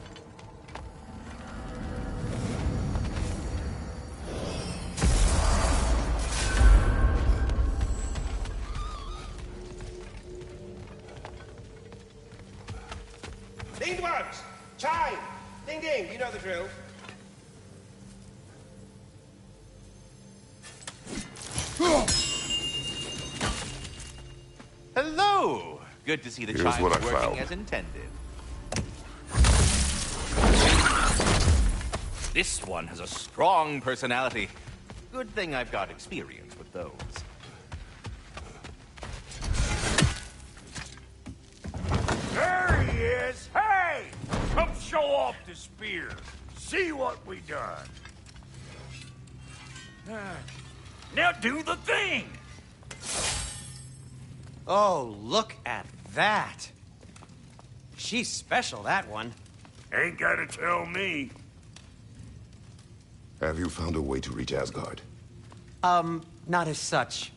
Ding dwarves! Chime! Ding ding, you know the drill. Hello! Good to see the Here's chimes what I working found. as intended. This one has a strong personality. Good thing I've got experience with those. off the spear. See what we done. Now do the thing! Oh, look at that. She's special, that one. Ain't gotta tell me. Have you found a way to reach Asgard? Not as such.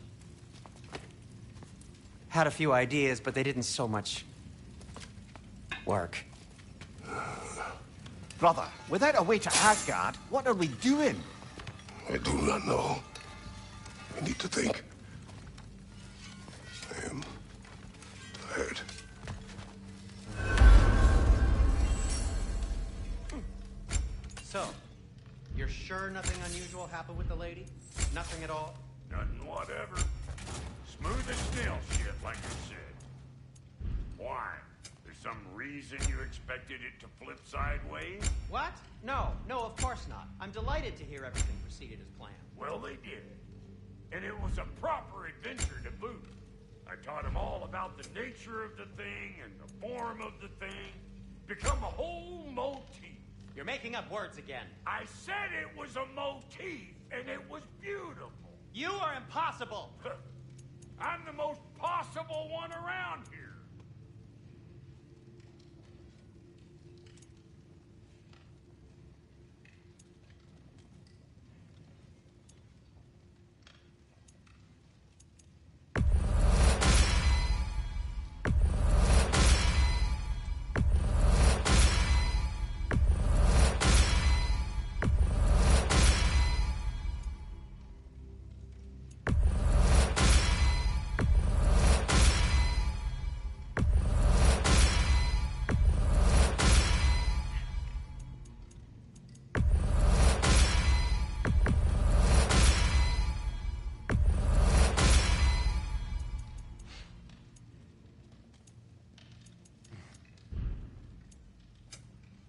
Had a few ideas, but they didn't so much work. Brother, without a way to Asgard, what are we doing? I do not know. I need to think. I am tired. So, you're sure nothing unusual happened with the lady? Nothing at all? Nothing whatever. Smooth as snail shit, like I said. Why? There's some reason you expected it to flip sideways? What? No, of course not. I'm delighted to hear everything proceeded as planned. Well, they did. And it was a proper adventure to boot. I taught them all about the nature of the thing and the form of the thing. Become a whole motif. You're making up words again. I said it was a motif, and it was beautiful. You are impossible. I'm the most possible one around here.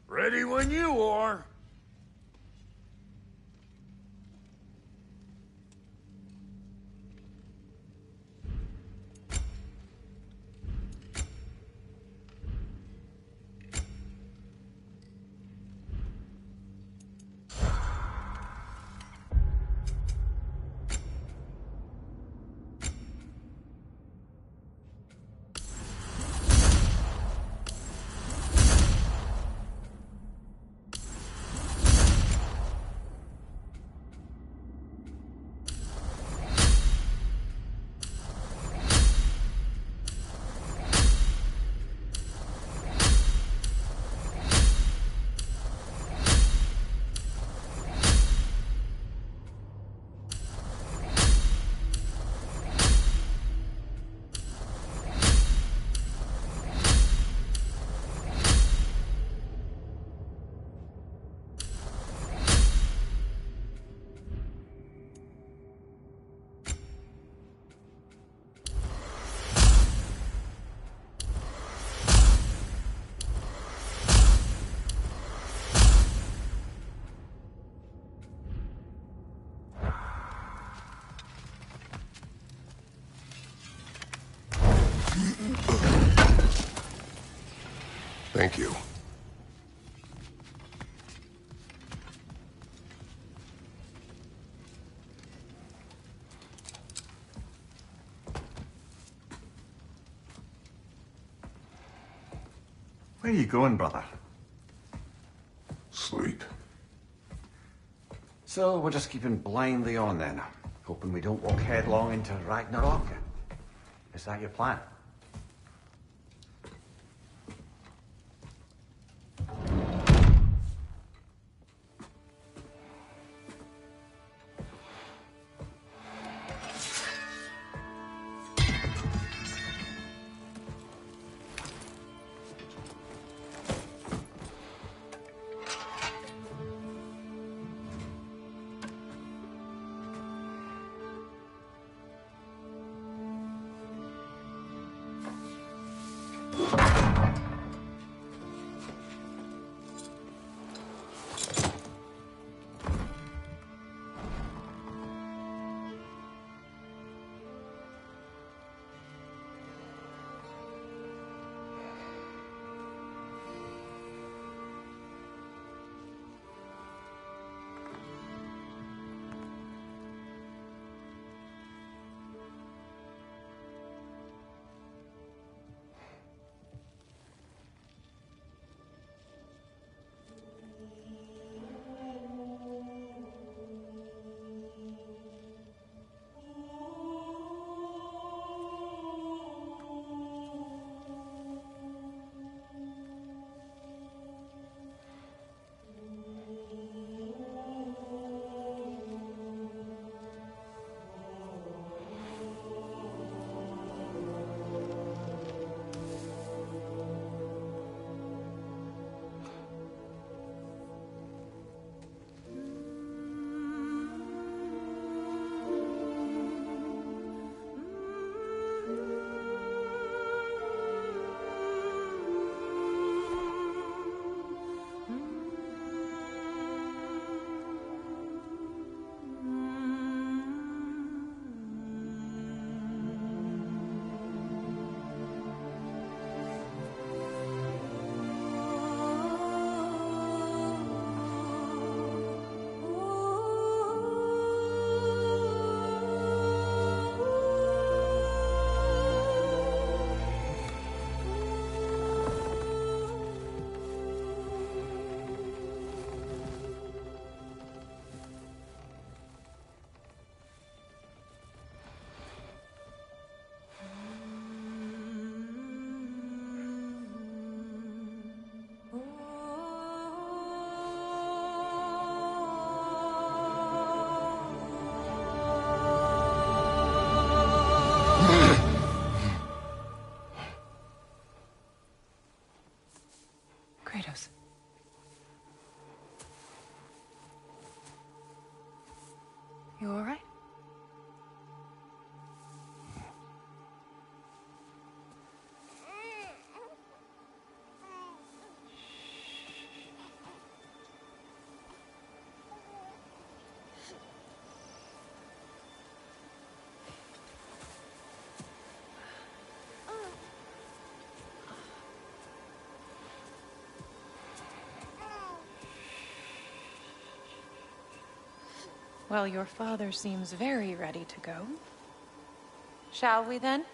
Ready when you are. Thank you. Where are you going, brother? Sleep. So we're just keeping blindly on then, hoping we don't walk headlong into Ragnarok. Is that your plan? Well, your father seems very ready to go. Shall we then?